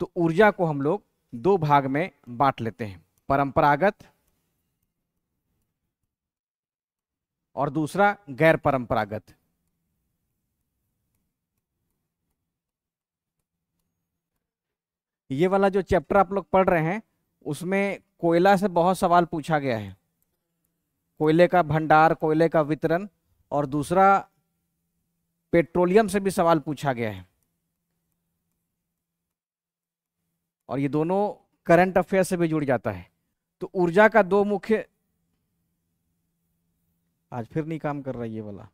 तो ऊर्जा को हम लोग दो भाग में बांट लेते हैं, परंपरागत और दूसरा गैर परंपरागत। ये वाला जो चैप्टर आप लोग पढ़ रहे हैं उसमें कोयला से बहुत सवाल पूछा गया है, कोयले का भंडार, कोयले का वितरण, और दूसरा पेट्रोलियम से भी सवाल पूछा गया है। और ये दोनों करंट अफेयर से भी जुड़ जाता है। तो ऊर्जा का दो मुख्य, आज फिर नहीं काम कर रहा है ये वाला।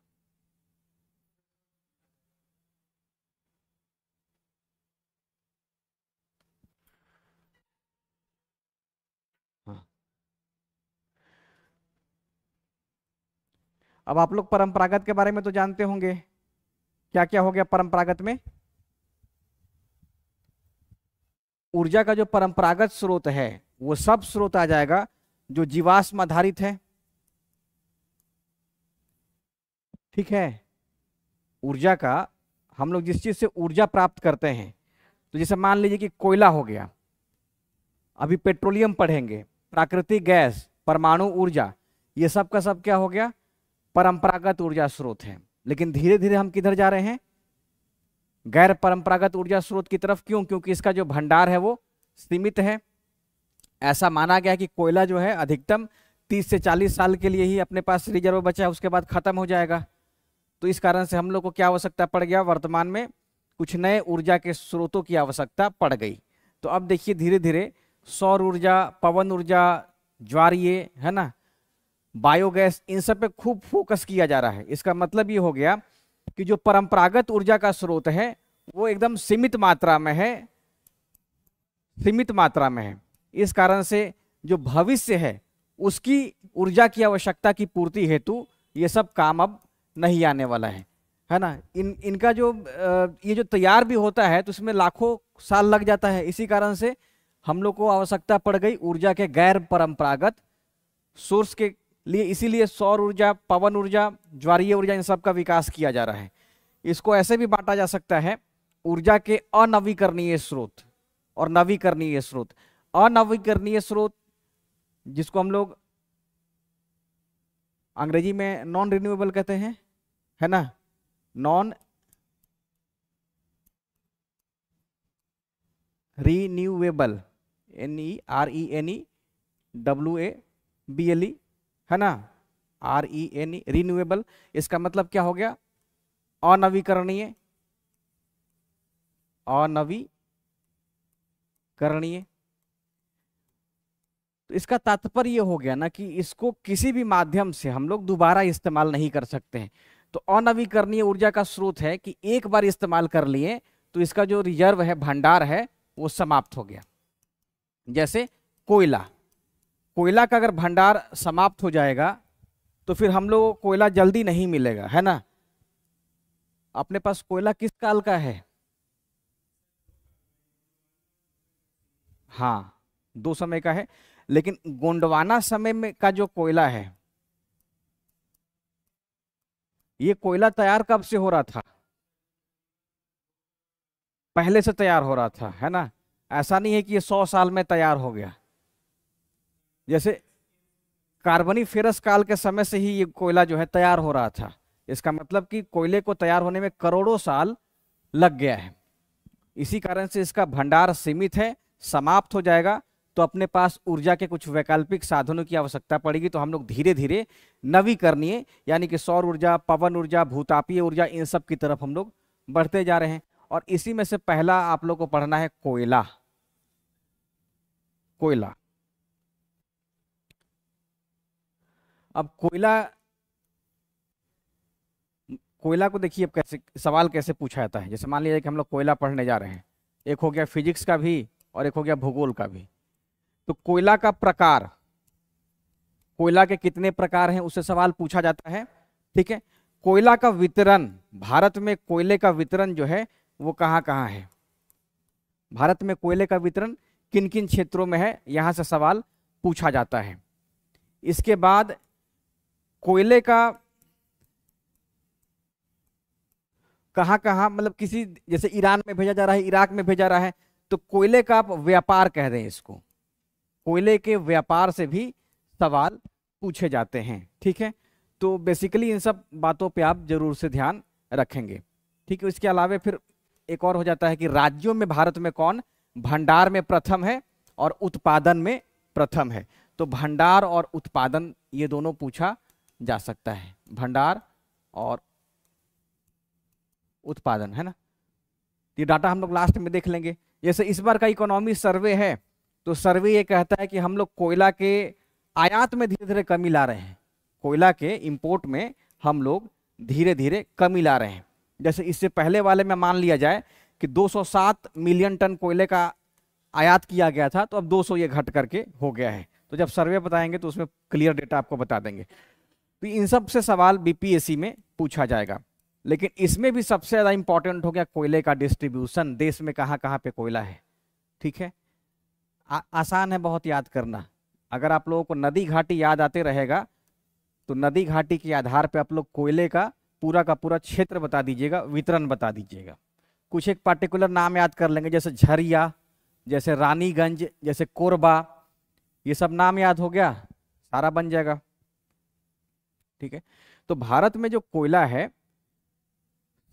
हाँ, अब आप लोग परंपरागत के बारे में तो जानते होंगे, क्या क्या हो गया परंपरागत में। ऊर्जा का जो परंपरागत स्रोत है वो सब स्रोत आ जाएगा जो जीवाश्म आधारित है, ठीक है। ऊर्जा का हम लोग जिस चीज से ऊर्जा प्राप्त करते हैं, तो जैसे मान लीजिए कि कोयला हो गया, अभी पेट्रोलियम पढ़ेंगे, प्राकृतिक गैस, परमाणु ऊर्जा, ये सब का सब क्या हो गया, परंपरागत ऊर्जा स्रोत है। लेकिन धीरे धीरे हम किधर जा रहे हैं, गैर परंपरागत ऊर्जा स्रोत की तरफ। क्यों? क्योंकि इसका जो भंडार है वो सीमित है। ऐसा माना गया कि कोयला जो है अधिकतम 30 से 40 साल के लिए ही अपने पास रिजर्व बचा है, उसके बाद खत्म हो जाएगा। तो इस कारण से हम लोग को क्या आवश्यकता पड़ गया, वर्तमान में कुछ नए ऊर्जा के स्रोतों की आवश्यकता पड़ गई। तो अब देखिए धीरे धीरे सौर ऊर्जा, पवन ऊर्जा, ज्वारीय, है ना, बायोगैस, इन सब पे खूब फोकस किया जा रहा है। इसका मतलब ये हो गया कि जो परंपरागत ऊर्जा का स्रोत है वो एकदम सीमित मात्रा में है, सीमित मात्रा में है। इस कारण से जो भविष्य है उसकी ऊर्जा की आवश्यकता की पूर्ति हेतु ये सब काम अब नहीं आने वाला है ना। इनका जो ये जो तैयार भी होता है तो इसमें लाखों साल लग जाता है। इसी कारण से हम लोग को आवश्यकता पड़ गई ऊर्जा के गैर परंपरागत सोर्स के लिए। इसीलिए सौर ऊर्जा, पवन ऊर्जा, ज्वारीय ऊर्जा, इन सब का विकास किया जा रहा है। इसको ऐसे भी बांटा जा सकता है, ऊर्जा के अनवीकरणीय स्रोत और नवीकरणीय स्रोत। अनवीकरणीय स्रोत जिसको हम लोग अंग्रेजी में नॉन रिन्यूएबल कहते हैं, है ना, नॉन रिन्यूएबल, NERENEWABLE, है ना, RENE, रिन्यूएबल। इसका मतलब क्या हो गया, अनवीकरणीय, अनवीकरणीय। तो इसका तात्पर्य ये हो गया ना कि इसको किसी भी माध्यम से हम लोग दोबारा इस्तेमाल नहीं कर सकते हैं। तो अनवीकरणीय ऊर्जा का स्रोत है कि एक बार इस्तेमाल कर लिए तो इसका जो रिजर्व है, भंडार है, वो समाप्त हो गया। जैसे कोयला, कोयला का अगर भंडार समाप्त हो जाएगा तो फिर हम लोग कोयला जल्दी नहीं मिलेगा, है ना। अपने पास कोयला किस काल का है, हाँ, 2 समय का है। लेकिन गोंडवाना समय में का जो कोयला है, ये कोयला तैयार कब से हो रहा था, पहले से तैयार हो रहा था, है ना। ऐसा नहीं है कि ये 100 साल में तैयार हो गया। जैसे कार्बोनिफेरस काल के समय से ही ये कोयला जो है तैयार हो रहा था। इसका मतलब कि कोयले को तैयार होने में करोड़ों साल लग गया है। इसी कारण से इसका भंडार सीमित है, समाप्त हो जाएगा तो अपने पास ऊर्जा के कुछ वैकल्पिक साधनों की आवश्यकता पड़ेगी। तो हम लोग धीरे धीरे नवीकरणीय यानी कि सौर ऊर्जा, पवन ऊर्जा, भूतापीय ऊर्जा, इन सब की तरफ हम लोग बढ़ते जा रहे हैं। और इसी में से पहला आप लोग को पढ़ना है कोयला। कोयला, अब कोयला, कोयला को देखिए अब कैसे सवाल कैसे पूछा जाता है। जैसे मान लीजिए कि हम लोग कोयला पढ़ने जा रहे हैं, एक हो गया फिजिक्स का भी और एक हो गया भूगोल का भी। तो कोयला का प्रकार, कोयला के कितने प्रकार हैं उससे सवाल पूछा जाता है, ठीक है। कोयला का वितरण, भारत में कोयले का वितरण जो है वो कहाँ कहाँ है, भारत में कोयले का वितरण किन किन क्षेत्रों में है, यहां से सवाल पूछा जाता है। इसके बाद कोयले का कहाँ कहाँ, मतलब किसी, जैसे ईरान में भेजा जा रहा है, इराक में भेजा रहा है, तो कोयले का आप व्यापार कह दें इसको, कोयले के व्यापार से भी सवाल पूछे जाते हैं। ठीक है, तो बेसिकली इन सब बातों पे आप जरूर से ध्यान रखेंगे। ठीक है, इसके अलावा फिर एक और हो जाता है कि राज्यों में भारत में कौन भंडार में प्रथम है और उत्पादन में प्रथम है। तो भंडार और उत्पादन ये दोनों पूछा जा सकता है, भंडार और उत्पादन, है ना। ये डाटा हम लोग लास्ट में देख लेंगे। जैसे इस बार का इकोनॉमी सर्वे है, तो सर्वे ये कहता है कि हम लोग कोयला के आयात में धीरे धीरे कमी ला रहे हैं, कोयला के इंपोर्ट में हम लोग धीरे धीरे कमी ला रहे हैं। जैसे इससे पहले वाले में मान लिया जाए कि 207 मिलियन टन कोयले का आयात किया गया था, तो अब 200 ये घट करके हो गया है। तो जब सर्वे बताएंगे तो उसमें क्लियर डेटा आपको बता देंगे। तो इन सब से सवाल बीपीएससी में पूछा जाएगा। लेकिन इसमें भी सबसे ज़्यादा इंपॉर्टेंट हो गया कोयले का डिस्ट्रीब्यूशन, देश में कहाँ कहाँ पे कोयला है। ठीक है, आसान है बहुत याद करना। अगर आप लोगों को नदी घाटी याद आते रहेगा तो नदी घाटी के आधार पे आप लोग कोयले का पूरा क्षेत्र बता दीजिएगा, वितरण बता दीजिएगा। कुछ एक पार्टिकुलर नाम याद कर लेंगे, जैसे झरिया, जैसे रानीगंज, जैसे कोरबा, ये सब नाम याद हो गया, सारा बन जाएगा। ठीक है, तो भारत में जो कोयला है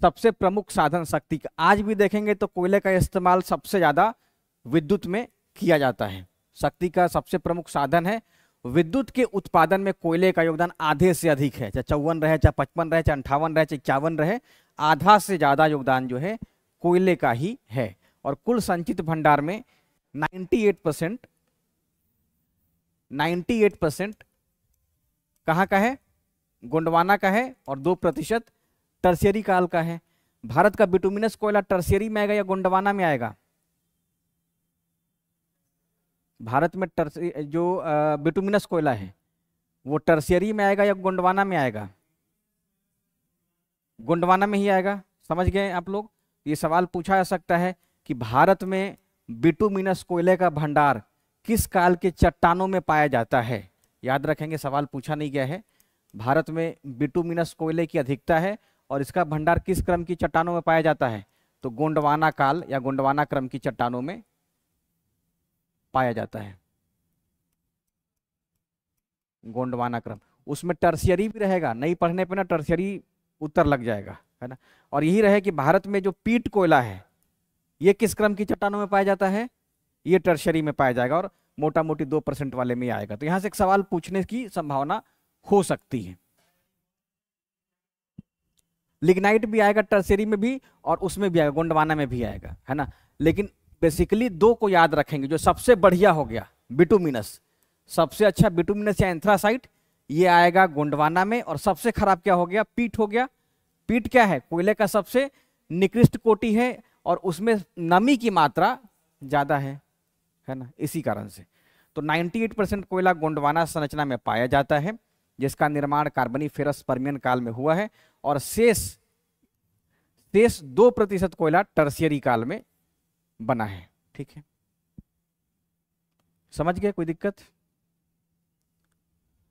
सबसे प्रमुख साधन शक्ति का, आज भी देखेंगे तो कोयले का इस्तेमाल सबसे ज्यादा विद्युत में किया जाता है। शक्ति का सबसे प्रमुख साधन है। विद्युत के उत्पादन में कोयले का योगदान आधे से अधिक है, चाहे 54 रहे, चाहे 55 रहे, चाहे 58 रहे, चाहे 51 रहे, आधा से ज्यादा योगदान जो है कोयले का ही है। और कुल संचित भंडार में 98% कहाँ का है, गोंडवाना का है, और 2% टर्शियरी काल का है। भारत का बिटुमिनस कोयला टर्शियरी में आएगा या गोंडवाना में आएगा? भारत में जो बिटुमिनस कोयला है वो टर्शियरी में आएगा या गोंडवाना में आएगा? गोंडवाना में ही आएगा। समझ गए आप लोग? ये सवाल पूछा जा सकता है कि भारत में बिटुमिनस कोयले का भंडार किस काल के चट्टानों में पाया जाता है। याद रखेंगे, सवाल पूछा नहीं गया है। भारत में बिटुमिनस कोयले की अधिकता है और इसका भंडार किस क्रम की चट्टानों में पाया जाता है? तो गोंडवाना काल या गोंडवाना क्रम की चट्टानों में पाया जाता है। गोंडवाना क्रम, उसमें टर्शियरी भी रहेगा, नहीं पढ़ने पे ना टर्शियरी उत्तर लग जाएगा, है ना। और यही रहे कि भारत में जो पीट कोयला है ये किस क्रम की चट्टानों में पाया जाता है? ये टर्शियरी में पाया जाएगा और मोटा मोटी 2% वाले में आएगा। तो यहां से एक सवाल पूछने की संभावना हो सकती है। लिग्नाइट भी आएगा टर्शियरी में भी और उसमें भी आएगा, गोंडवाना में भी आएगा, है ना। लेकिन बेसिकली दो को याद रखेंगे। जो सबसे बढ़िया हो गया बिटुमिनस, सबसे अच्छा बिटुमिनस या एंथ्रासाइट, ये आएगा गोंडवाना में। और सबसे खराब क्या हो गया? पीट हो गया। पीट क्या है? कोयले का सबसे निकृष्ट कोटि है और उसमें नमी की मात्रा ज्यादा है ना, इसी कारण से। तो 98% कोयला गोंडवाना संरचना में पाया जाता है, जिसका निर्माण कार्बनीफेरस पर्मियन काल में हुआ है। और शेष 2% कोयला टर्शियरी काल में बना है। ठीक है, समझ गए? कोई दिक्कत?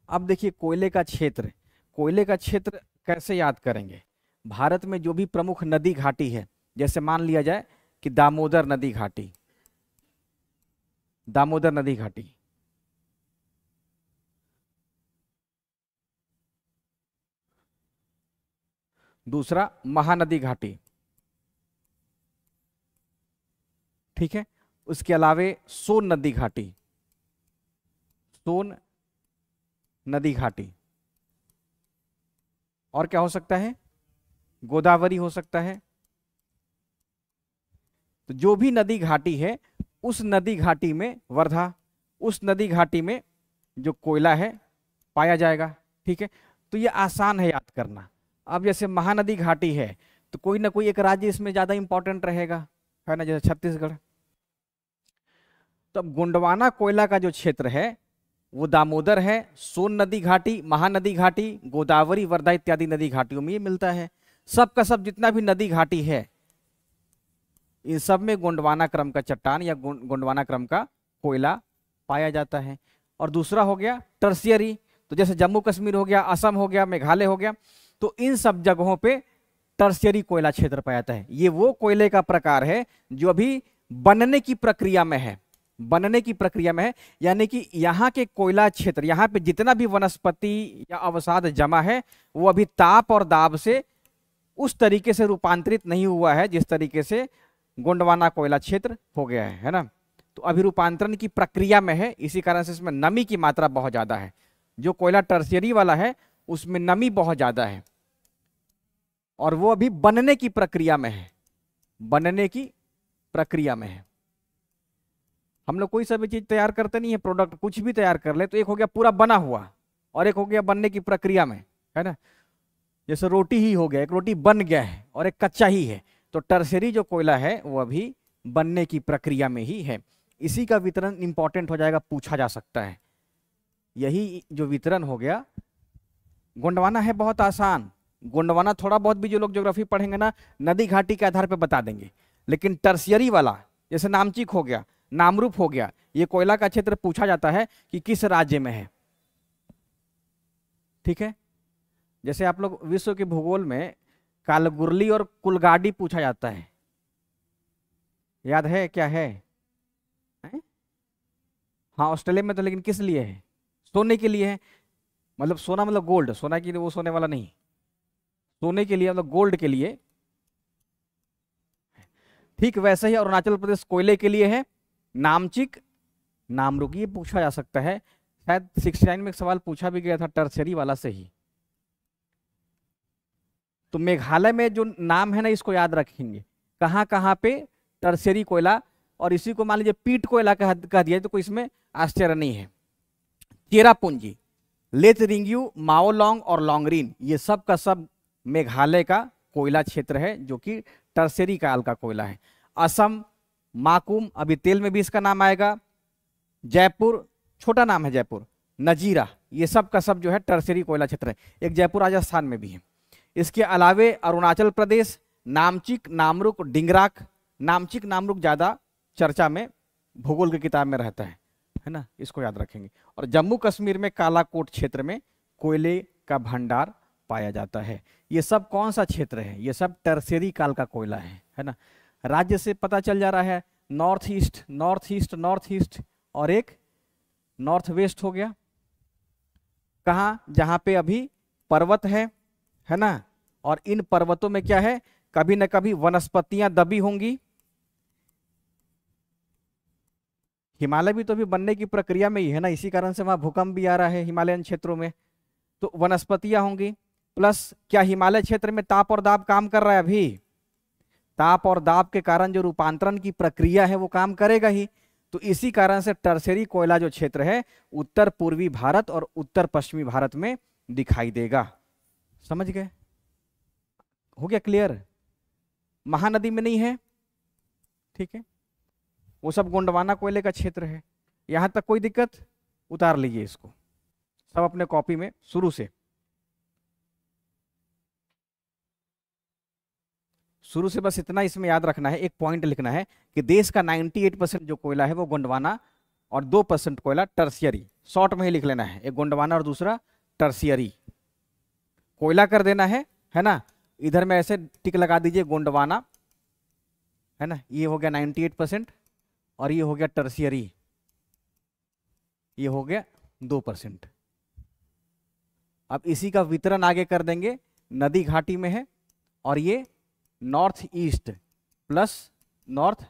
अब देखिए कोयले का क्षेत्र, कोयले का क्षेत्र कैसे याद करेंगे? भारत में जो भी प्रमुख नदी घाटी है, जैसे मान लिया जाए कि दामोदर नदी घाटी, दामोदर नदी घाटी, दूसरा महानदी घाटी, ठीक है। उसके अलावे सोन नदी घाटी, सोन नदी घाटी, और क्या हो सकता है? गोदावरी हो सकता है। तो जो भी नदी घाटी है उस नदी घाटी में, वर्धा, उस नदी घाटी में जो कोयला है पाया जाएगा। ठीक है, तो ये आसान है याद करना। अब जैसे महानदी घाटी है तो कोई ना कोई एक राज्य इसमें ज्यादा इंपॉर्टेंट रहेगा, है ना, जैसे छत्तीसगढ़। तो अब गोंडवाना कोयला का जो क्षेत्र है वो दामोदर है, सोन नदी घाटी, महानदी घाटी, गोदावरी, वर्धा इत्यादि नदी घाटियों में ये मिलता है। सब का सब जितना भी नदी घाटी है इन सब में गोंडवाना क्रम का चट्टान या गोंडवाना क्रम का कोयला पाया जाता है। और दूसरा हो गया टर्शियरी, तो जैसे जम्मू कश्मीर हो गया, असम हो गया, मेघालय हो गया, तो इन सब जगहों पे टर्शियरी कोयला क्षेत्र पाया जाता है। ये वो कोयले का प्रकार है जो अभी बनने की प्रक्रिया में है, बनने की प्रक्रिया में है। यानी कि यहाँ के कोयला क्षेत्र, यहाँ पे जितना भी वनस्पति या अवसाद जमा है वो अभी ताप और दाब से उस तरीके से रूपांतरित नहीं हुआ है जिस तरीके से गोंडवाना कोयला क्षेत्र हो गया है ना। तो अभी रूपांतरण की प्रक्रिया में है, इसी कारण से इसमें नमी की मात्रा बहुत ज्यादा है। जो कोयला टर्शियरी वाला है उसमें नमी बहुत ज्यादा है और वो अभी बनने की प्रक्रिया में है, बनने की प्रक्रिया में है। हम लोग कोई सा भी चीज तैयार करते नहीं है, प्रोडक्ट कुछ भी तैयार कर ले तो एक हो गया पूरा बना हुआ और एक हो गया बनने की प्रक्रिया में, है ना। जैसे रोटी ही हो गया, एक रोटी बन गया है और एक कच्चा ही है। तो टर्शियरी जो कोयला है वो अभी बनने की प्रक्रिया में ही है। इसी का वितरण इंपॉर्टेंट हो जाएगा, पूछा जा सकता है। यही जो वितरण हो गया, गोंडवाना है बहुत आसान। गोंडवाना थोड़ा बहुत भी जो लोग ज्योग्राफी पढ़ेंगे ना नदी घाटी के आधार पर बता देंगे, लेकिन टर्शियरी वाला जैसे नामचिक हो गया, नामरूप हो गया, ये कोयला का क्षेत्र पूछा जाता है कि किस राज्य में है। ठीक है, जैसे आप लोग विश्व के भूगोल में कालगुरली और कुलगाड़ी पूछा जाता है, याद है क्या है? हाँ ऑस्ट्रेलिया में तो, लेकिन किस लिए है? सोने के लिए है। मतलब सोना मतलब गोल्ड, सोना के लिए वो सोने वाला नहीं, सोने के लिए मतलब गोल्ड के लिए। ठीक वैसे ही अरुणाचल प्रदेश कोयले के लिए है। नामचिक, नामरूप, ये पूछा जा सकता है। शायद 69 में एक सवाल पूछा भी गया था टर्शियरी वाला से ही। तो मेघालय में जो नाम है ना इसको याद रखेंगे, कहाँ कहाँ पे टर्शियरी कोयला, और इसी को मान लीजिए पीट कोयला कह दिया तो कोई इसमें आश्चर्य नहीं है। चेरापूंजी, लेथरिंग्यू, माओलोंग और लोंगरीन, ये सब का सब मेघालय का कोयला क्षेत्र है जो कि टर्शियरी काल का कोयला है। असम, माकुम, अभी तेल में भी इसका नाम आएगा। जयपुर, छोटा नाम है जयपुर, नजीरा, ये सब का सब जो है टर्शियरी कोयला क्षेत्र है। एक जयपुर राजस्थान में भी है। इसके अलावे अरुणाचल प्रदेश, नामचिक, नामरुक, डिंगराक। नामचिक नामरुक ज्यादा चर्चा में भूगोल की किताब में रहता है ना, इसको याद रखेंगे। और जम्मू कश्मीर में कालाकोट क्षेत्र में कोयले का भंडार पाया जाता है। ये सब कौन सा क्षेत्र है? ये सब टर्शियरी काल का कोयला है ना। राज्य से पता चल जा रहा है, north east, north east, north east, और एक नॉर्थ वेस्ट हो गया। कहाँ? जहां पे अभी पर्वत है ना, और इन पर्वतों में क्या है, कभी न कभी वनस्पतियां दबी होंगी। हिमालय भी तो अभी बनने की प्रक्रिया में ही है ना, इसी कारण से वहां भूकंप भी आ रहा है हिमालयन क्षेत्रों में। तो वनस्पतियां होंगी, प्लस क्या हिमालय क्षेत्र में ताप और दाब काम कर रहा है? अभी ताप और दाब के कारण जो रूपांतरण की प्रक्रिया है वो काम करेगा ही। तो इसी कारण से टर्शियरी कोयला जो क्षेत्र है उत्तर पूर्वी भारत और उत्तर पश्चिमी भारत में दिखाई देगा। समझ गए? हो गया क्लियर? महानदी में नहीं है, ठीक है, वो सब गोंडवाना कोयले का क्षेत्र है। यहां तक कोई दिक्कत? उतार लीजिए इसको सब अपने कॉपी में शुरू से बस इतना इसमें याद रखना है, एक पॉइंट लिखना है कि देश का 98% जो कोयला है वो गोंडवाना और 2% कोयला टर्शियरी। शॉर्ट में ही लिख लेना है, एक गोंडवाना और दूसरा टर्शियरी। कोयला कर देना है ना। इधर में ऐसे टिक लगा दीजिए गोंडवाना, है ना, ये हो गया 98%, और ये हो गया टर्शियरी, ये हो गया 2%। अब इसी का वितरण आगे कर देंगे, नदी घाटी में है और ये north east plus north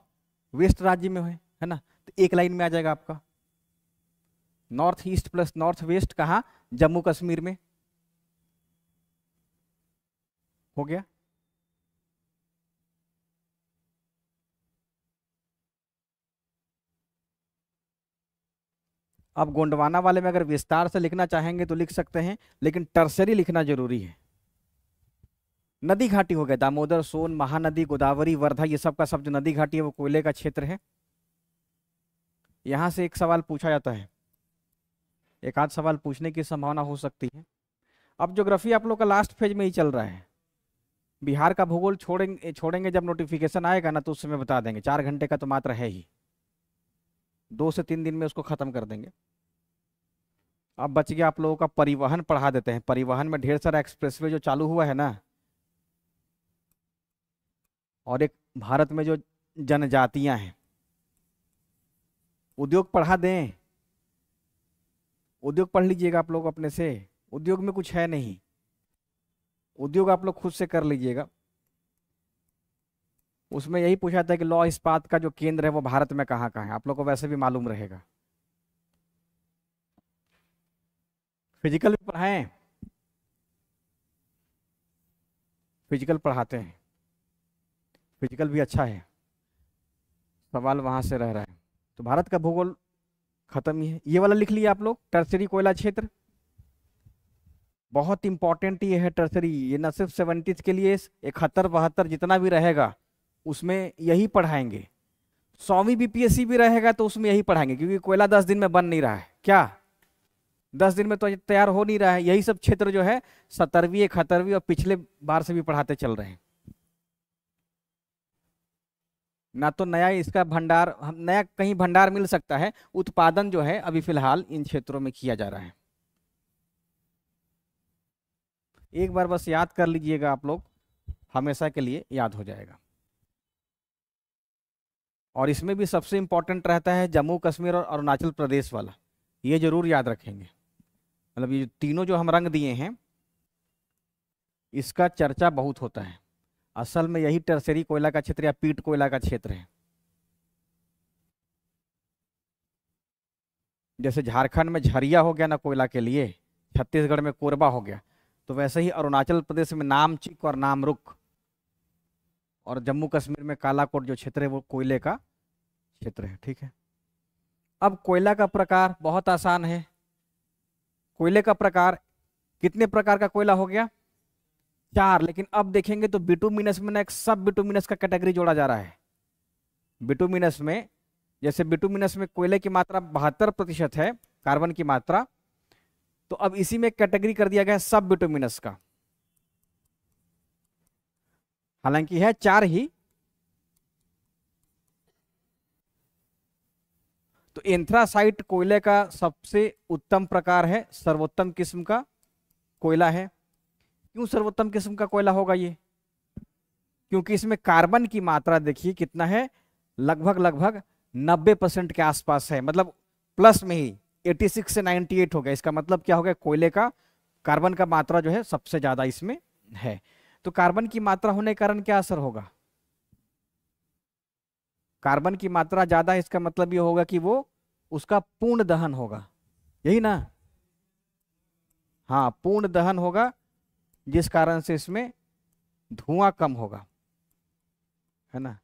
west राज्य में है ना। तो एक लाइन में आ जाएगा आपका north east plus north west. कहाँ? जम्मू कश्मीर में। हो गया? अब गोंडवाना वाले में अगर विस्तार से लिखना चाहेंगे तो लिख सकते हैं, लेकिन टर्शियरी लिखना जरूरी है। नदी घाटी हो गया, दामोदर, सोन, महानदी, गोदावरी, वर्धा, ये सब का सब जो नदी घाटी है वो कोयले का क्षेत्र है। यहां से एक सवाल पूछा जाता है, एक आध सवाल पूछने की संभावना हो सकती है। अब ज्योग्राफी आप लोग का लास्ट फेज में ही चल रहा है। बिहार का भूगोल छोड़ेंगे जब नोटिफिकेशन आएगा ना तो उस समय बता देंगे। 4 घंटे का तो मात्र है ही, 2 से 3 दिन में उसको खत्म कर देंगे। अब बच गया आप लोगों का परिवहन, पढ़ा देते हैं। परिवहन में ढेर सारा एक्सप्रेसवे जो चालू हुआ है ना, और एक भारत में जो जनजातियां हैं उद्योग पढ़ा दें, उद्योग पढ़ लीजिएगा आप लोग अपने से, उद्योग में कुछ है नहीं, उद्योग आप लोग खुद से कर लीजिएगा। उसमें यही पूछा था कि लौह इस्पात का जो केंद्र है वो भारत में कहाँ कहाँ है, आप लोग को वैसे भी मालूम रहेगा। फिजिकल भी पढ़ाएं, फिजिकल पढ़ाते हैं, फिजिकल भी अच्छा है, सवाल वहां से रह रहा है। तो भारत का भूगोल खत्म ही है। ये वाला लिख लिया आप लोग, टर्सरी कोयला क्षेत्र, बहुत इंपॉर्टेंट ये है टर्सरी। ये न सिर्फ 70 के लिए, 71 72 जितना भी रहेगा उसमें यही पढ़ाएंगे। 100वीं बीपीएससी भी रहेगा तो उसमें यही पढ़ाएंगे, क्योंकि कोयला 10 दिन में बन नहीं रहा है। क्या 10 दिन में तो तैयार हो नहीं रहा है। यही सब क्षेत्र जो है 70वीं 71वीं और पिछले बार से भी पढ़ाते चल रहे हैं। ना तो नया इसका भंडार, नया कहीं भंडार मिल सकता है, उत्पादन जो है अभी फिलहाल इन क्षेत्रों में किया जा रहा है। एक बार बस याद कर लीजिएगा आप लोग, हमेशा के लिए याद हो जाएगा। और इसमें भी सबसे इंपॉर्टेंट रहता है जम्मू कश्मीर और अरुणाचल प्रदेश वाला, ये जरूर याद रखेंगे। मतलब ये तीनों जो हम रंग दिए हैं इसका चर्चा बहुत होता है। असल में यही टर्सरी कोयला का क्षेत्र या पीट कोयला का क्षेत्र है। जैसे झारखंड में झरिया हो गया ना कोयला के लिए, छत्तीसगढ़ में कोरबा हो गया, तो वैसे ही अरुणाचल प्रदेश में नामचिक और नामरुक, और जम्मू कश्मीर में कालाकोट जो क्षेत्र है वो कोयले का क्षेत्र है। ठीक है, अब कोयला का प्रकार बहुत आसान है। कोयले का प्रकार, कितने प्रकार का कोयला हो गया? 4। लेकिन अब देखेंगे तो बिटुमिनस में ना एक सब बिटुमिनस का कैटेगरी जोड़ा जा रहा है। बिटुमिनस में, जैसे बिटुमिनस में कोयले की मात्रा 72% है, कार्बन की मात्रा, तो अब इसी में कैटेगरी कर दिया गया है सब बिटुमिनस का। हालांकि है 4 ही। तो एंथ्रासाइट कोयले का सबसे उत्तम प्रकार है, सर्वोत्तम किस्म का कोयला है। क्यों सर्वोत्तम किस्म का कोयला होगा ये? क्योंकि इसमें कार्बन की मात्रा देखिए कितना है, लगभग 90% के आसपास है, मतलब प्लस में ही 86 से 98 हो गया। इसका मतलब क्या हो गया? कोयले का कार्बन का मात्रा जो है सबसे ज्यादा इसमें है। तो कार्बन की मात्रा होने के कारण क्या असर होगा? कार्बन की मात्रा ज्यादा है, इसका मतलब ये होगा कि वो उसका पूर्ण दहन होगा, यही ना? हाँ, पूर्ण दहन होगा, जिस कारण से इसमें धुआं कम होगा, है ना?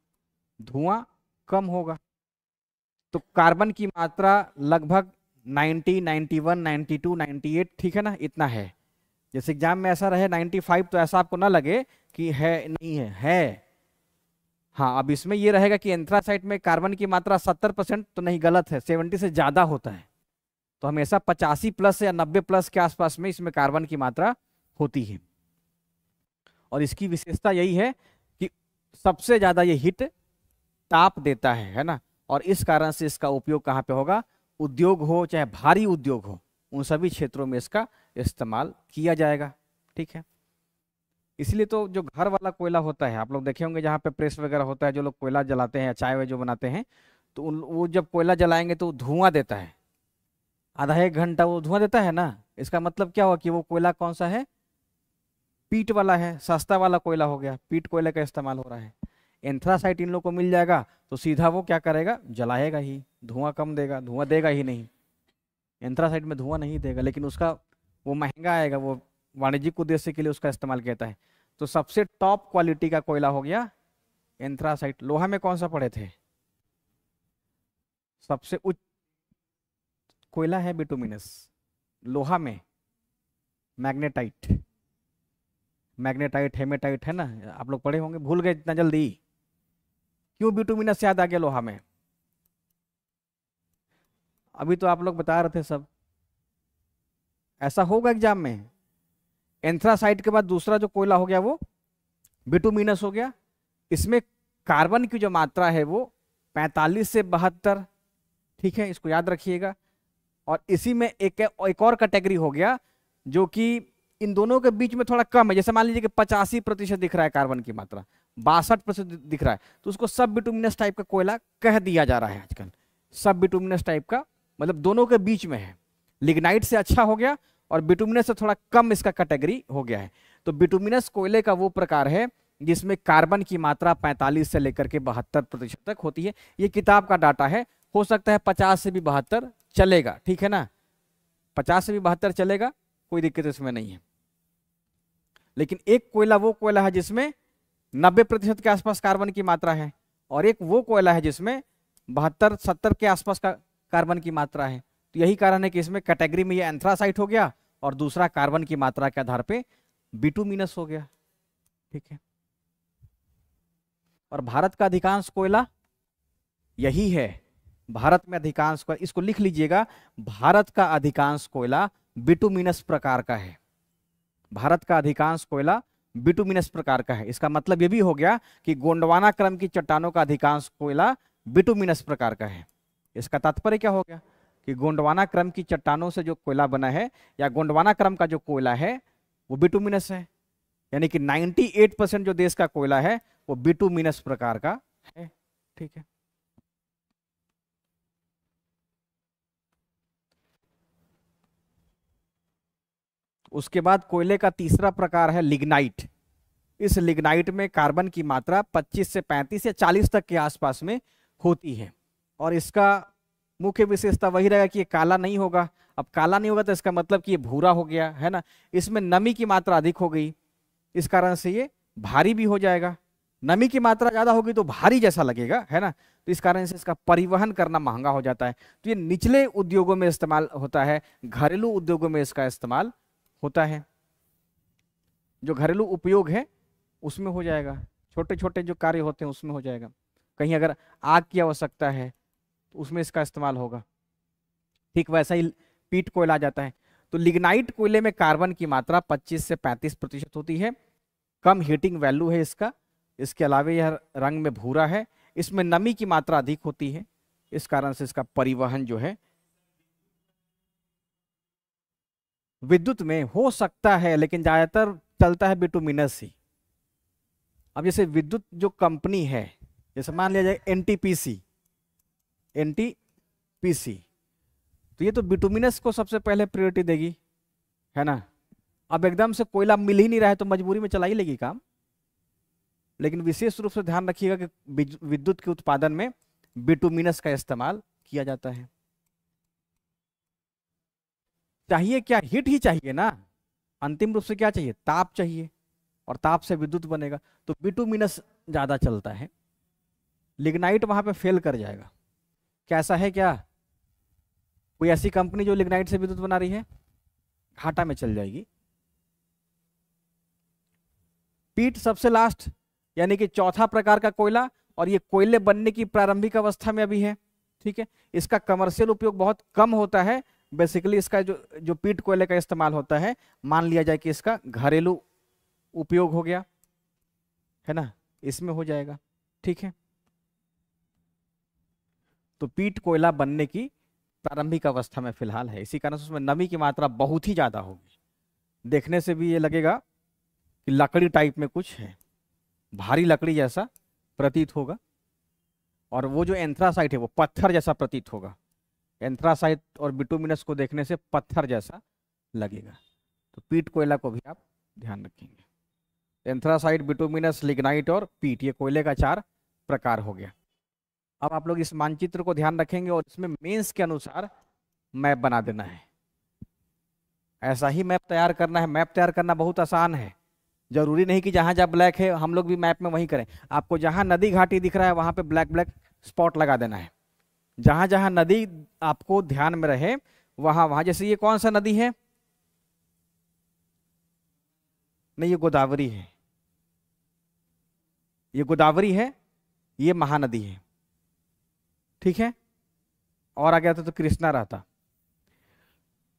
धुआं कम होगा। तो कार्बन की मात्रा लगभग 90, 91, 92, 98, ठीक है ना, इतना है। जैसे एग्जाम में ऐसा रहे 95, तो ऐसा आपको ना लगे कि है, नहीं है। हाँ, अब इसमें ये रहेगा कि एंथ्रासाइट में कार्बन की मात्रा 70%, तो नहीं, गलत है, 70 से ज्यादा होता है। तो हमेशा 85+ या 90+ के आसपास में इसमें कार्बन की मात्रा होती है। और इसकी विशेषता यही है कि सबसे ज्यादा ये हीट ताप देता है ना? और इस कारण से इसका उपयोग कहाँ पे होगा? उद्योग हो चाहे भारी उद्योग हो, उन सभी क्षेत्रों में इसका इस्तेमाल किया जाएगा। ठीक है, इसलिए तो जो घर वाला कोयला होता है, आप लोग देखे होंगे जहाँ पे प्रेस वगैरह होता है, जो लोग कोयला जलाते हैं, चाय वाय जो बनाते हैं, तो वो जब कोयला जलाएंगे तो धुआं देता है, आधा 1 घंटा वो धुआं देता है ना। इसका मतलब क्या हुआ कि वो कोयला कौन सा है? पीट वाला है, सस्ता वाला कोयला हो गया, पीट कोयले का इस्तेमाल हो रहा है। एंथ्रासाइट इन लोग को मिल जाएगा तो सीधा वो क्या करेगा? जलाएगा ही, धुआं कम देगा, धुआं देगा ही नहीं। एंथ्रासाइट में धुआं नहीं देगा, लेकिन उसका वो महंगा आएगा, वो वाणिज्यिक उद्देश्य के लिए उसका इस्तेमाल किया जाता है। तो सबसे टॉप क्वालिटी का कोयला हो गया एंथ्रासाइट। लोहा में कौन सा पढ़े थे? सबसे उच्च कोयला है बिटुमिनस। लोहा में मैग्नेटाइट, मैग्नेटाइट, हेमेटाइट, है ना, आप लोग पढ़े होंगे, भूल गए इतना जल्दी। क्यों बिटुमिनस याद आ गया लोहा में? अभी तो आप लोग बता रहे थे सब। ऐसा होगा एग्जाम में। एंथ्रासाइट के बाद दूसरा जो कोयला हो गया वो बिटुमिनस हो गया। इसमें कार्बन की जो मात्रा है वो 45 से 72, ठीक है, इसको याद रखिएगा। और इसी में एक और कैटेगरी हो गया जो कि इन दोनों के बीच में थोड़ा कम है। जैसे मान लीजिए कि 85% दिख रहा है कार्बन की मात्रा, 62% दिख रहा है, तो उसको सब बिटुमिनस टाइप का कोयला कह दिया जा रहा है आजकल। सब बिटुमिनस टाइप का, मतलब दोनों के बीच में है। लिग्नाइट से अच्छा हो गया और बिटुमिनस से थोड़ा कम इसका कैटेगरी हो गया है। तो बिटुमिनस कोयले का वो प्रकार है जिसमें कार्बन की मात्रा 45 से लेकर के 72% तक होती है। ये किताब का डाटा है, हो सकता है 50 से भी 72 चलेगा, ठीक है ना, 50 से भी 72 चलेगा, कोई दिक्कत इसमें नहीं है। लेकिन एक कोयला वो कोयला है जिसमें 90% के आसपास कार्बन की मात्रा है, और एक वो कोयला है जिसमें 72-70 के आसपास का कार्बन की मात्रा है। तो यही कारण है कि इसमें कैटेगरी में ये एंथ्रासाइट हो गया और दूसरा कार्बन की मात्रा के आधार पे बिटुमिनस हो गया, ठीक है। और भारत का अधिकांश कोयला यही है, भारत में अधिकांश कोयला, इसको लिख लीजिएगा, भारत का अधिकांश कोयला बिटुमिनस प्रकार का है। भारत का अधिकांश कोयला बिटुमिनस प्रकार का है। इसका मतलब ये भी हो गया कि गोंडवाना क्रम की चट्टानों का अधिकांश कोयला बिटुमिनस प्रकार का है। इसका तात्पर्य क्या हो गया कि गोंडवाना क्रम की चट्टानों से जो कोयला बना है या गोंडवाना क्रम का जो कोयला है वो बिटुमिनस है, यानी कि 98% जो देश का कोयला है वो बिटुमिनस प्रकार का है, ठीक है। उसके बाद कोयले का तीसरा प्रकार है लिग्नाइट। इस लिग्नाइट में कार्बन की मात्रा 25 से 35 या 40 तक के आसपास में होती है, और इसका मुख्य विशेषता वही रहेगा कि ये काला नहीं होगा। अब काला नहीं होगा तो इसका मतलब कि ये भूरा हो गया है ना, इसमें नमी की मात्रा अधिक हो गई, इस कारण से ये भारी भी हो जाएगा। नमी की मात्रा ज्यादा होगी तो भारी जैसा लगेगा, है ना, तो इस कारण से इसका परिवहन करना महंगा हो जाता है। तो ये निचले उद्योगों में इस्तेमाल होता है, घरेलू उद्योगों में इसका इस्तेमाल होता है, जो घरेलू उपयोग है उसमें हो जाएगा, छोटे छोटे जो कार्य होते हैं उसमें हो जाएगा। कहीं अगर आग की आवश्यकता है तो उसमें इसका इस्तेमाल होगा। ठीक वैसा ही पीट कोयला आ जाता है। तो लिग्नाइट कोयले में कार्बन की मात्रा 25 से 35% होती है, कम हीटिंग वैल्यू है इसका, इसके अलावा यह रंग में भूरा है, इसमें नमी की मात्रा अधिक होती है, इस कारण से इसका परिवहन जो है विद्युत में हो सकता है, लेकिन ज्यादातर चलता है बिटुमिनस ही। अब जैसे विद्युत जो कंपनी है, जैसे मान लिया जाए एनटीपीसी, तो ये तो बिटुमिनस को सबसे पहले प्रायोरिटी देगी, है ना। अब एकदम से कोयला मिल ही नहीं रहा है तो मजबूरी में चला ही लेगी काम, लेकिन विशेष रूप से ध्यान रखिएगा कि विद्युत के उत्पादन में बिटुमिनस का इस्तेमाल किया जाता है। चाहिए क्या, हीट ही चाहिए ना, अंतिम रूप से क्या चाहिए, ताप चाहिए, और ताप से विद्युत बनेगा, तो बिटुमिनस ज्यादा चलता है। लिग्नाइट वहां पे फेल कर जाएगा। कैसा है क्या, कोई ऐसी कंपनी जो लिग्नाइट से विद्युत बना रही है, घाटा में चल जाएगी। पीट सबसे लास्ट, यानी कि चौथा प्रकार का कोयला, और ये कोयले बनने की प्रारंभिक अवस्था में अभी है, ठीक है। इसका कमर्शियल उपयोग बहुत कम होता है। बेसिकली इसका जो पीट कोयले का इस्तेमाल होता है, मान लिया जाए कि इसका घरेलू उपयोग हो गया, है ना, इसमें हो जाएगा, ठीक है। तो पीट कोयला बनने की प्रारंभिक अवस्था में फिलहाल है, इसी कारण से उसमें नमी की मात्रा बहुत ही ज्यादा होगी। देखने से भी ये लगेगा कि लकड़ी टाइप में कुछ है, भारी लकड़ी जैसा प्रतीत होगा, और वो जो एंथ्रासाइट है वो पत्थर जैसा प्रतीत होगा। एंथ्रासाइट और बिटुमिनस को देखने से पत्थर जैसा लगेगा। तो पीट कोयला को भी आप ध्यान रखेंगे। एंथ्रासाइट, बिटुमिनस, लिग्नाइट और पीट, ये कोयले का 4 प्रकार हो गया। अब आप लोग इस मानचित्र को ध्यान रखेंगे और इसमें मेंस के अनुसार मैप बना देना है। ऐसा ही मैप तैयार करना है। मैप तैयार करना बहुत आसान है, जरूरी नहीं कि जहां जहां ब्लैक है हम लोग भी मैप में वही करें। आपको जहां नदी घाटी दिख रहा है वहां पे ब्लैक ब्लैक स्पॉट लगा देना है। जहां जहां नदी आपको ध्यान में रहे वहां वहां, जैसे ये कौन सा नदी है, नहीं ये गोदावरी है, ये गोदावरी है, ये महानदी है, ठीक है। और आ गया था तो कृष्णा रहता।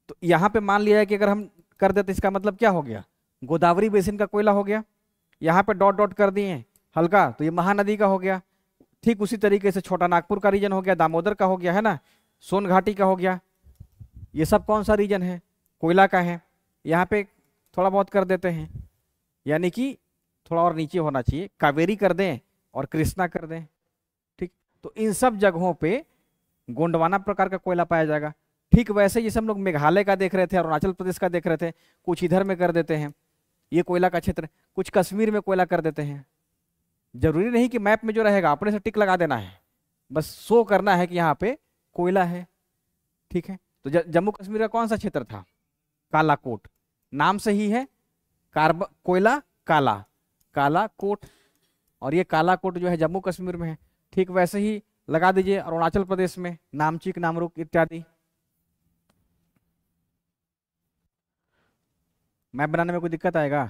तो यहां पे मान लिया है कि अगर हम कर देते इसका मतलब क्या हो गया, गोदावरी बेसिन का कोयला हो गया। यहां पे डॉट डॉट कर दिए हल्का, तो ये महानदी का हो गया। ठीक उसी तरीके से छोटा नागपुर का रीजन हो गया, दामोदर का हो गया, है ना, सोन घाटी का हो गया। ये सब कौन सा रीजन है, कोयला का है। यहाँ पे थोड़ा बहुत कर देते हैं, यानी कि थोड़ा और नीचे होना चाहिए, कावेरी कर दें और कृष्णा कर दें, ठीक। तो इन सब जगहों पे गोंडवाना प्रकार का कोयला पाया जाएगा। ठीक वैसे जैसे हम लोग मेघालय का देख रहे थे, अरुणाचल प्रदेश का देख रहे थे, कुछ इधर में कर देते हैं ये कोयला का क्षेत्र, कुछ कश्मीर में कोयला कर देते हैं। जरूरी नहीं कि मैप में जो रहेगा अपने से टिक लगा देना है, बस शो करना है कि यहाँ पे कोयला है। ठीक है, तो जम्मू कश्मीर का कौन सा क्षेत्र था? कालाकोट, नाम से ही है कोयला काला, कालाकोट, और ये कालाकोट जो है जम्मू कश्मीर में है। ठीक वैसे ही लगा दीजिए अरुणाचल प्रदेश में नामचिक, नामरुक इत्यादि। मैप बनाने में कोई दिक्कत आएगा?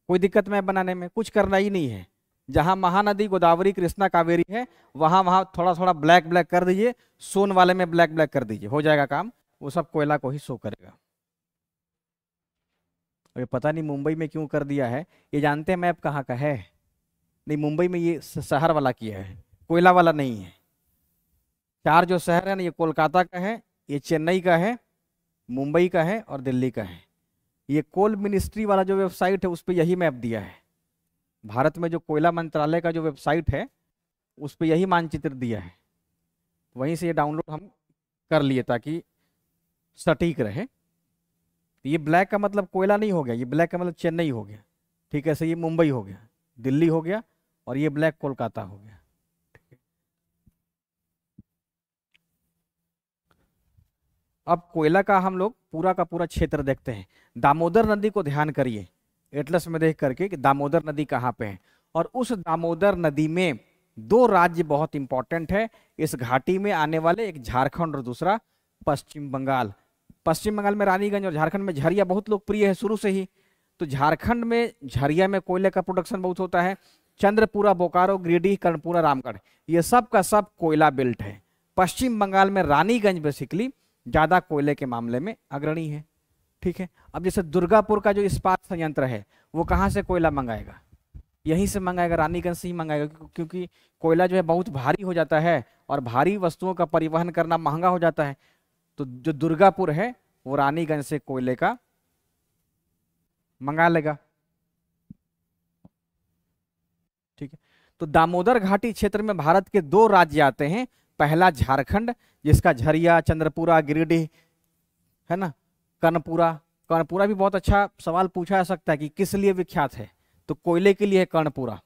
कोई दिक्कत मैप बनाने में, कुछ करना ही नहीं है। जहां महानदी गोदावरी कृष्णा कावेरी है वहां वहां थोड़ा थोड़ा ब्लैक ब्लैक कर दीजिए, सोन वाले में ब्लैक ब्लैक कर दीजिए, हो जाएगा काम, वो सब कोयला को ही शो करेगा। ये पता नहीं मुंबई में क्यों कर दिया है, ये जानते हैं मैप कहाँ का है? नहीं, मुंबई में ये शहर वाला किया है, कोयला वाला नहीं है। चार जो शहर है ना, ये कोलकाता का है, ये चेन्नई का है, मुंबई का है और दिल्ली का है। ये कोल मिनिस्ट्री वाला जो वेबसाइट है उस पर यही मैप दिया है। भारत में जो कोयला मंत्रालय का जो वेबसाइट है उस पर यही मानचित्र दिया है, वहीं से ये डाउनलोड हम कर लिए ताकि सटीक रहे। तो ये ब्लैक का मतलब कोयला नहीं हो गया, ये ब्लैक का मतलब चेन्नई हो गया। ठीक है, ऐसे ये मुंबई हो गया, दिल्ली हो गया, और ये ब्लैक कोलकाता हो गया। ठीक है, अब कोयला का हम लोग पूरा का पूरा क्षेत्र देखते हैं। दामोदर नदी को ध्यान करिए एटलस में देख करके कि दामोदर नदी कहाँ पे है, और उस दामोदर नदी में दो राज्य बहुत इंपॉर्टेंट है इस घाटी में आने वाले, एक झारखंड और दूसरा पश्चिम बंगाल। पश्चिम बंगाल में रानीगंज और झारखंड में झरिया बहुत लोकप्रिय है शुरू से ही। तो झारखंड में झरिया में कोयले का प्रोडक्शन बहुत होता है। चंद्रपुरा, बोकारो, गिरिडीह, कर्णपुरा, रामगढ़, ये सब का सब कोयला बेल्ट है। पश्चिम बंगाल में रानीगंज बेसिकली ज्यादा कोयले के मामले में अग्रणी है। ठीक है, अब जैसे दुर्गापुर का जो इस्पात संयंत्र है वो कहाँ से कोयला मंगाएगा? यहीं से मंगाएगा, रानीगंज से ही मंगाएगा, क्योंकि कोयला जो है बहुत भारी हो जाता है और भारी वस्तुओं का परिवहन करना महंगा हो जाता है। तो जो दुर्गापुर है वो रानीगंज से कोयले का मंगा लेगा। ठीक है, तो दामोदर घाटी क्षेत्र में भारत के दो राज्य आते हैं। पहला झारखंड, जिसका झरिया, चंद्रपुरा, गिरिडीह है ना, कर्णपुरा। कर्णपुरा भी बहुत अच्छा सवाल पूछा जा सकता है कि किस लिए विख्यात है, तो कोयले के लिए है कर्णपुरा।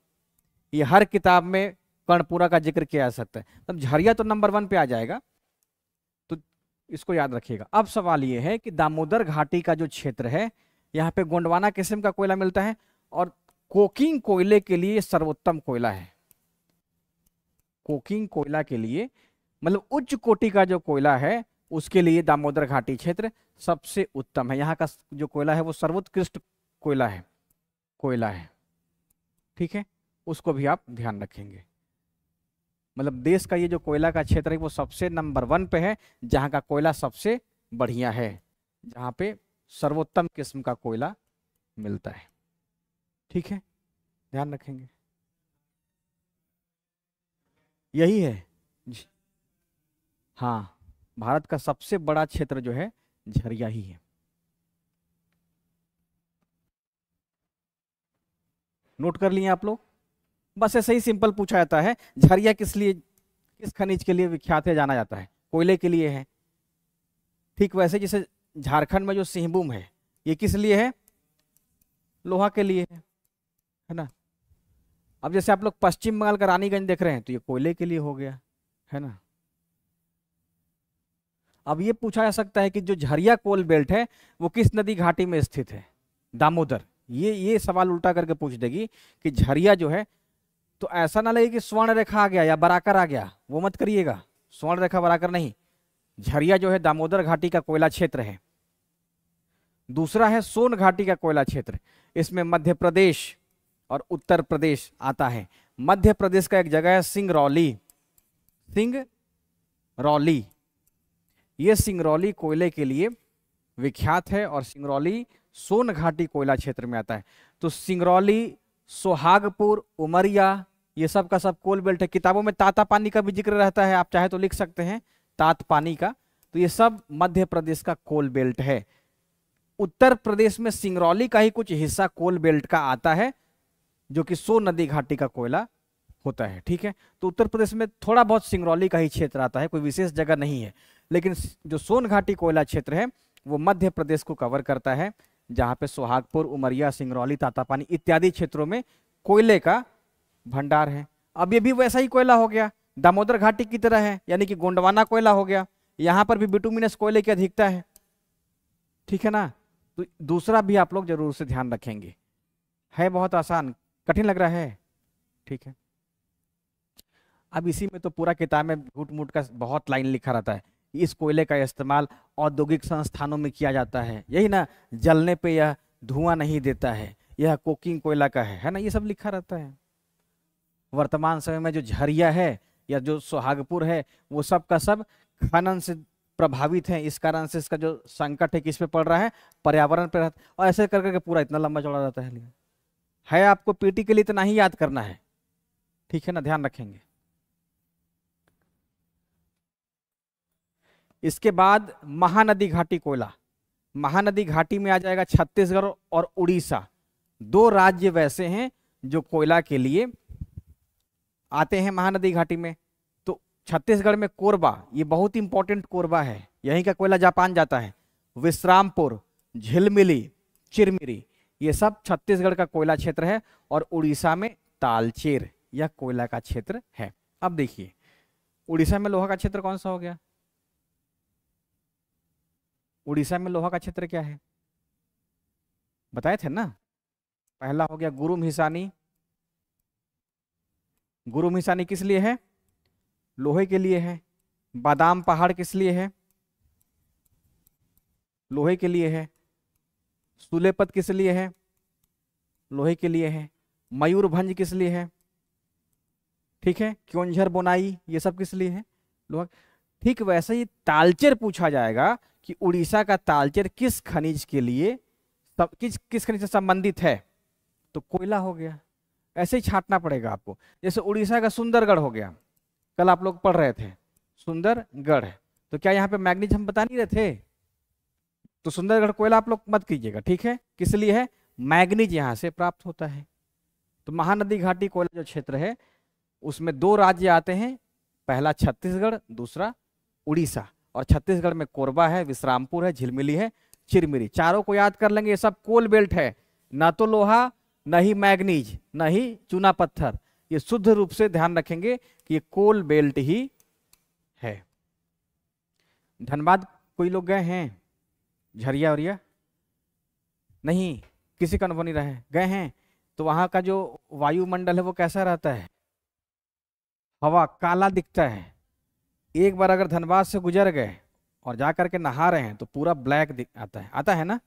ये हर किताब में कर्णपुरा का जिक्र किया जा सकता है। तब झरिया तो नंबर 1 पे आ जाएगा, तो इसको याद रखिएगा। अब सवाल ये है कि दामोदर घाटी का जो क्षेत्र है यहाँ पे गोंडवाना किस्म का कोयला मिलता है, और कोकिंग कोयले के लिए सर्वोत्तम कोयला है। कोकिंग कोयला के लिए मतलब उच्च कोटि का जो कोयला है उसके लिए दामोदर घाटी क्षेत्र सबसे उत्तम है। यहाँ का जो कोयला है वो सर्वोत्कृष्ट कोयला है। ठीक है, उसको भी आप ध्यान रखेंगे। मतलब देश का ये जो कोयला का क्षेत्र है वो सबसे नंबर 1 पे है, जहाँ का कोयला सबसे बढ़िया है, जहाँ पे सर्वोत्तम किस्म का कोयला मिलता है। ठीक है, ध्यान रखेंगे, यही है। हाँ, भारत का सबसे बड़ा क्षेत्र जो है झरिया ही है। नोट कर लिए आप लोग? बस ऐसे ही सिंपल पूछा जाता है, झरिया किस लिए, किस खनिज के लिए विख्यात है, जाना जाता है? कोयले के लिए है। ठीक वैसे जैसे झारखंड में जो सिंहभूम है ये किस लिए है? लोहा के लिए है ना। अब जैसे आप लोग पश्चिम बंगाल का रानीगंज देख रहे हैं तो ये कोयले के लिए हो गया, है ना। अब ये पूछा जा सकता है कि जो झरिया कोल बेल्ट है वो किस नदी घाटी में स्थित है? दामोदर। ये सवाल उल्टा करके पूछ देगी कि झरिया जो है, तो ऐसा ना लगे कि स्वर्ण रेखा आ गया या बराकर आ गया, वो मत करिएगा। स्वर्ण रेखा बराकर नहीं, झरिया जो है दामोदर घाटी का कोयला क्षेत्र है। दूसरा है सोन घाटी का कोयला क्षेत्र, इसमें मध्य प्रदेश और उत्तर प्रदेश आता है। मध्य प्रदेश का एक जगह है सिंगरौली। सिंगरौली, ये सिंगरौली कोयले के लिए विख्यात है और सिंगरौली सोन घाटी कोयला क्षेत्र में आता है। तो सिंगरौली, सोहागपुर, उमरिया, ये सब का सब कोल बेल्ट है। किताबों में ताता पानी का भी जिक्र रहता है, आप चाहे तो लिख सकते हैं तात पानी का। तो ये सब मध्य प्रदेश का कोल बेल्ट है। उत्तर प्रदेश में सिंगरौली का ही कुछ हिस्सा कोल बेल्ट का आता है, जो कि सोन नदी घाटी का कोयला होता है, ठीक है। तो उत्तर प्रदेश में थोड़ा बहुत सिंगरौली का ही क्षेत्र आता है, कोई विशेष जगह नहीं है। लेकिन जो सोन घाटी कोयला क्षेत्र है वो मध्य प्रदेश को कवर करता है, जहाँ पे सोहागपुर, उमरिया, सिंगरौली, तातापानी इत्यादि क्षेत्रों में कोयले का भंडार है। अब ये भी वैसा ही कोयला हो गया, दामोदर घाटी की तरह है, यानी कि गोंडवाना कोयला हो गया। यहाँ पर भी बिटुमिनस कोयले की अधिकता है, ठीक है ना। तो दूसरा भी आप लोग जरूर से ध्यान रखेंगे, है बहुत आसान, कठिन लग रहा है, ठीक है। अब इसी में तो पूरा किताब में घूट मूट का बहुत लाइन लिखा रहता है। इस कोयले का इस्तेमाल औद्योगिक संस्थानों में किया जाता है, यही ना, जलने पे यह धुआं नहीं देता है, यह कोकिंग कोयला का है ना, ये सब लिखा रहता है। वर्तमान समय में जो झरिया है या जो सोहागपुर है वो सब का सब खनन से प्रभावित है, इस कारण से इसका जो संकट है किस पे पड़ रहा है, पर्यावरण पे रहता है। और ऐसे कर करके पूरा इतना लंबा चौड़ा रहता है आपको पीटी के लिए इतना ही याद करना है, ठीक है ना, ध्यान रखेंगे। इसके बाद महानदी घाटी कोयला, महानदी घाटी में आ जाएगा छत्तीसगढ़ और उड़ीसा, दो राज्य वैसे हैं जो कोयला के लिए आते हैं महानदी घाटी में। तो छत्तीसगढ़ में कोरबा, ये बहुत इंपॉर्टेंट कोरबा है, यहीं का कोयला जापान जाता है। विश्रामपुर, झिलमिली, चिरमिरी, ये सब छत्तीसगढ़ का कोयला क्षेत्र है। और उड़ीसा में तालचेर, यह कोयला का क्षेत्र है। अब देखिए उड़ीसा में लोहा का क्षेत्र कौन सा हो गया, उड़ीसा में लोहा का क्षेत्र क्या है बताए थे ना, पहला हो गया गुरुम हिसानी। गुरुम हिसानी किस लिए है, लोहे के लिए है। बादाम पहाड़ किस लिए है, लोहे के लिए है। सुलेपत किस लिए है, लोहे के लिए है। मयूरभंज किस लिए है, ठीक है। क्योंझर बोनाई, ये सब किस लिए है, लोहा। ठीक वैसे ही तालचेर पूछा जाएगा कि उड़ीसा का तालचेर किस खनिज के लिए किस खनिज से संबंधित है, तो कोयला हो गया। ऐसे ही छांटना पड़ेगा आपको। जैसे उड़ीसा का सुंदरगढ़ हो गया, कल आप लोग पढ़ रहे थे सुंदरगढ़, तो क्या यहाँ पे मैग्नीज हम बता नहीं रहे थे, तो सुंदरगढ़ कोयला आप लोग मत कीजिएगा, ठीक है। किस लिए है, मैग्नीज यहाँ से प्राप्त होता है। तो महानदी घाटी कोयला जो क्षेत्र है उसमें दो राज्य आते हैं, पहला छत्तीसगढ़, दूसरा उड़ीसा। और छत्तीसगढ़ में कोरबा है, विश्रामपुर है, झिलमिली है, चिरमिरी, चारों को याद कर लेंगे। ये सब कोल बेल्ट है, ना तो लोहा, न ही मैग्नीज, न ही चूना पत्थर। ये शुद्ध रूप से ध्यान रखेंगे कि ये कोल बेल्ट ही है। धनबाद कोई लोग गए हैं, झरिया वरिया नहीं, किसी का अनुभव नहीं रहा है, गए हैं तो वहां का जो वायुमंडल है वो कैसा रहता है, हवा काला दिखता है। एक बार अगर धनबाद से गुजर गए और जा करके नहा रहे हैं तो पूरा ब्लैक आता है ना,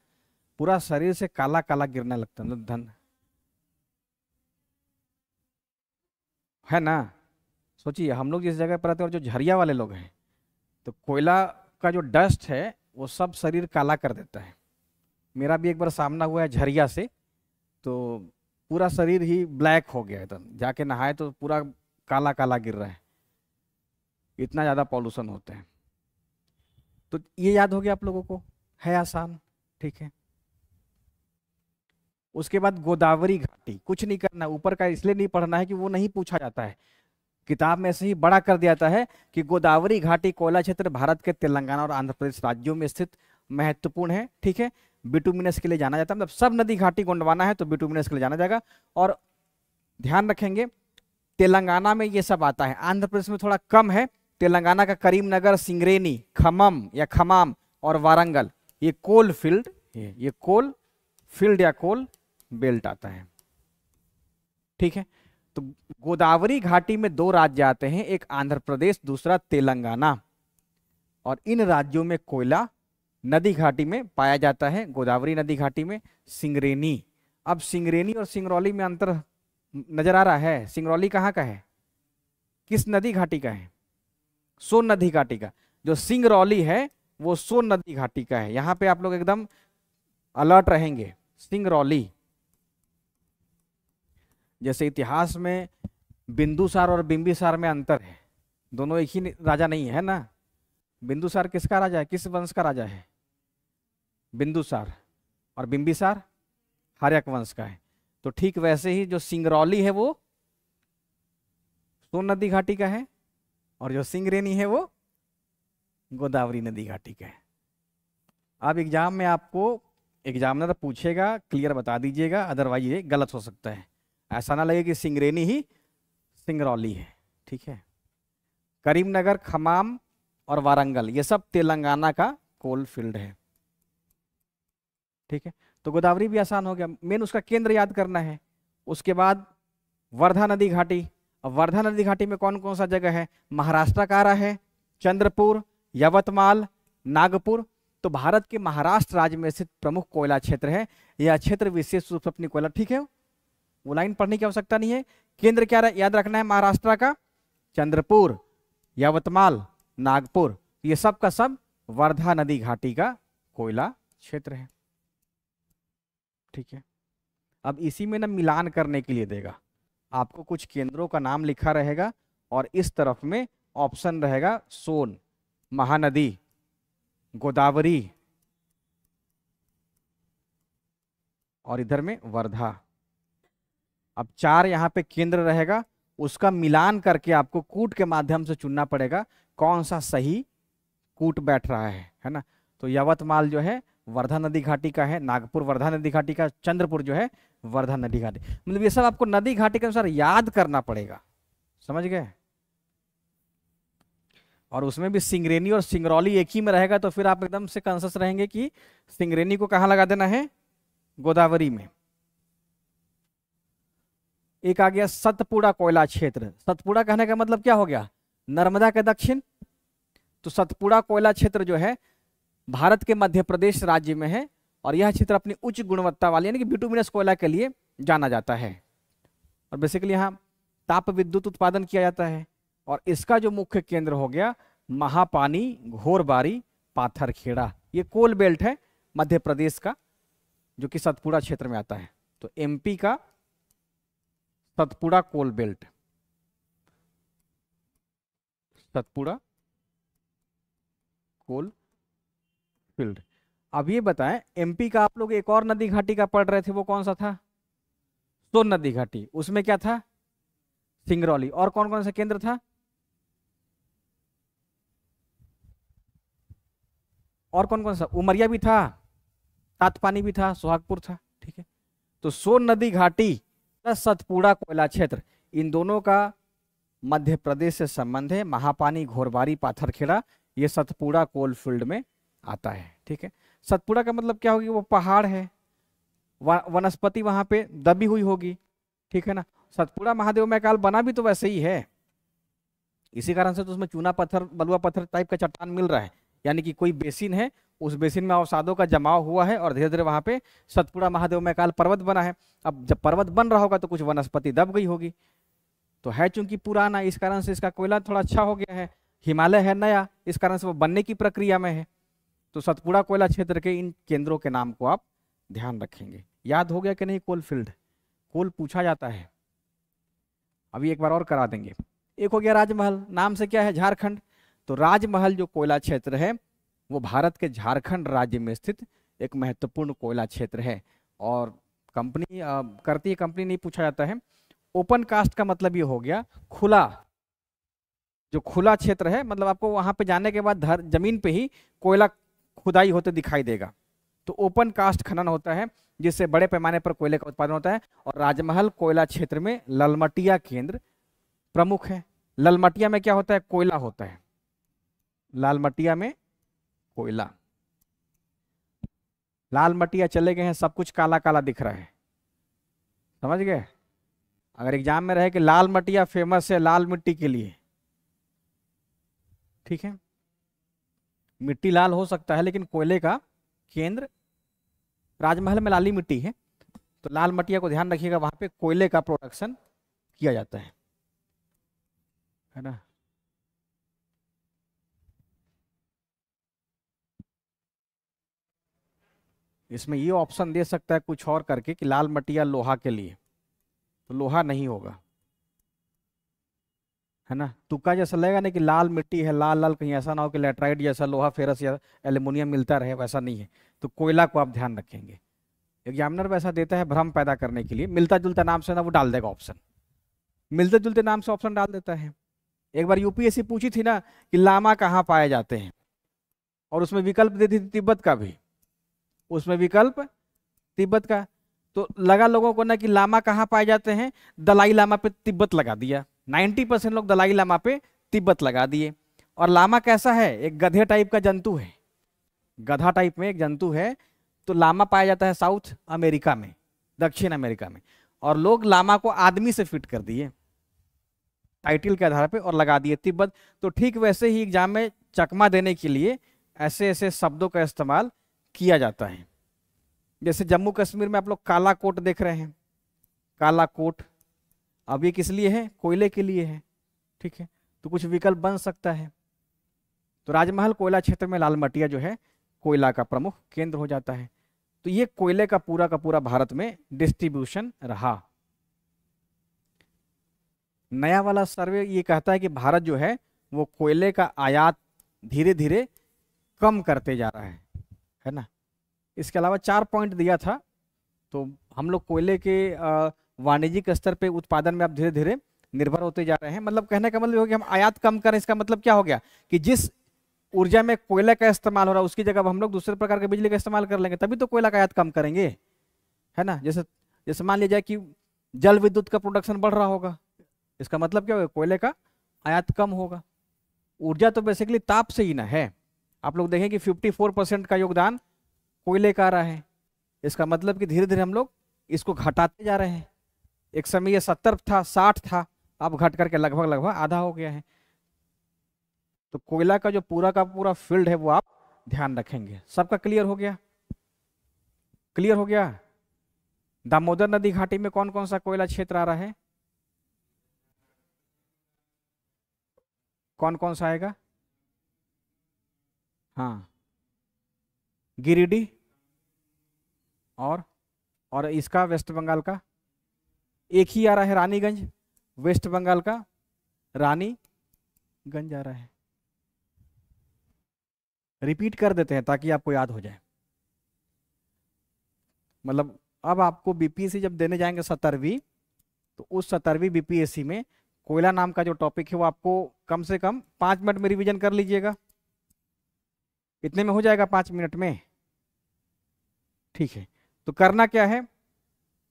पूरा शरीर से काला काला गिरने लगता है, धन है ना। सोचिए हम लोग जिस जगह पर रहते हैं और जो झरिया वाले लोग हैं, तो कोयला का जो डस्ट है वो सब शरीर काला कर देता है। मेरा भी एक बार सामना हुआ है झरिया से, तो पूरा शरीर ही ब्लैक हो गया एकदम, जाके नहाए तो पूरा काला काला गिर रहा है, इतना ज़्यादा पॉल्यूशन होता है। तो ये याद हो गया आप लोगों को, है आसान, ठीक है। उसके बाद गोदावरी घाटी, कुछ नहीं करना, ऊपर का इसलिए नहीं पढ़ना है कि वो नहीं पूछा जाता है, किताब में ऐसे ही बड़ा कर दिया जाता है कि गोदावरी घाटी कोयला क्षेत्र भारत के तेलंगाना और आंध्र प्रदेश राज्यों में स्थित महत्वपूर्ण है, ठीक है। बिटुमिनस के लिए जाना जाता है, मतलब सब नदी घाटी गोंडवाना है तो बिटुमिनस के लिए जाना जाएगा। और ध्यान रखेंगे तेलंगाना में ये सब आता है, आंध्र प्रदेश में थोड़ा कम है। तेलंगाना का करीमनगर, सिंगरेनी, खमम या खमाम और वारंगल, ये कोल फील्ड, ये कोल फील्ड या कोल बेल्ट आता है, ठीक है। तो गोदावरी घाटी में दो राज्य आते हैं, एक आंध्र प्रदेश, दूसरा तेलंगाना। और इन राज्यों में कोयला नदी घाटी में पाया जाता है, गोदावरी नदी घाटी में सिंगरेनी। अब सिंगरेनी और सिंगरौली में अंतर नजर आ रहा है, सिंगरौली कहाँ का है, किस नदी घाटी का है, सोन नदी घाटी का। जो सिंगरौली है वो सोन नदी घाटी का है, यहां पे आप लोग एकदम अलर्ट रहेंगे। सिंगरौली, जैसे इतिहास में बिंदुसार और बिंबिसार में अंतर है, दोनों एक ही राजा नहीं है ना। बिंदुसार किसका राजा है, किस वंश का राजा है, बिंदुसार, और बिंबिसार हर्यक वंश का है। तो ठीक वैसे ही जो सिंगरौली है वो सोन नदी घाटी का है, और जो सिंगरेनी है वो गोदावरी नदी घाटी का है। अब एग्जाम में आपको एग्जामिनर पूछेगा, क्लियर बता दीजिएगा, अदरवाइज ये गलत हो सकता है। ऐसा ना लगे कि सिंगरेनी ही सिंगरौली है, ठीक है। करीमनगर, खमाम और वारंगल ये सब तेलंगाना का कोल फील्ड है, ठीक है। तो गोदावरी भी आसान हो गया, मेन उसका केंद्र याद करना है। उसके बाद वर्धा नदी घाटी। अब वर्धा नदी घाटी में कौन कौन सा जगह है? महाराष्ट्र का आ रहा है, चंद्रपुर, यवतमाल, नागपुर। तो भारत के महाराष्ट्र राज्य में स्थित प्रमुख कोयला क्षेत्र है। यह क्षेत्र विशेष रूप से अपनी कोयला, ठीक है, वो लाइन पढ़ने की आवश्यकता नहीं है। केंद्र क्या याद रखना है? महाराष्ट्र का चंद्रपुर, यवतमाल, नागपुर, ये सब का सब वर्धा नदी घाटी का कोयला क्षेत्र है, ठीक है। अब इसी में ना मिलान करने के लिए देगा, आपको कुछ केंद्रों का नाम लिखा रहेगा और इस तरफ में ऑप्शन रहेगा सोन, महानदी, गोदावरी और इधर में वर्धा। अब 4 यहाँ पे केंद्र रहेगा, उसका मिलान करके आपको कूट के माध्यम से चुनना पड़ेगा कौन सा सही कूट बैठ रहा है ना। तो यवतमाल जो है वर्धा नदी घाटी का है, नागपुर वर्धा नदी घाटी का, चंद्रपुर जो है वर्धा नदी घाटी। मतलब ये सब आपको नदी घाटी के अनुसार याद करना पड़ेगा, समझ गए। और उसमें भी सिंगरेनी और सिंगरौली एक ही में रहेगा, तो फिर आप एकदम से कॉन्शियस रहेंगे कि सिंगरेनी को कहाँ लगा देना है? गोदावरी में। एक आ गया सतपुड़ा कोयला क्षेत्र। सतपुड़ा कहने का मतलब क्या हो गया? नर्मदा के दक्षिण। तो सतपुड़ा कोयला क्षेत्र जो है भारत के मध्य प्रदेश राज्य में है, और यह क्षेत्र अपनी उच्च गुणवत्ता वाली यानी कि बिटुमिनस कोयला के लिए जाना जाता है। और बेसिकली यहाँ ताप विद्युत उत्पादन किया जाता है। और इसका जो मुख्य केंद्र हो गया महापानी, घोरबारी, पाथरखेड़ा, ये कोल बेल्ट है मध्य प्रदेश का, जो कि सतपुड़ा क्षेत्र में आता है। तो एमपी का सतपुड़ा कोल बेल्ट, सतपुड़ा कोल फील्ड। अब ये बताएं, एमपी का आप लोग एक और नदी घाटी का पढ़ रहे थे, वो कौन सा था? सोन नदी घाटी। उसमें क्या था? सिंगरौली। और कौन कौन सा केंद्र था? और कौन कौन सा? उमरिया भी था, तातपानी भी था, सोहागपुर था, ठीक है। तो सोन नदी घाटी प्लस सतपुड़ा कोयला क्षेत्र, इन दोनों का मध्य प्रदेश से संबंध है। महापानी, घोरबारी, पाथरखेड़ा ये सतपुड़ा कोल फील्ड में आता है, ठीक है। सतपुड़ा का मतलब क्या होगी? वो पहाड़ है, वनस्पति वहां पे दबी हुई होगी, ठीक है ना। सतपुड़ा महादेव मैकाल बना भी तो वैसे ही है, इसी कारण से तो उसमें चूना पत्थर, बलुआ पत्थर टाइप का चट्टान मिल रहा है, यानी कि कोई बेसिन है, उस बेसिन में अवसादों का जमाव हुआ है और धीरे धीरे वहां पे सतपुड़ा महादेव मैकाल पर्वत बना है। अब जब पर्वत बन रहा होगा तो कुछ वनस्पति दब गई होगी, तो है चूंकि पुराना, इस कारण से इसका कोयला थोड़ा अच्छा हो गया है। हिमालय है नया, इस कारण से वो बनने की प्रक्रिया में है। तो सतपुड़ा कोयला क्षेत्र के इन केंद्रों के नाम को आप ध्यान रखेंगे। याद हो गया कि नहीं? कोल फील्ड, कोल पूछा जाता है, अभी एक बार और करा देंगे। एक हो गया राजमहल, नाम से क्या है? झारखंड। तो राजमहल जो कोयला क्षेत्र है वो भारत के झारखंड राज्य में स्थित एक महत्वपूर्ण कोयला क्षेत्र है। और कंपनी करती है, कंपनी नहीं पूछा जाता है। ओपन कास्ट का मतलब ये हो गया खुला, जो खुला क्षेत्र है, मतलब आपको वहां पे जाने के बाद जमीन पे ही कोयला खुदाई होते दिखाई देगा। तो ओपन कास्ट खनन होता है, जिससे बड़े पैमाने पर कोयले का उत्पादन होता है। और राजमहल कोयला क्षेत्र में ललमटिया केंद्र प्रमुख है। ललमटिया में क्या होता है? कोयला होता है, लालमटिया में कोयला। लाल मटिया चले गए हैं, सब कुछ काला काला दिख रहा है, समझ गए। अगर एग्जाम में रहे कि लाल मटिया फेमस है लाल मिट्टी के लिए, ठीक है, मिट्टी लाल हो सकता है लेकिन कोयले का केंद्र राजमहल में लाली मिट्टी है, तो लाल मटिया को ध्यान रखिएगा, वहां पे कोयले का प्रोडक्शन किया जाता है ना। इसमें ये ऑप्शन दे सकता है कुछ और करके कि लाल मटिया लोहा के लिए, तो लोहा नहीं होगा, है ना। तुक्का जैसा लगेगा नहीं कि लाल मिट्टी है, लाल लाल, कहीं ऐसा ना हो कि लेटराइट जैसा लोहा, फेरस या एल्यूमिनियम मिलता रहे, वैसा नहीं है। तो कोयला को आप ध्यान रखेंगे। एग्जामिनर वैसा देता है भ्रम पैदा करने के लिए, मिलता जुलता नाम से ना वो डाल देगा ऑप्शन, मिलते जुलते नाम से ऑप्शन डाल देता है। एक बार यूपीएससी पूछी थी ना कि लामा कहाँ पाए जाते हैं, और उसमें विकल्प दे दी थी तिब्बत का भी, उसमें विकल्प तिब्बत का। तो लगा लोगों को ना कि लामा कहाँ पाए जाते हैं, दलाई लामा पे तिब्बत लगा दिया। 90% लोग दलाई लामा पे तिब्बत लगा दिए। और लामा कैसा है, एक गधे टाइप का जंतु है, गधा टाइप में एक जंतु है। तो लामा पाया जाता है साउथ अमेरिका में, दक्षिण अमेरिका में। और लोग लामा को आदमी से फिट कर दिए टाइटल के आधार पे और लगा दिए तिब्बत। तो ठीक वैसे ही एग्जाम में चकमा देने के लिए ऐसे ऐसे शब्दों का इस्तेमाल किया जाता है। जैसे जम्मू कश्मीर में आप लोग काला कोट देख रहे हैं, काला कोट, अब ये किस लिए है, कोयले के लिए है, ठीक है। तो कुछ विकल्प बन सकता है। तो राजमहल कोयला क्षेत्र में लाल मटिया जो है कोयला का प्रमुख केंद्र हो जाता है। तो ये कोयले का पूरा भारत में डिस्ट्रीब्यूशन रहा। नया वाला सर्वे ये कहता है कि भारत जो है वो कोयले का आयात धीरे धीरे कम करते जा रहा है ना। इसके अलावा 4 पॉइंट दिया था। तो हम लोग कोयले के वाणिज्यिक स्तर पे उत्पादन में अब धीरे धीरे निर्भर होते जा रहे हैं। मतलब कहने का मतलब हो गया हम आयात कम करें, इसका मतलब क्या हो गया कि जिस ऊर्जा में कोयले का इस्तेमाल हो रहा है उसकी जगह हम लोग दूसरे प्रकार के बिजली का इस्तेमाल कर लेंगे, तभी तो कोयला का आयात कम करेंगे, है ना। जैसे जैसे मान लिया जाए कि जल विद्युत का प्रोडक्शन बढ़ रहा होगा, इसका मतलब क्या होगा, कोयले का आयात कम होगा। ऊर्जा तो बेसिकली ताप से ही ना है। आप लोग देखें कि 54% का योगदान कोयले का आ रहा है। इसका मतलब कि धीरे धीरे हम लोग इसको घटाते जा रहे हैं। एक समय ये 70 था, 60 था, अब घट करके लगभग आधा हो गया है। तो कोयला का जो पूरा का पूरा फील्ड है वो आप ध्यान रखेंगे। सबका क्लियर हो गया, क्लियर हो गया। दामोदर नदी घाटी में कौन कौन सा कोयला क्षेत्र आ रहा है, कौन कौन सा आएगा, हाँ गिरिडीह और इसका वेस्ट बंगाल का एक ही आ रहा है, रानीगंज, वेस्ट बंगाल का रानीगंज आ रहा है। रिपीट कर देते हैं ताकि आपको याद हो जाए। मतलब अब आपको बीपीएससी जब देने जाएंगे 17वीं, तो उस 17वीं बीपीएससी में कोयला नाम का जो टॉपिक है वो आपको कम से कम 5 मिनट में रिवीजन कर लीजिएगा। इतने में हो जाएगा 5 मिनट में, ठीक है। तो करना क्या है,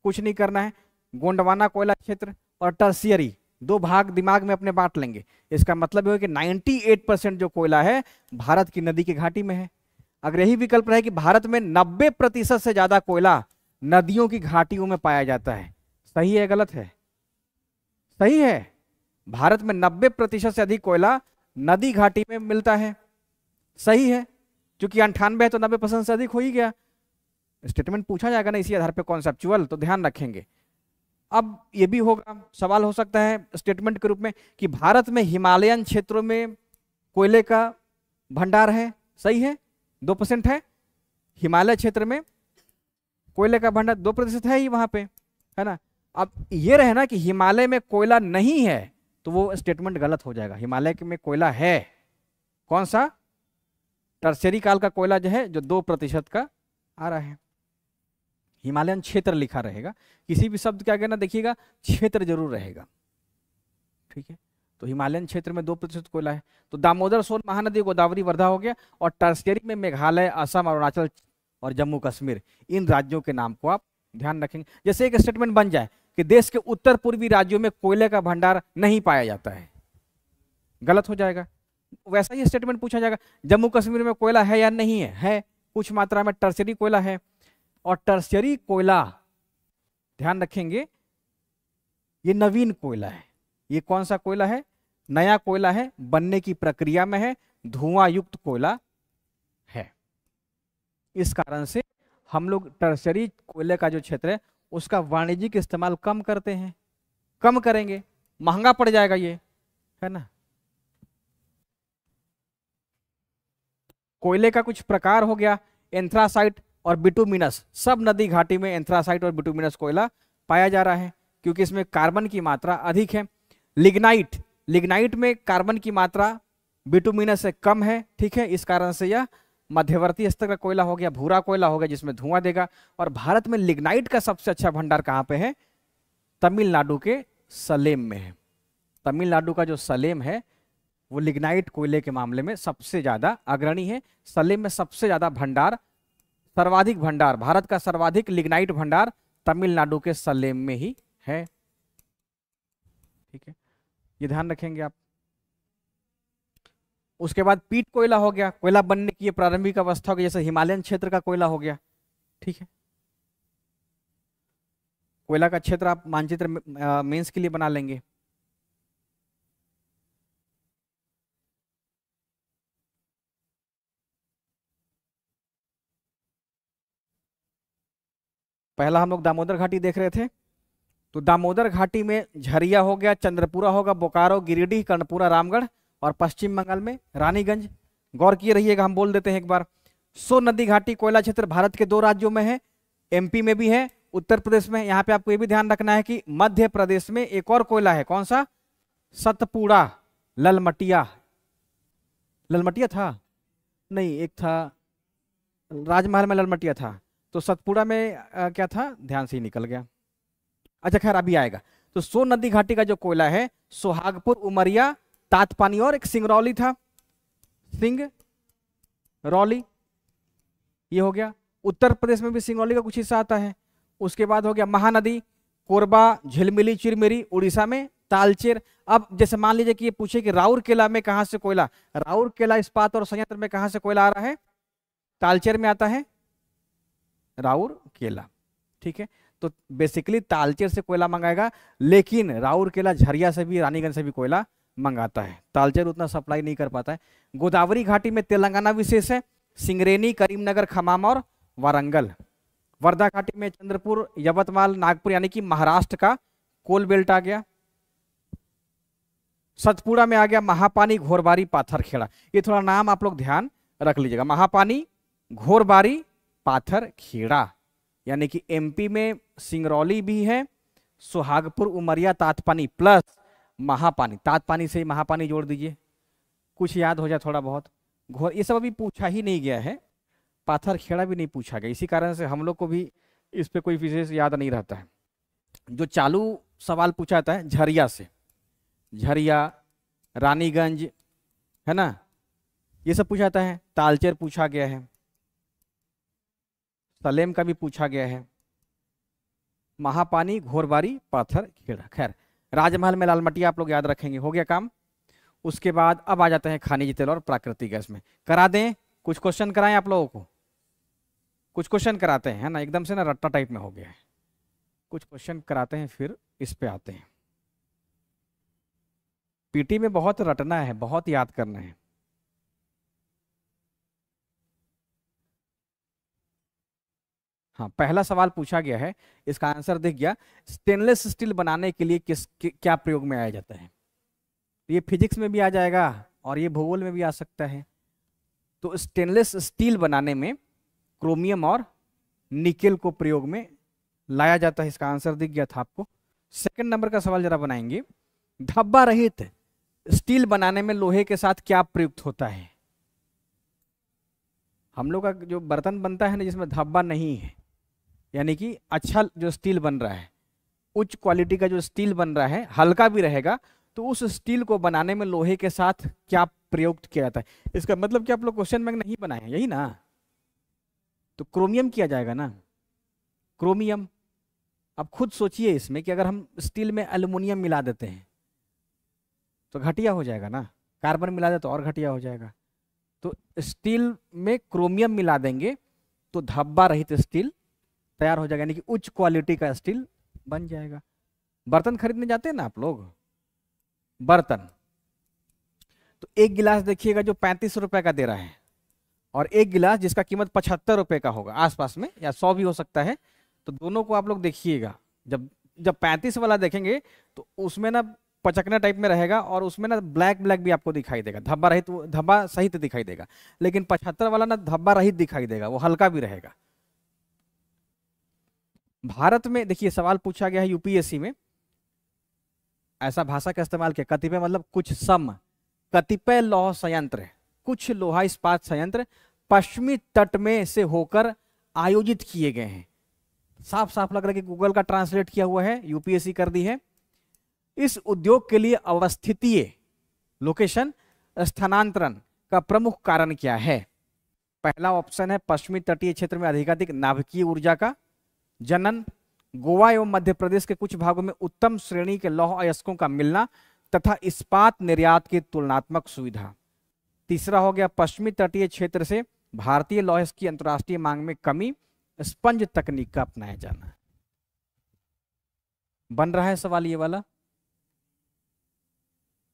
कुछ नहीं करना है। गोंडवाना कोयला क्षेत्र और टर्शियरी 2 भाग दिमाग में अपने बांट लेंगे। इसका मतलब है कि 98% जो कोयला है भारत की नदी की घाटी में है। अगर यही विकल्प रहे कि भारत में 90% से ज्यादा कोयला नदियों की घाटियों में पाया जाता है, सही है गलत है, सही है। भारत में 90% से अधिक कोयला नदी घाटी में मिलता है, सही है। क्योंकि 98 है तो 90% से अधिक हो ही गया। स्टेटमेंट पूछा जाएगा ना इसी आधार पे कॉन्सेप्चुअल, तो ध्यान रखेंगे। अब ये भी होगा, सवाल हो सकता है स्टेटमेंट के रूप में कि भारत में हिमालयन क्षेत्रों में कोयले का भंडार है, सही है, 2% है। हिमालय क्षेत्र में कोयले का भंडार 2% है ही वहां पे, है ना। अब ये रहे ना कि हिमालय में कोयला नहीं है, तो वो स्टेटमेंट गलत हो जाएगा। हिमालय में कोयला है, कौन सा, टर्शियरी काल का कोयला जो है जो 2% का आ रहा है। हिमालयन क्षेत्र लिखा रहेगा, किसी भी शब्द के आगे ना देखिएगा क्षेत्र जरूर रहेगा, ठीक है। तो हिमालयन क्षेत्र में 2% कोयला है। तो दामोदर सोन महानदी, गोदावरी, वर्धा हो गया। और टर्शियरी में मेघालय, असम, अरुणाचल और जम्मू कश्मीर, इन राज्यों के नाम को आप ध्यान रखेंगे। जैसे एक स्टेटमेंट बन जाए कि देश के उत्तर पूर्वी राज्यों में कोयले का भंडार नहीं पाया जाता है, गलत हो जाएगा। वैसा ही स्टेटमेंट पूछा जाएगा जम्मू कश्मीर में कोयला है या नहीं है, कुछ मात्रा में टर्शियरी कोयला है। और टर्शियरी कोयला ध्यान रखेंगे ये नवीन कोयला है। ये कौन सा कोयला है, नया कोयला है, बनने की प्रक्रिया में है, धुआं युक्त कोयला है। इस कारण से हम लोग टर्शियरी कोयले का जो क्षेत्र है उसका वाणिज्यिक इस्तेमाल कम करते हैं, कम करेंगे, महंगा पड़ जाएगा ये, है ना। कोयले का कुछ प्रकार हो गया, एंथ्रासाइट और बिटुमिनस। सब नदी घाटी में एंथ्रासाइट और बिटुमिनस कोयला पाया जा रहा है क्योंकि इसमें कार्बन की मात्रा अधिक है। लिग्नाइट, लिग्नाइट में कार्बन की मात्रा बिटुमिनस से कम है, ठीक है। इस कारण से यह मध्यवर्ती स्तर का कोयला हो गया, भूरा कोयला हो गया जिसमें धुआं देगा। और भारत में लिग्नाइट का सबसे अच्छा भंडार कहाँ पे है, तमिलनाडु के सलेम में है। तमिलनाडु का जो सलेम है वो लिग्नाइट कोयले के मामले में सबसे ज्यादा अग्रणी है। सलेम में सबसे ज्यादा भंडार, सर्वाधिक भंडार, भारत का सर्वाधिक लिग्नाइट भंडार तमिलनाडु के सलेम में ही है। ठीक है, ये ध्यान रखेंगे आप। उसके बाद पीट कोयला हो गया, कोयला बनने की ये प्रारंभिक अवस्था हो गई, जैसे हिमालयन क्षेत्र का कोयला हो गया। ठीक है, कोयला का क्षेत्र आप मानचित्र मेंस के लिए बना लेंगे। पहला हम लोग दामोदर घाटी देख रहे थे, तो दामोदर घाटी में झरिया हो गया, चंद्रपुरा होगा, बोकारो, गिरिडीह, कर्णपुरा, रामगढ़, और पश्चिम बंगाल में रानीगंज। गौर किए रहिएगा, हम बोल देते हैं एक बार। सो नदी घाटी कोयला क्षेत्र भारत के 2 राज्यों में है, एमपी में भी है, उत्तर प्रदेश में। यहाँ पे आपको ये भी ध्यान रखना है कि मध्य प्रदेश में एक और कोयला है, कौन सा? सतपुड़ा, ललमटिया। ललमटिया था नहीं, एक था राजमहल में ललमटिया था, तो सतपुड़ा में क्या था, ध्यान से ही निकल गया। अच्छा खैर अभी आएगा। तो सोन नदी घाटी का जो कोयला है, सुहागपुर, उमरिया, तातपानी, और एक सिंगरौली था, सिंगरौली, ये हो गया। उत्तर प्रदेश में भी सिंगरौली का कुछ हिस्सा आता है। उसके बाद हो गया महानदी, कोरबा, झिलमिली, चिरमिरी, उड़ीसा में तालचेर। अब जैसे मान लीजिए कि ये पूछे कि राउरकेला में कहां से कोयला, राउरकेला इस्पात और संयंत्र में कहां से कोयला आ रहा है? तालचेर में आता है राउरकेला। ठीक है, तो बेसिकली तालचेर से कोयला मंगाएगा, लेकिन राउरकेला झरिया से भी, रानीगंज से भी कोयला मंगाता है। तालचेर उतना सप्लाई नहीं कर पाता है। गोदावरी घाटी में तेलंगाना विशेष है, सिंगरेनी, करीमनगर, खमाम और वारंगल। वर्धा घाटी में चंद्रपुर, यवतमाल, नागपुर, यानी कि महाराष्ट्र का कोल बेल्ट आ गया। सतपुड़ा में आ गया महापानी, घोरबारी, पाथरखेड़ा। ये थोड़ा नाम आप लोग ध्यान रख लीजिएगा, महापानी, घोरबारी, पाथरखेड़ा, यानी कि एमपी में सिंगरौली भी है, सुहागपुर, उमरिया, तातपानी प्लस महापानी। तातपानी से ही महापानी जोड़ दीजिए, कुछ याद हो जाए थोड़ा बहुत। घोर, ये सब अभी पूछा ही नहीं गया है, पाथरखेड़ा भी नहीं पूछा गया, इसी कारण से हम लोग को भी इस पे कोई विशेष याद नहीं रहता है। जो चालू सवाल पूछा जाता है झरिया से, झरिया, रानीगंज, है ना, ये सब पूछा जाता है। तालचेर पूछा गया है, सलेम का भी पूछा गया है, महापानी, घोरबारी, पाथरखेड़ा। खैर राजमहल में लालमटिया आप लोग याद रखेंगे, हो गया काम। उसके बाद अब आ जाते हैं खनिज तेल और प्राकृतिक गैस में। करा दें, कुछ क्वेश्चन कराएं आप लोगों को, कुछ क्वेश्चन कराते हैं, है ना, एकदम से ना रट्टा टाइप में हो गया है। कुछ क्वेश्चन कराते हैं फिर इस पे आते हैं। पीटी में बहुत रटना है, बहुत याद करना है। हाँ, पहला सवाल पूछा गया है, इसका आंसर दिख गया। स्टेनलेस स्टील बनाने के लिए क्या प्रयोग में आया जाता है? ये फिजिक्स में भी आ जाएगा और ये भूगोल में भी आ सकता है। तो स्टेनलेस स्टील बनाने में क्रोमियम और निकेल को प्रयोग में लाया जाता है, इसका आंसर दिख गया था आपको। सेकंड नंबर का सवाल जरा बनाएंगे। धब्बा रहित स्टील बनाने में लोहे के साथ क्या प्रयुक्त होता है? हम लोग का जो बर्तन बनता है ना, जिसमें धब्बा नहीं है, यानी कि अच्छा जो स्टील बन रहा है, उच्च क्वालिटी का जो स्टील बन रहा है, हल्का भी रहेगा, तो उस स्टील को बनाने में लोहे के साथ क्या प्रयुक्त किया जाता है? इसका मतलब कि आप लोग क्वेश्चन बैंक नहीं बनाए हैं, यही ना? तो क्रोमियम किया जाएगा ना, क्रोमियम। अब खुद सोचिए इसमें कि अगर हम स्टील में एल्युमिनियम मिला देते हैं तो घटिया हो जाएगा ना, कार्बन मिला दे तो और घटिया हो जाएगा। तो स्टील में क्रोमियम मिला देंगे तो धब्बा रहित स्टील तैयार हो जाएगा, यानी कि उच्च क्वालिटी का स्टील बन जाएगा। बर्तन खरीदने जाते हैं ना आप लोग, बर्तन, तो एक गिलास देखिएगा जो 35 रुपए का दे रहा है, और एक गिलास जिसका कीमत 75 रुपए का होगा आसपास में, या 100 भी हो सकता है। तो दोनों को आप लोग देखिएगा, जब 35 वाला देखेंगे तो उसमें ना पचकना टाइप में रहेगा, और उसमें ना ब्लैक ब्लैक भी आपको दिखाई देगा, धब्बा रहित, धब्बा सहित दिखाई देगा। लेकिन 75 वाला ना धब्बा रहित दिखाई देगा, वो हल्का भी रहेगा। भारत में देखिए सवाल पूछा गया है यूपीएससी में, ऐसा भाषा का इस्तेमाल किया, कतिपय मतलब कुछ सम, कतिपय लौह संयंत्र, कुछ लोहा इस्पात संयंत्र पश्चिमी तट में से होकर आयोजित किए गए हैं। साफ साफ लग रहा है कि गूगल का ट्रांसलेट किया हुआ है, यूपीएससी कर दी है। इस उद्योग के लिए अवस्थितीय लोकेशन स्थानांतरण का प्रमुख कारण क्या है? पहला ऑप्शन है पश्चिमी तटीय क्षेत्र में अधिकाधिक नाभिकीय ऊर्जा का जनन, गोवा एवं मध्य प्रदेश के कुछ भागों में उत्तम श्रेणी के लौह अयस्कों का मिलना तथा इस्पात निर्यात की तुलनात्मक सुविधा। तीसरा हो गया पश्चिमी तटीय क्षेत्र से भारतीय लौह की अंतर्राष्ट्रीय मांग में कमी, स्पंज तकनीक का अपनाया जाना। बन रहा है सवाल ये वाला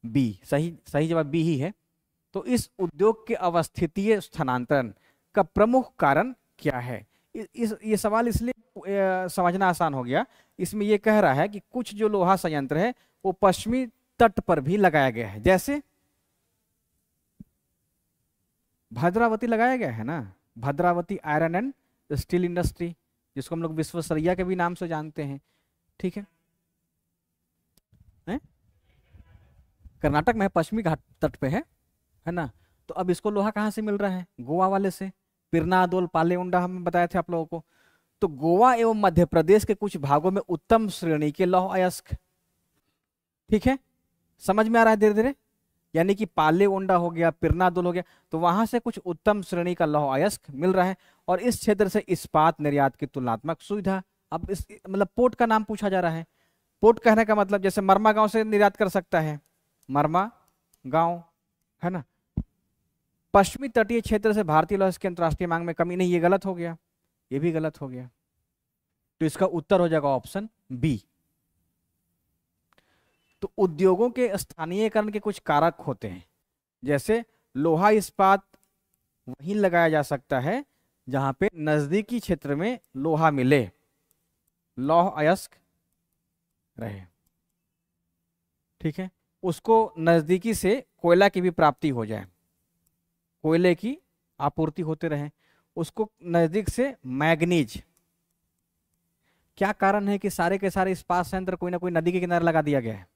बी, सही जवाब बी ही है। तो इस उद्योग के अवस्थितीय स्थानांतरण का प्रमुख कारण क्या है? ये सवाल इसलिए समझना आसान हो गया, इसमें ये कह रहा है कि कुछ जो लोहा संयंत्र है वो पश्चिमी तट पर भी लगाया गया है, जैसे भद्रावती लगाया गया है ना, Bhadravati iron and steel industry, जिसको हम लोग विश्वेश्वरैया के भी नाम से जानते हैं। ठीक है, कर्नाटक में पश्चिमी घाट तट पे है ना। तो अब इसको लोहा कहाँ से मिल रहा है? गोवा वाले से, पिरनादोल पालेउंडा हम बताए थे आप लोगों को। तो गोवा एवं मध्य प्रदेश के कुछ भागों में उत्तम श्रेणी के लौह अयस्क, ठीक है, समझ में आ रहा है धीरे धीरे, यानी कि पालेउंडा हो गया, पिरनादोल हो गया, तो वहां से कुछ उत्तम श्रेणी का लौह अयस्क मिल रहा है और इस क्षेत्र से इस्पात निर्यात की तुलनात्मक सुविधा। अब इस मतलब पोर्ट का नाम पूछा जा रहा है। पोर्ट कहने का मतलब जैसे मरमा गांव से निर्यात कर सकता है, मरमा गांव, है ना। पश्चिमी तटीय क्षेत्र से भारतीय लौह की अंतर्राष्ट्रीय मांग में कमी नहीं, ये गलत हो गया, ये भी गलत हो गया। तो इसका उत्तर हो जाएगा ऑप्शन बी। तो उद्योगों के स्थानीयकरण के कुछ कारक होते हैं, जैसे लोहा इस्पात वहीं लगाया जा सकता है जहां पे नजदीकी क्षेत्र में लोहा मिले, लौह अयस्क रहे, ठीक है, उसको नजदीकी से कोयला की भी प्राप्ति हो जाए, कोयले की आपूर्ति होते रहे, उसको नजदीक से मैग्नीज। क्या कारण है कि सारे के सारे इस्पात संयंत्र कोई ना कोई नदी के किनारे लगा दिया गया है?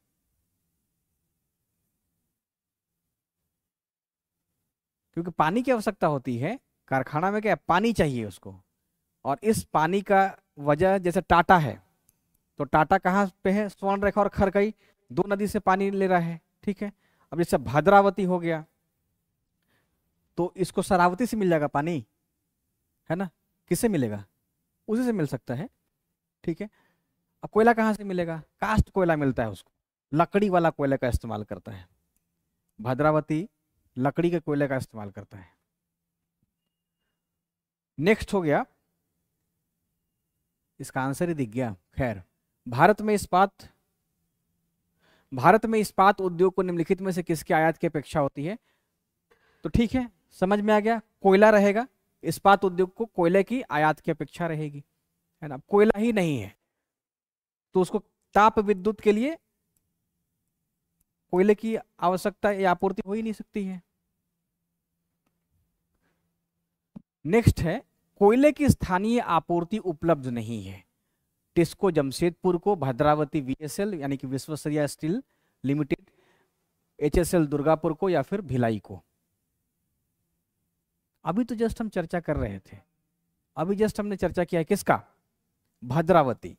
क्योंकि पानी की आवश्यकता होती है, कारखाना में क्या पानी चाहिए उसको, और इस पानी का वजह जैसे टाटा है, तो टाटा कहाँ पे है? स्वर्णरेखा और खरकई, दो नदी से पानी ले रहा है, ठीक है। अब जैसे भद्रावती हो गया तो इसको शरावती से मिल जाएगा पानी, है ना, किससे मिलेगा? उसी से मिल सकता है, ठीक है। अब कोयला कहाँ से मिलेगा? कास्ट कोयला मिलता है उसको, लकड़ी वाला कोयले का इस्तेमाल करता है भद्रावती, लकड़ी के कोयले का इस्तेमाल करता है। नेक्स्ट हो गया, इसका आंसर ही दिख गया। खैर, भारत में इस्पात उद्योग को निम्नलिखित में से किसके आयात की अपेक्षा होती है? तो ठीक है, समझ में आ गया, कोयला रहेगा, इस्पात उद्योग को कोयले की आयात की अपेक्षा रहेगी, है ना। कोयला ही नहीं है तो उसको ताप विद्युत के लिए कोयले की आवश्यकता या आपूर्ति हो ही नहीं सकती है। नेक्स्ट है, कोयले की स्थानीय आपूर्ति उपलब्ध नहीं है। टिस्को जमशेदपुर को, भद्रावती वीएसएल यानी कि Visvesvaraya steel limited, HSL Durgapur को, या फिर भिलाई को। अभी तो जस्ट हम चर्चा कर रहे थे, अभी जस्ट हमने चर्चा किया है किसका? भद्रावती।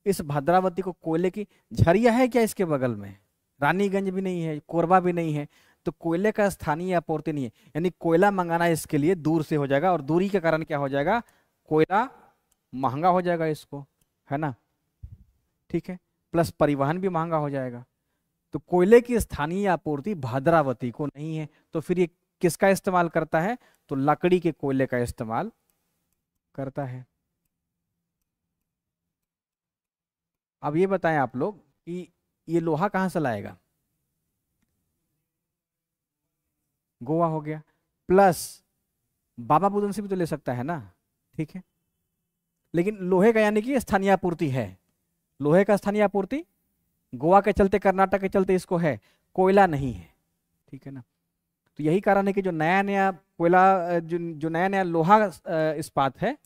इस भद्रावती को कोयले की झरिया है क्या इसके बगल में? रानीगंज भी नहीं है, कोरबा भी नहीं है, तो कोयले का स्थानीय आपूर्ति नहीं है, यानी कोयला मंगाना इसके लिए दूर से हो जाएगा, और दूरी के कारण क्या हो जाएगा? कोयला महंगा हो जाएगा इसको, है ना, ठीक है, प्लस परिवहन भी महंगा हो जाएगा। तो कोयले की स्थानीय आपूर्ति भद्रावती को नहीं है, तो फिर ये किसका इस्तेमाल करता है? तो लकड़ी के कोयले का इस्तेमाल करता है। अब ये बताएं आप लोग कि ये लोहा कहां से लाएगा? गोवा हो गया, प्लस बाबा बुदन से भी तो ले सकता है ना, ठीक है। लेकिन लोहे का यानी कि स्थानीय आपूर्ति है, लोहे का स्थानीय आपूर्ति गोवा के चलते, कर्नाटक के चलते इसको है, कोयला नहीं है, ठीक है ना। तो यही कारण है कि जो नया नया कोयला, जो नया नया लोहा इस्पात है,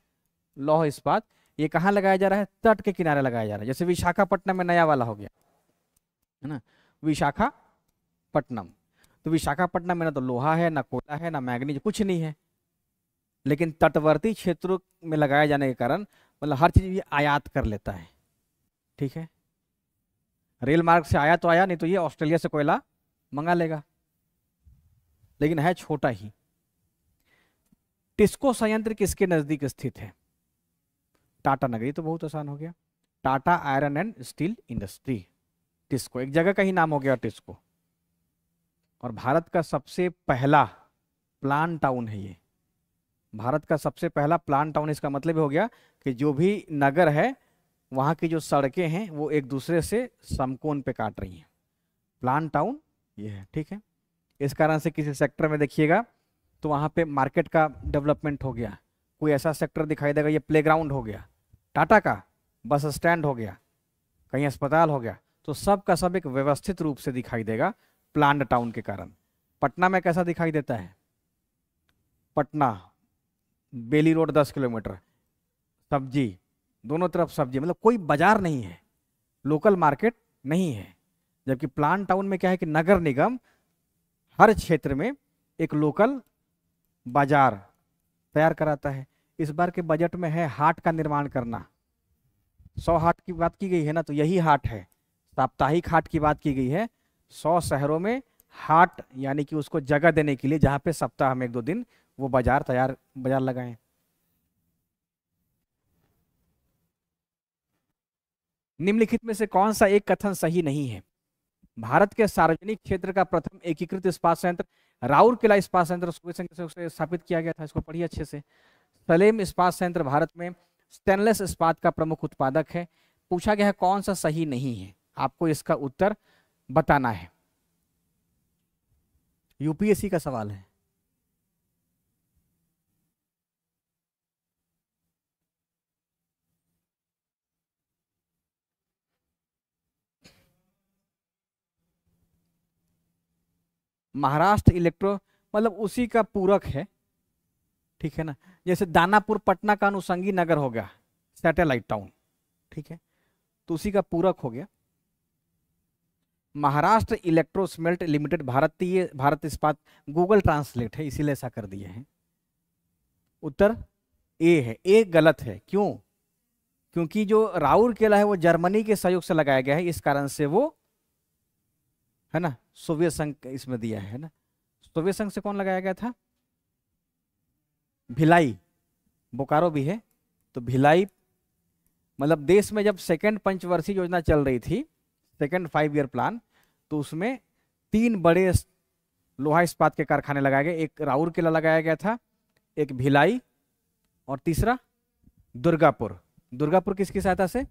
लौह इस्पात, ये कहाँ लगाया जा रहा है? तट के किनारे लगाया जा रहा है। जैसे विशाखापट्टनम में नया वाला हो गया, है ना, विशाखापट्टनम। तो विशाखापट्टनम में ना तो लोहा है, ना कोयला है, ना मैग्नीज, कुछ नहीं है, लेकिन तटवर्ती क्षेत्रों में लगाए जाने के कारण मतलब हर चीज ये आयात कर लेता है, ठीक है। रेल मार्ग से आया तो आया, नहीं तो ये ऑस्ट्रेलिया से कोयला मंगा लेगा, लेकिन है छोटा ही। टिस्को संयंत्र किसके नजदीक स्थित है? टाटा नगर, ये तो बहुत आसान हो गया। Tata iron and steel industry, TISCO एक जगह का ही नाम हो गया टिस्को। और भारत का सबसे पहला प्लान टाउन है ये, भारत का सबसे पहला प्लान टाउन। इसका मतलब ये हो गया कि जो भी नगर है वहाँ की जो सड़कें हैं वो एक दूसरे से समकोण पे काट रही हैं, प्लान टाउन ये है, ठीक है। इस कारण से किसी सेक्टर में देखिएगा तो वहाँ पे मार्केट का डेवलपमेंट हो गया, कोई ऐसा सेक्टर दिखाई देगा, ये प्लेग्राउंड हो गया टाटा का, बस स्टैंड हो गया, कहीं अस्पताल हो गया, तो सब का सब एक व्यवस्थित रूप से दिखाई देगा प्लान्ड टाउन के कारण। पटना में कैसा दिखाई देता है? पटना बेली रोड 10 किलोमीटर, सब्जी दोनों तरफ सब्जी, मतलब कोई बाजार नहीं है, लोकल मार्केट नहीं है। जबकि प्लान टाउन में क्या है कि नगर निगम हर क्षेत्र में एक लोकल बाजार तैयार कराता है। इस बार के बजट में है हाट का निर्माण करना, 100 हाट की बात की गई है ना, तो यही हाट है, साप्ताहिक हाट की बात की गई है। 100 शहरों में हाट, यानी कि उसको जगह देने के लिए जहाँ पे सप्ताह में 1-2 दिन वो बाजार लगाएं। निम्नलिखित में से कौन सा एक कथन सही नहीं है? भारत के सार्वजनिक क्षेत्र का प्रथम एकीकृत इस्पात संयंत्र राउरकेला इस्पात संयंत्र से स्थापित किया गया था, इसको पढ़िए अच्छे से। सलेम इस्पात संयंत्र भारत में स्टेनलेस इस्पात का प्रमुख उत्पादक है। पूछा गया है कौन सा सही नहीं है, आपको इसका उत्तर बताना है। यूपीएससी का सवाल है। महाराष्ट्र इलेक्ट्रो मतलब उसी का पूरक है, ठीक है ना। जैसे दानापुर पटना का अनुषंगी नगर हो गया, सैटेलाइट टाउन, ठीक है, तो उसी का पूरक हो गया। महाराष्ट्र इलेक्ट्रोस्मेल्ट लिमिटेड भारत इस्पात, गूगल ट्रांसलेट है इसीलिए ऐसा कर दिए हैं। उत्तर ए है, ए गलत है। क्यों? क्योंकि जो राउरकेला है वो जर्मनी के सहयोग से लगाया गया है, इस कारण से वो है ना सोवियत संघ इसमें दिया है ना। सोवियत संघ से कौन लगाया गया था? भिलाई, बोकारो भी है, तो भिलाई मतलब देश में जब सेकंड पंचवर्षीय योजना चल रही थी, सेकंड 5 ईयर प्लान, तो उसमें 3 बड़े लोहा इस्पात के कारखाने लगाए गए, एक राउरकेला लगाया गया था, एक भिलाई, और तीसरा दुर्गापुर। दुर्गापुर किसकी सहायता से?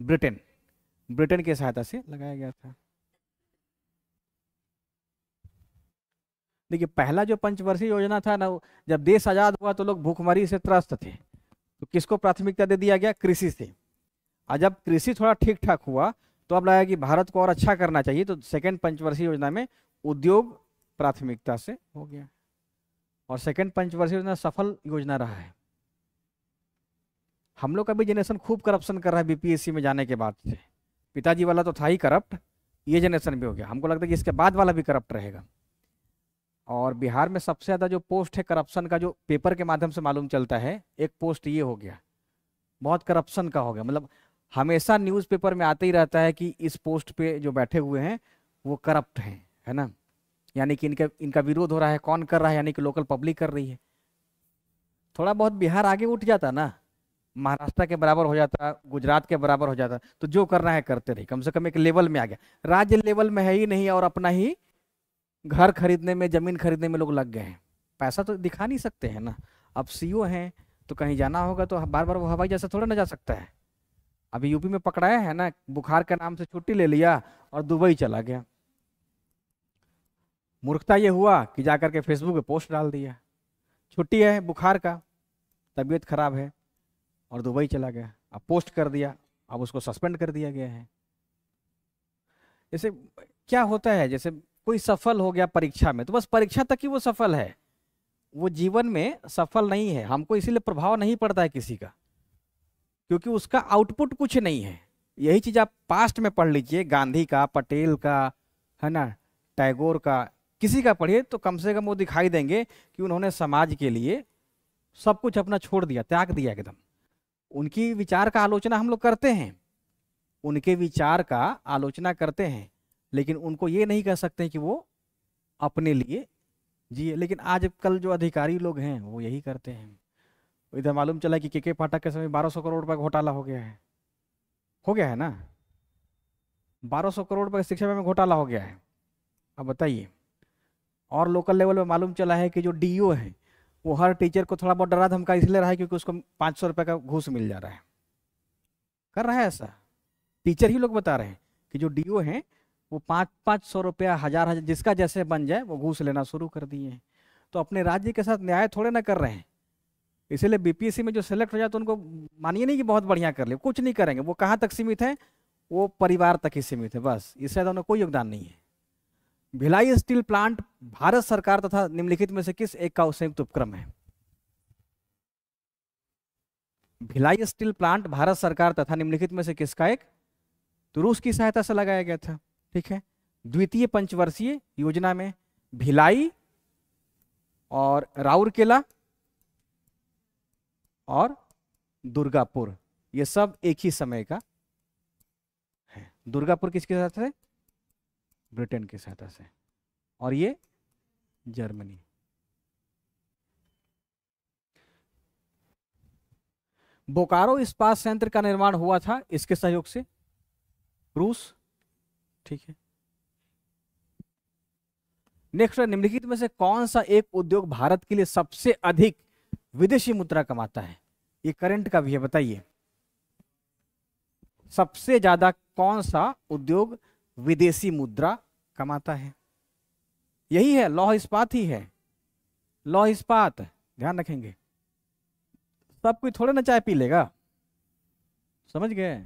ब्रिटेन की सहायता से लगाया गया था। देखिए पहला जो पंचवर्षीय योजना था ना, जब देश आजाद हुआ तो लोग भूखमरी से त्रस्त थे, तो किसको प्राथमिकता दे दिया गया? कृषि से। और जब कृषि थोड़ा ठीक ठाक हुआ तो अब लगा कि भारत को और अच्छा करना चाहिए, तो सेकंड पंचवर्षीय योजना में उद्योग प्राथमिकता से हो गया, और सेकंड पंचवर्षीय योजना सफल योजना रहा है। हम लोग का भी जनरेशन खूब करप्शन कर रहा है बीपीएससी में जाने के बाद से। पिताजी वाला तो था ही करप्ट, ये जनरेशन भी हो गया, हमको लगता है कि इसके बाद वाला भी करप्ट रहेगा। और बिहार में सबसे ज़्यादा जो पोस्ट है करप्शन का, जो पेपर के माध्यम से मालूम चलता है, एक पोस्ट ये हो गया, बहुत करप्शन का हो गया। मतलब हमेशा न्यूज़पेपर में आते ही रहता है कि इस पोस्ट पे जो बैठे हुए हैं वो करप्ट हैं, है ना, यानी कि इनका विरोध हो रहा है। कौन कर रहा है? यानी कि लोकल पब्लिक कर रही है। थोड़ा बहुत बिहार आगे उठ जाता ना, महाराष्ट्र के बराबर हो जाता, गुजरात के बराबर हो जाता, तो जो करना है करते रहे, कम से कम एक लेवल में आ गया। राज्य लेवल में है ही नहीं, और अपना ही घर खरीदने में, जमीन खरीदने में लोग लग गए हैं। पैसा तो दिखा नहीं सकते हैं ना। अब सीओ हैं तो कहीं जाना होगा तो बार बार वो हवाई जहाज थोड़ा ना जा सकता है। अभी यूपी में पकड़ाया है ना, बुखार के नाम से छुट्टी ले लिया और दुबई चला गया। मूर्खता ये हुआ कि जाकर के फेसबुक पे पोस्ट डाल दिया, छुट्टी है बुखार का, तबीयत खराब है, और दुबई चला गया। अब पोस्ट कर दिया, अब उसको सस्पेंड कर दिया गया है। जैसे क्या होता है, जैसे कोई सफल हो गया परीक्षा में तो बस परीक्षा तक ही वो सफल है, वो जीवन में सफल नहीं है। हमको इसीलिए प्रभाव नहीं पड़ता है किसी का, क्योंकि उसका आउटपुट कुछ नहीं है। यही चीज आप पास्ट में पढ़ लीजिए, गांधी का, पटेल का, है ना, टैगोर का, किसी का पढ़िए तो कम से कम वो दिखाई देंगे कि उन्होंने समाज के लिए सब कुछ अपना छोड़ दिया, त्याग दिया एकदम। उनकी विचार का आलोचना हम लोग करते हैं, उनके विचार का आलोचना करते हैं, लेकिन उनको ये नहीं कह सकते कि वो अपने लिए जिए। लेकिन आजकल जो अधिकारी लोग हैं वो यही करते हैं। इधर मालूम चला कि के पाठक के समय 1200 करोड़ रुपए घोटाला हो गया है ना, 1200 करोड़ रुपए शिक्षा में घोटाला हो गया है। अब बताइए, और लोकल लेवल पे मालूम चला है कि जो डीओ है वो हर टीचर को थोड़ा बहुत डरा धमका इसलिए रहा है क्योंकि उसको 500 रुपए का घूस मिल जा रहा है। कर रहा है ऐसा, टीचर ही लोग बता रहे हैं कि जो डीओ हैं वो 500 रुपया, हजार जिसका जैसे बन जाए वो घूस लेना शुरू कर दिए हैं। तो अपने राज्य के साथ न्याय थोड़े ना कर रहे हैं। इसीलिए बीपीएससी में जो सेलेक्ट हो जाए तो उनको मानिए नहीं कि बहुत बढ़िया कर ले, कुछ नहीं करेंगे। वो कहाँ तक सीमित है, वो परिवार तक ही सीमित है, बस। इससे ज़्यादा उन्हें कोई योगदान नहीं है। भिलाई स्टील प्लांट भारत सरकार तथा निम्नलिखित में से किस एक का संयुक्त उपक्रम है? भिलाई स्टील प्लांट भारत सरकार तथा निम्नलिखित में से किसका एक? तो रूस की सहायता से लगाया गया था, ठीक है। द्वितीय पंचवर्षीय योजना में भिलाई और राउरकेला और दुर्गापुर ये सब एक ही समय का है। दुर्गापुर किसके साथ है? ब्रिटेन की सहायता से, और ये जर्मनी। बोकारो इस्पात संयंत्र का निर्माण हुआ था इसके सहयोग से? रूस, ठीक है। नेक्स्ट, निम्नलिखित में से कौन सा एक उद्योग भारत के लिए सबसे अधिक विदेशी मुद्रा कमाता है? ये करंट का भी है, बताइए। सबसे ज्यादा कौन सा उद्योग विदेशी मुद्रा कमाता है? यही है, लौह इस्पात ही है। लौह इस्पात, ध्यान रखेंगे। सब कोई थोड़े ना चाय पी लेगा, समझ गए?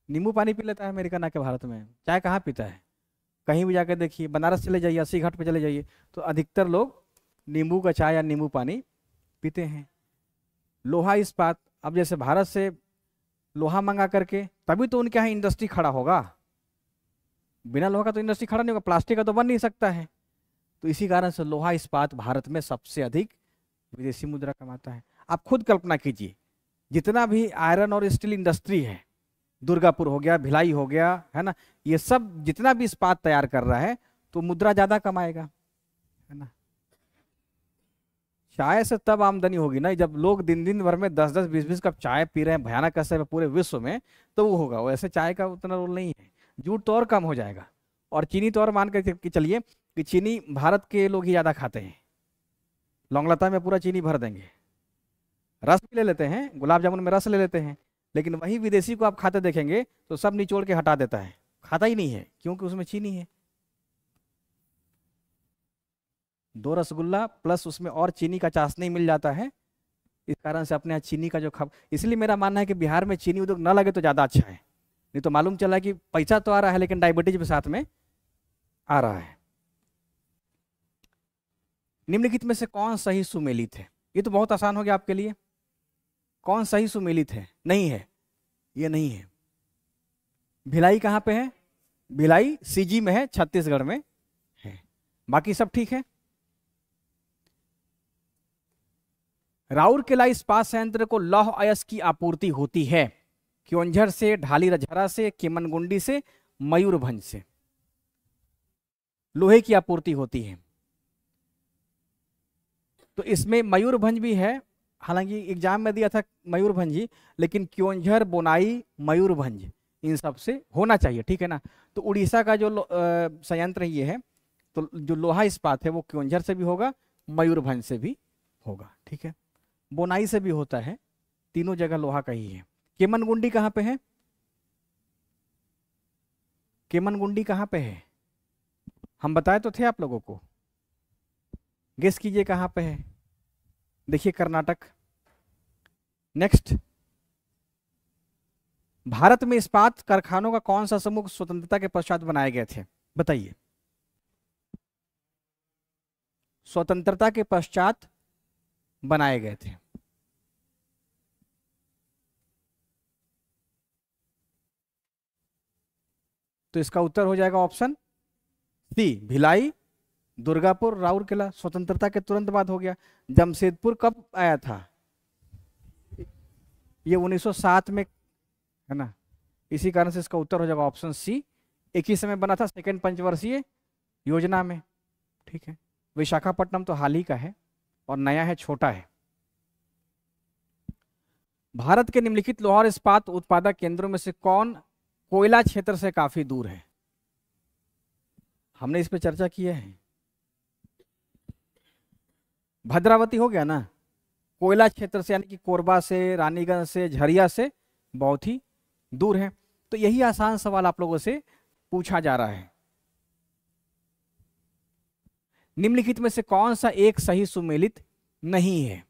नींबू पानी पी लेता है अमेरिकन आके भारत में, चाय कहाँ पीता है? कहीं भी जाकर देखिए, बनारस चले जाइए, 80 घाट पे चले जाइए, तो अधिकतर लोग नींबू का चाय या नींबू पानी पीते हैं। लोहा इस्पात, अब जैसे भारत से लोहा मंगा करके तभी तो उनके यहाँ इंडस्ट्री खड़ा होगा। बिना लोहा का तो इंडस्ट्री खड़ा नहीं होगा, प्लास्टिक का तो बन नहीं सकता है। तो इसी कारण से लोहा इस्पात भारत में सबसे अधिक विदेशी मुद्रा कमाता है। आप खुद कल्पना कीजिए, जितना भी आयरन और स्टील इंडस्ट्री है, दुर्गापुर हो गया, भिलाई हो गया, है ना, ये सब जितना भी इस्पात तैयार कर रहा है तो मुद्रा ज्यादा कमाएगा, है ना। चाय से तब आमदनी होगी ना जब लोग दिन दिन भर में 10-10, 20-20 कप चाय पी रहे हैं, भयानक असर है पूरे विश्व में, तो वो होगा। वैसे चाय का उतना रोल नहीं है। जूट तो और कम हो जाएगा, और चीनी तो और मान कर चलिए कि चीनी भारत के लोग ही ज्यादा खाते हैं। लौंगलता में पूरा चीनी भर देंगे। रस भी ले लेते हैं, गुलाब जामुन में रस ले लेते हैं, लेकिन वही विदेशी को आप खाते देखेंगे तो सब निचोड़ के हटा देता है, खाता ही नहीं है, क्योंकि उसमें चीनी है। 2 रसगुल्ला प्लस उसमें और चीनी का चाशनी मिल जाता है, इस कारण से अपने यहाँ चीनी का जो इसलिए मेरा मानना है कि बिहार में चीनी उद्योग न लगे तो ज़्यादा अच्छा है। नहीं तो मालूम चला कि पैसा तो आ रहा है लेकिन डायबिटीज भी साथ में आ रहा है। निम्नलिखित में से कौन सही सुमेलित है? ये तो बहुत आसान हो गया आपके लिए। कौन सही सुमेलित है? नहीं है, ये नहीं है। भिलाई कहाँ पे है? भिलाई सीजी में है, छत्तीसगढ़ में है, बाकी सब ठीक है। राउरकेला इस्पात संयंत्र को लौह अयस्क की आपूर्ति होती है क्योंझर से, ढालीरजहरा से, केमनगुंडी से, मयूरभंज से लोहे की आपूर्ति होती है। तो इसमें मयूरभंज भी है, हालांकि एग्जाम में दिया था मयूरभंज ही, लेकिन क्योंझर, बोनाई, मयूरभंज इन सब से होना चाहिए, ठीक है ना। तो उड़ीसा का जो संयंत्र ये है, तो जो लोहा इस्पात है वो क्योंझर से भी होगा, मयूरभंज से भी होगा, ठीक है। बोनाई से भी होता है, तीनों जगह लोहा का ही है। केमनगुंडी कहाँ पे है? केमनगुंडी कहाँ पे है? हम बताए तो थे आप लोगों को, गेस कीजिए कहाँ पे है। देखिए कर्नाटक। नेक्स्ट, भारत में इस्पात कारखानों का कौन सा समूह स्वतंत्रता के पश्चात बनाए गए थे? बताइए। स्वतंत्रता के पश्चात बनाए गए थे। तो इसका उत्तर हो जाएगा ऑप्शन सी, भिलाई, दुर्गापुर, राउरकेला। स्वतंत्रता के तुरंत बाद हो गया। जमशेदपुर कब आया था? ये 1907 में, है ना। इसी कारण से इसका उत्तर हो जाएगा ऑप्शन सी। एक ही समय बना था सेकेंड पंचवर्षीय योजना में। ठीक है, विशाखापट्टनम तो हाल ही का है और नया है, छोटा है। भारत के निम्नलिखित लौह और इस्पात उत्पादक केंद्रों में से कौन कोयला क्षेत्र से काफी दूर है? हमने इस पर चर्चा की है। भद्रावती हो गया ना, कोयला क्षेत्र से यानी कि कोरबा से, रानीगंज से, झरिया से बहुत ही दूर है। तो यही आसान सवाल आप लोगों से पूछा जा रहा है। निम्नलिखित में से कौन सा एक सही सुमेलित नहीं है?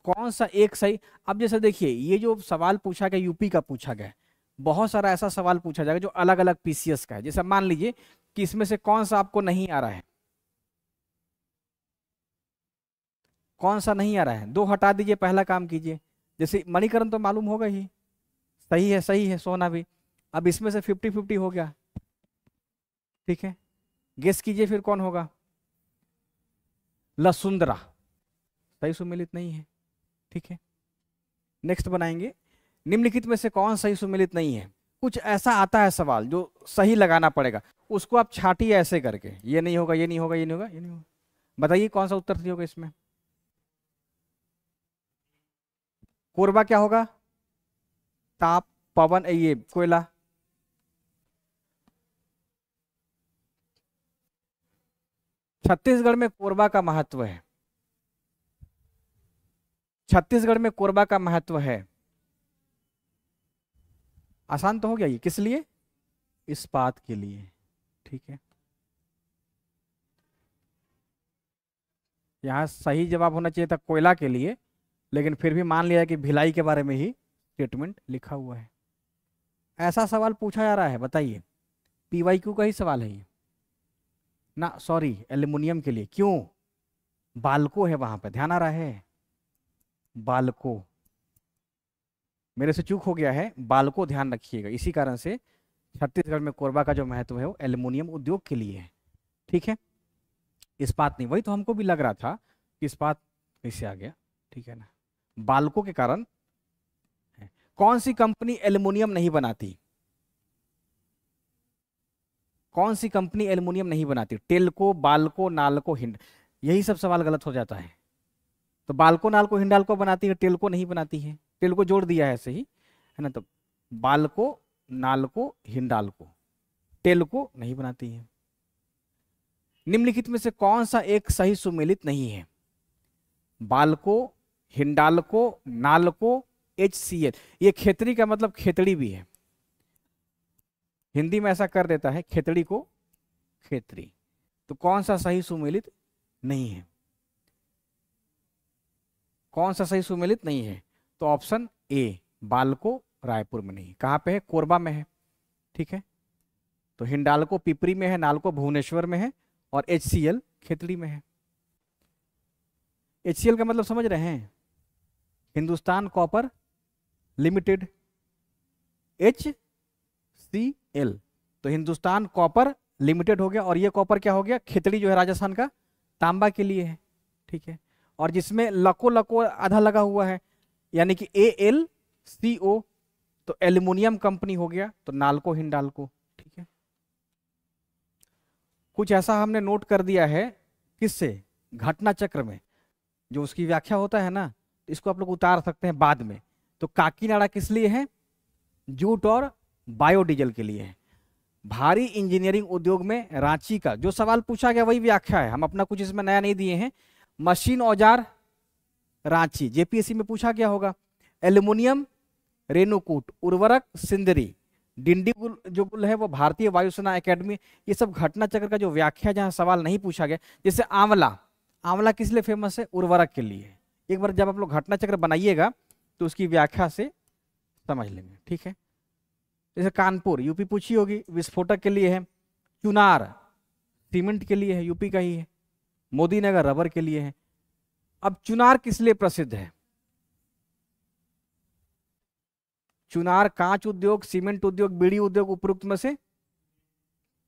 कौन सा एक सही? अब जैसे देखिए, ये जो सवाल पूछा गया यूपी का पूछा गया, बहुत सारा ऐसा सवाल पूछा जाएगा जो अलग अलग पीसीएस का है। जैसे मान लीजिए कि इसमें से कौन सा आपको नहीं आ रहा है, कौन सा नहीं आ रहा है, दो हटा दीजिए, पहला काम कीजिए। जैसे मणिकरण तो मालूम होगा ही, सही है, सही है। सोना भी, अब इसमें से 50-50 हो गया। ठीक है, गेस कीजिए फिर कौन होगा? लसुंदरा सही सुमेलित नहीं है। ठीक है, नेक्स्ट बनाएंगे। निम्नलिखित में से कौन सही सुमेलित नहीं है? कुछ ऐसा आता है सवाल जो सही लगाना पड़ेगा, उसको आप छाटिए ऐसे करके, ये नहीं होगा, ये नहीं होगा, ये नहीं होगा, ये नहीं होगा। बताइए कौन सा उत्तर सही होगा इसमें? कोरबा क्या होगा? ताप, पवन, ये कोयला। छत्तीसगढ़ में कोरबा का महत्व है। छत्तीसगढ़ में कोरबा का महत्व है। आसान तो हो गया ये, किस लिए? इस्पात के लिए। ठीक है, यहां सही जवाब होना चाहिए था कोयला के लिए, लेकिन फिर भी मान लिया कि भिलाई के बारे में ही स्टेटमेंट लिखा हुआ है। ऐसा सवाल पूछा जा रहा है, बताइए। पीवाईक्यू का ही सवाल है ये ना, सॉरी, एल्युमिनियम के लिए। क्यों? बाल्को है वहां पर, ध्यान आ रहा है? बाल्को, मेरे से चूक हो गया है, बाल्को ध्यान रखिएगा। इसी कारण से छत्तीसगढ़ में कोरबा का जो महत्व है वो एल्युमिनियम उद्योग के लिए है। ठीक है, इस्पात नहीं। वही तो हमको भी लग रहा था कि इस्पात कैसे आ गया। ठीक है ना, बाल्को के कारण है। कौन सी कंपनी एल्युमिनियम नहीं बनाती? कौन सी कंपनी एल्युमिनियम नहीं बनाती? टेल्को, बाल्को, नाल्को, हिंड। यही सब सवाल गलत हो जाता है। तो बाल्को, नाल्को, हिंडाल्को बनाती है, टेल्को नहीं बनाती है। टेल्को जोड़ दिया है ऐसे ही, है ना। तो बाल्को, नाल्को, हिंडाल्को, टेल्को नहीं बनाती है। निम्नलिखित में से कौन सा एक सही सुमेलित नहीं है? बाल्को, हिंडाल्को, नाल्को, HCL। ये खेतड़ी का मतलब खेतड़ी भी है, हिंदी में ऐसा कर देता है खेतड़ी को खेतरी। तो कौन सा सही सुमेलित नहीं है? कौन सा सही सुमेलित नहीं है? तो ऑप्शन ए, बाल्को रायपुर में नहीं। कहाँ पे है? कोरबा में है। ठीक है, तो हिंडाल्को पिपरी में है, नाल्को भुवनेश्वर में है, और HCL खेतड़ी में है। HCL का मतलब समझ रहे हैं? Hindustan copper limited, HCL। तो हिंदुस्तान कॉपर लिमिटेड हो गया, और ये कॉपर क्या हो गया? खेतड़ी जो है राजस्थान का, तांबा के लिए है। ठीक है, और जिसमें लको लको आधा लगा हुआ है, यानी कि ALCO, तो एल्युमिनियम कंपनी हो गया, तो नाल्को हिंडाल्को। ठीक है, कुछ ऐसा हमने नोट कर दिया है, किससे? घटना चक्र में जो उसकी व्याख्या होता है ना, इसको आप लोग उतार सकते हैं बाद में। तो काकीनाडा किस लिए है? जूट और बायोडीजल के लिए है। भारी इंजीनियरिंग उद्योग में रांची का जो सवाल पूछा गया वही व्याख्या है, हम अपना कुछ इसमें नया नहीं दिए हैं। मशीन औजार रांची, जेपीएससी में पूछा गया होगा। एल्युमिनियम रेणुकूट, उर्वरक सिंदरी, डिंडीगुल जो गुल है वो भारतीय वायुसेना एकेडमी। ये सब घटना चक्र का जो व्याख्या, जहां सवाल नहीं पूछा गया। जैसे आंवला, आंवला किस लिए फेमस है? उर्वरक के लिए। एक बार जब आप लोग घटना चक्र बनाइएगा तो उसकी व्याख्या से समझ लेंगे। ठीक है, जैसे कानपुर यूपी पूछी होगी, विस्फोटक के लिए है। चुनार सीमेंट के लिए है, यूपी का ही है। मोदीनगर रबर के लिए है। अब चुनार किस लिए प्रसिद्ध है? चुनार कांच उद्योग, सीमेंट उद्योग, बीड़ी उद्योग, उपरोक्त में से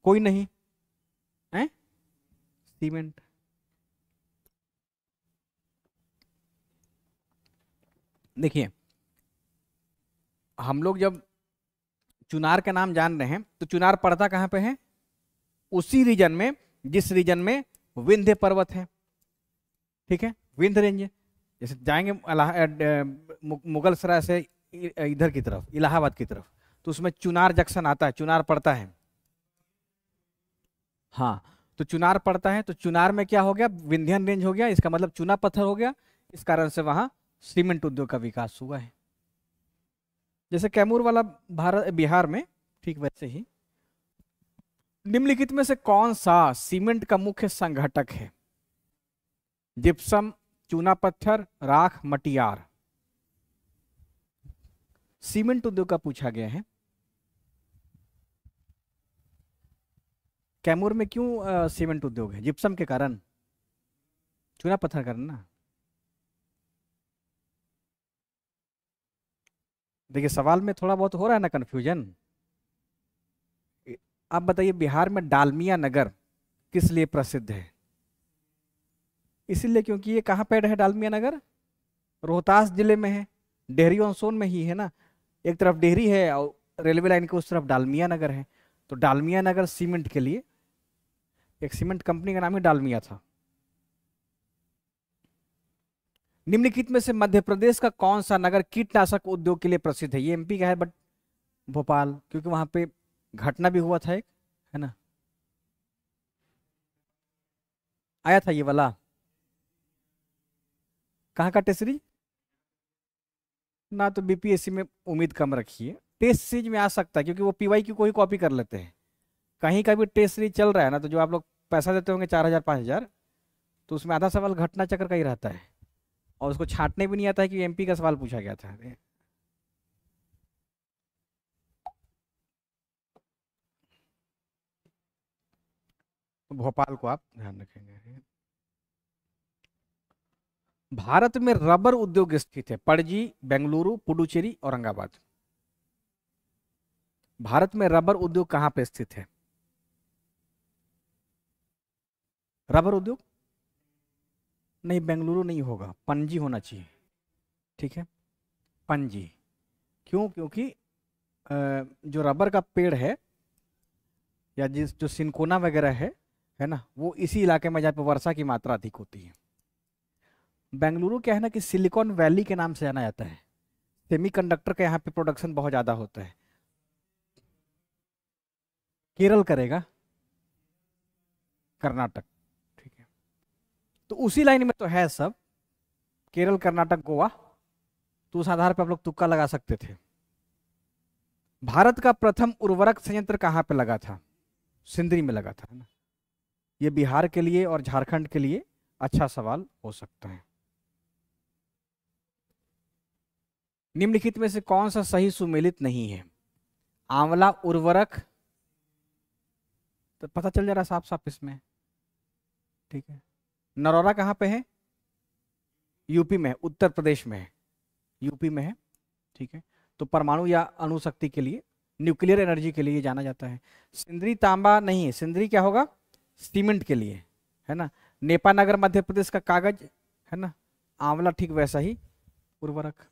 कोई नहीं है? सीमेंट। देखिए, हम लोग जब चुनार का नाम जान रहे हैं, तो चुनार पड़ता कहाँ पे है? उसी रीजन में जिस रीजन में विंध्य पर्वत है, ठीक है, विंध्य रेंज। जैसे जाएंगे मुगल सराय से इधर की तरफ, इलाहाबाद की तरफ, तो उसमें चुनार जंक्शन आता है, चुनार पड़ता है। हाँ, तो चुनार पड़ता है, तो चुनार में क्या हो गया? विंध्यन रेंज हो गया, इसका मतलब चुना पत्थर हो गया, इस कारण से वहां सीमेंट उद्योग का विकास हुआ है। जैसे कैमूर वाला भारत बिहार में, ठीक वैसे ही निम्नलिखित में से कौन सा सीमेंट का मुख्य संघटक है? जिप्सम, चूना पत्थर, राख, मटियार। सीमेंट उद्योग का पूछा गया है। कैमूर में क्यों सीमेंट उद्योग है? जिप्सम के कारण, चूना पत्थर के कारण ना। देखिए सवाल में थोड़ा बहुत हो रहा है ना कंफ्यूजन। आप बताइए, बिहार में डालमिया नगर किस लिए प्रसिद्ध है? इसीलिए क्योंकि ये कहाँ पे है डालमिया नगर? रोहतास जिले में है, डेहरी ऑन सोन में ही है ना। एक तरफ डेहरी है और रेलवे लाइन के उस तरफ डालमिया नगर है। तो डालमिया नगर सीमेंट के लिए, एक सीमेंट कंपनी का नाम ही डालमिया था। निम्नलिखित में से मध्य प्रदेश का कौन सा नगर कीटनाशक उद्योग के लिए प्रसिद्ध है? ये एमपी का है बट भोपाल, क्योंकि वहां पे घटना भी हुआ था एक, है ना, आया था ये वाला। कहाँ का टेस्ट सीरीज? ना तो बीपीएससी में उम्मीद कम रखिए, टेस्ट सीरीज में आ सकता है, क्योंकि वो पीवाई को ही कॉपी कर लेते हैं। कहीं का भी टेस्ट सीरीज चल रहा है ना, तो जो आप लोग पैसा देते होंगे 4,000 5,000, तो उसमें आधा सवाल घटना चक्र का ही रहता है, और उसको छांटने भी नहीं आता है कि एमपी का सवाल पूछा गया था। तो भोपाल को आप ध्यान रखेंगे। भारत में रबर उद्योग स्थित है? पणजी, बेंगलुरु, पुडुचेरी, औरंगाबाद। भारत में रबर उद्योग कहां पे स्थित है? रबर उद्योग नहीं, बेंगलुरु नहीं होगा, पणजी होना चाहिए, ठीक है, पणजी। क्यों? क्योंकि जो रबर का पेड़ है, या जिस जो सिनकोना वगैरह है ना, वो इसी इलाके में जहाँ पे वर्षा की मात्रा अधिक होती है। बेंगलुरु क्या है ना कि सिलिकॉन वैली के नाम से जाना जाता है, सेमीकंडक्टर का यहाँ पे प्रोडक्शन बहुत ज्यादा होता है। केरल करेगा, कर्नाटक, ठीक है, तो उसी लाइन में तो है सब, केरल, कर्नाटक, गोवा। तो उस आधार पर आप लोग तुक्का लगा सकते थे। भारत का प्रथम उर्वरक संयंत्र कहाँ पे लगा था? सिंदरी में लगा था, है ना। ये बिहार के लिए और झारखंड के लिए अच्छा सवाल हो सकता है। निम्नलिखित में से कौन सा सही सुमेलित नहीं है? आंवला उर्वरक, तो पता चल जा रहा साफ साफ इसमें, ठीक है। नरौरा कहाँ पे है? यूपी में है, उत्तर प्रदेश में है, यूपी में है, ठीक है। तो परमाणु या अणुशक्ति के लिए, न्यूक्लियर एनर्जी के लिए जाना जाता है। सिंदरी तांबा नहीं है, सिंदरी क्या होगा? सीमेंट के लिए, है ना। नेपानगर मध्य प्रदेश का कागज, है ना। आंवला ठीक वैसा ही उर्वरक।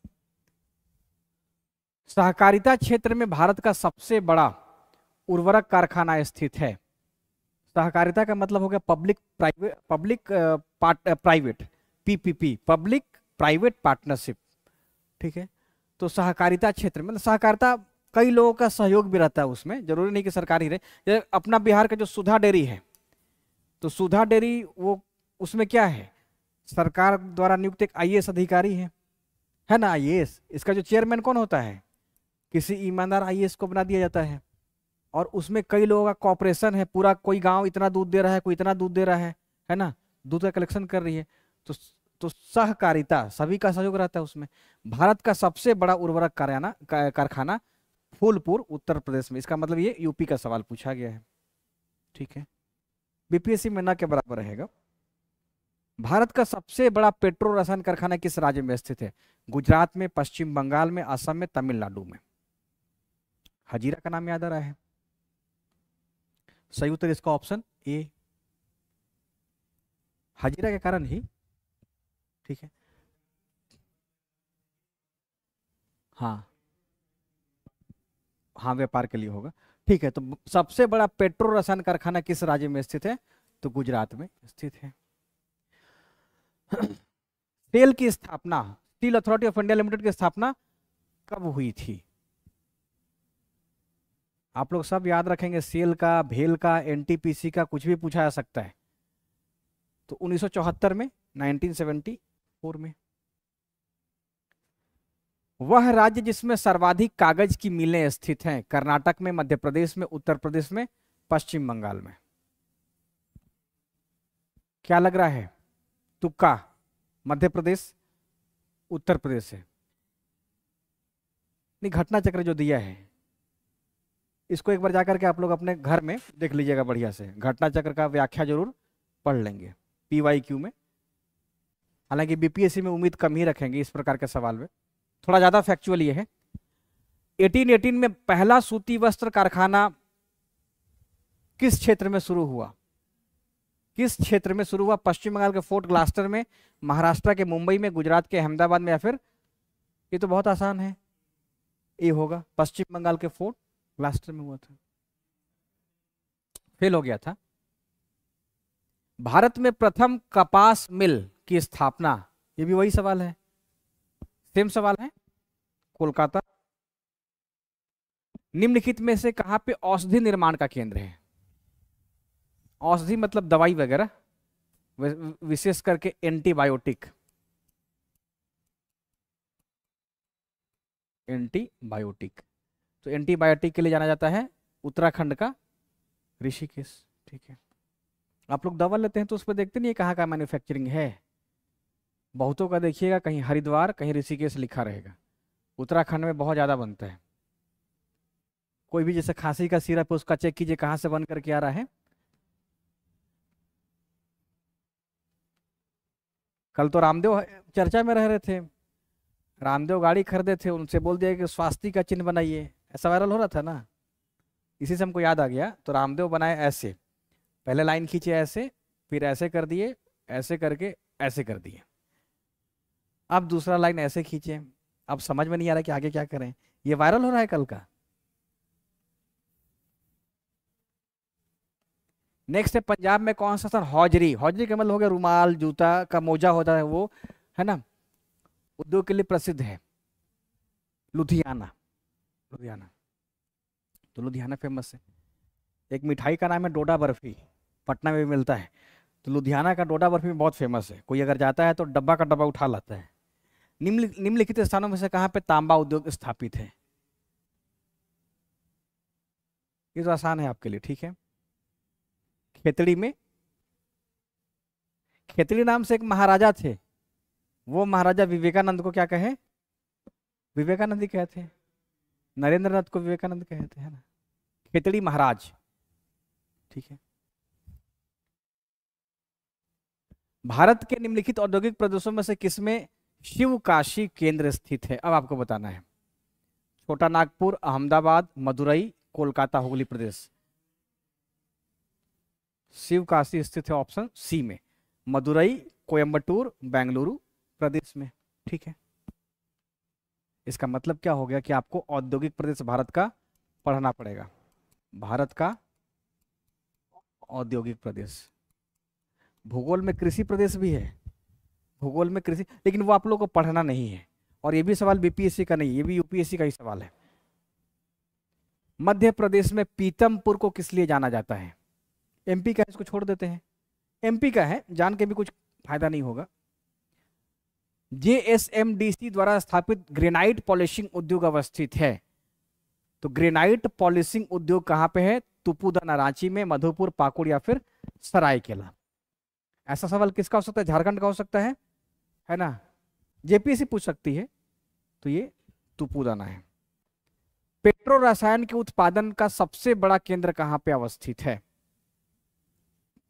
सहकारिता क्षेत्र में भारत का सबसे बड़ा उर्वरक कारखाना स्थित है? सहकारिता का मतलब हो गया public private, private, PPP, public private partnership, ठीक है। तो सहकारिता क्षेत्र में मतलब सहकारिता, कई लोगों का सहयोग भी रहता है उसमें, जरूरी नहीं कि सरकारी रहे। जैसे अपना बिहार का जो सुधा डेयरी है, तो सुधा डेयरी वो, उसमें क्या है, सरकार द्वारा नियुक्त एक आईएएस अधिकारी है ना, आईएएस। इसका जो चेयरमैन कौन होता है? किसी ईमानदार आईएएस को बना दिया जाता है, और उसमें कई लोगों का कॉपरेशन है, पूरा कोई गांव इतना दूध दे रहा है, कोई इतना दूध दे रहा है ना, दूध का कलेक्शन कर रही है। तो सहकारिता, सभी का सहयोग रहता है उसमें। भारत का सबसे बड़ा उर्वरक कारखाना फूलपुर, उत्तर प्रदेश में। इसका मतलब ये यूपी का सवाल पूछा गया है, ठीक है, बीपीएससी में ना के बराबर रहेगा। भारत का सबसे बड़ा पेट्रो रसायन कारखाना किस राज्य में स्थित है? गुजरात में, पश्चिम बंगाल में, असम में, तमिलनाडु में। हजीरा का नाम याद आ रहा है? सही उत्तर इसका ऑप्शन ए, हजीरा के कारण ही, ठीक है। हाँ हाँ व्यापार के लिए होगा। ठीक है, तो सबसे बड़ा पेट्रो रसायन कारखाना किस राज्य में स्थित है? तो गुजरात में स्थित है। सेल की स्थापना, steel authority of India limited की स्थापना कब हुई थी? आप लोग सब याद रखेंगे, सेल का, भेल का, एनटीपीसी का, कुछ भी पूछा जा सकता है। तो 1974 में, 1974 में। वह राज्य जिसमें सर्वाधिक कागज की मिलें स्थित हैं, कर्नाटक में, मध्य प्रदेश में, उत्तर प्रदेश में, पश्चिम बंगाल में। क्या लग रहा है? तुक्का? मध्य प्रदेश, उत्तर प्रदेश है। नहीं, घटना चक्र जो दिया है इसको एक बार जाकर के आप लोग अपने घर में देख लीजिएगा बढ़िया से, घटना चक्र का व्याख्या जरूर पढ़ लेंगे PYQ में। हालांकि बीपीएससी में उम्मीद कम ही रखेंगे इस प्रकार के सवाल में, थोड़ा ज्यादा फैक्चुअल ये है। 1818 में पहला सूती वस्त्र कारखाना किस क्षेत्र में शुरू हुआ? किस क्षेत्र में शुरू हुआ? पश्चिम बंगाल के फोर्ट ग्लास्टर में, महाराष्ट्र के मुंबई में, गुजरात के अहमदाबाद में, या फिर ये तो बहुत आसान है, ये होगा पश्चिम बंगाल के फोर्ट ग्लास्टर में हुआ था। फेल हो गया था। भारत में प्रथम कपास मिल की स्थापना, ये भी वही सवाल है, सेम सवाल है, कोलकाता। निम्नलिखित में से कहां पे औषधि निर्माण का केंद्र है? औषधि मतलब दवाई वगैरह, विशेष करके एंटीबायोटिक। एंटीबायोटिक, तो एंटीबायोटिक के लिए जाना जाता है उत्तराखंड का ऋषिकेश। ठीक है, आप लोग दवा लेते हैं तो उस पर देखते नहीं है कहाँ का मैन्युफैक्चरिंग है। बहुतों का देखिएगा कहीं हरिद्वार, कहीं ऋषिकेश लिखा रहेगा। उत्तराखंड में बहुत ज़्यादा बनता है। कोई भी जैसे खांसी का सिरप है उसका चेक कीजिए कहाँ से बन करके आ रहा है। कल तो रामदेव चर्चा में रह रहे थे, रामदेव गाड़ी खरीदे थे, उनसे बोल दिया कि स्वास्तिक का चिन्ह बनाइए, ऐसा वायरल हो रहा था ना, इसी से हमको याद आ गया। तो रामदेव बनाए ऐसे, पहले लाइन खींचे ऐसे, फिर ऐसे कर दिए, ऐसे करके ऐसे कर दिए, अब दूसरा लाइन ऐसे खींचे। अब समझ में नहीं आ रहा कि आगे क्या करें, ये वायरल हो रहा है कल का। नेक्स्ट है पंजाब में कौन सा स्थान? हौजरी। हौजरी का मतलब हो गया रुमाल, जूता का मोजा होता है वो, है ना, उद्योग के लिए प्रसिद्ध है। लुधियाना, लुधियाना, तो लुधियाना फेमस है। एक मिठाई का नाम है डोडा बर्फी, पटना में भी मिलता है। तो लुधियाना का डोडा बर्फी बहुत फेमस है, कोई अगर जाता है तो डब्बा का डब्बा उठा लाता है। निम्नलिखित स्थानों में से कहाँ पे तांबा उद्योग स्थापित है? ये तो आसान है आपके लिए। ठीक है, खेतड़ी में। खेतड़ी नाम से एक महाराजा थे, वो महाराजा विवेकानंद को क्या कहे? विवेकानंद ही कहते हैं, नरेंद्र नाथ को विवेकानंद कहते हैं ना, खेतड़ी महाराज। ठीक है, भारत के निम्नलिखित औद्योगिक प्रदेशों में से किसमें शिवकाशी केंद्र स्थित है? अब आपको बताना है। छोटा नागपुर, अहमदाबाद, मदुरई, कोलकाता, हुगली प्रदेश। शिवकाशी स्थित है ऑप्शन सी में, मदुरई, कोयंबटूर, बेंगलुरु प्रदेश में। ठीक है, इसका मतलब क्या हो गया कि आपको औद्योगिक प्रदेश भारत का पढ़ना पड़ेगा। भारत का औद्योगिक प्रदेश, भूगोल में कृषि प्रदेश भी है, भूगोल में कृषि, लेकिन वो आप लोगों को पढ़ना नहीं है। और ये भी सवाल बीपीएससी का नहीं, ये भी यूपीएससी का ही सवाल है। मध्य प्रदेश में पीतमपुर को किस लिए जाना जाता है? एमपी का, इसको छोड़ देते हैं, एमपी का है, जान के भी कुछ फायदा नहीं होगा। जेएसएमडीसी द्वारा स्थापित ग्रेनाइट पॉलिशिंग उद्योग अवस्थित है। तो ग्रेनाइट पॉलिशिंग उद्योग कहां पे है? तुपुदाना, रांची में, मधुपुर, पाकुड़ या फिर सरायकेला। ऐसा सवाल किसका हो सकता है? झारखंड का हो सकता है ना, जेपीएससी पूछ सकती है। तो ये तुपुदाना है। पेट्रो रसायन के उत्पादन का सबसे बड़ा केंद्र कहां पे अवस्थित है?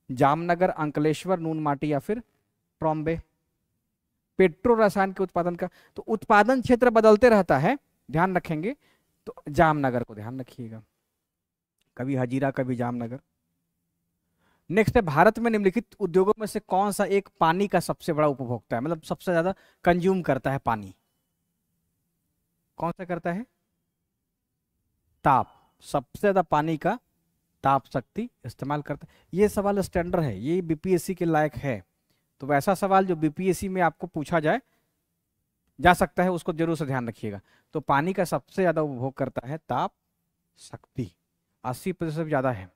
जामनगर, अंकलेश्वर, नूनमाटी या फिर ट्रॉम्बे। पेट्रो रसायन के उत्पादन का, तो उत्पादन क्षेत्र बदलते रहता है, ध्यान रखेंगे, तो जामनगर को ध्यान रखिएगा, कभी हजीरा कभी जामनगर। नेक्स्ट है, भारत में निम्नलिखित उद्योगों में से कौन सा एक पानी का सबसे बड़ा उपभोक्ता है, मतलब सबसे ज्यादा कंज्यूम करता है पानी? कौन सा करता है? ताप, सबसे ज्यादा पानी का ताप शक्ति इस्तेमाल करता है। ये सवाल स्टैंडर्ड है, ये बीपीएससी के लायक है। तो वैसा सवाल जो बीपीएससी में आपको पूछा जा सकता है, उसको जरूर से ध्यान रखिएगा। तो पानी का सबसे ज्यादा उपभोग करता है ताप शक्ति, 80% से ज्यादा है।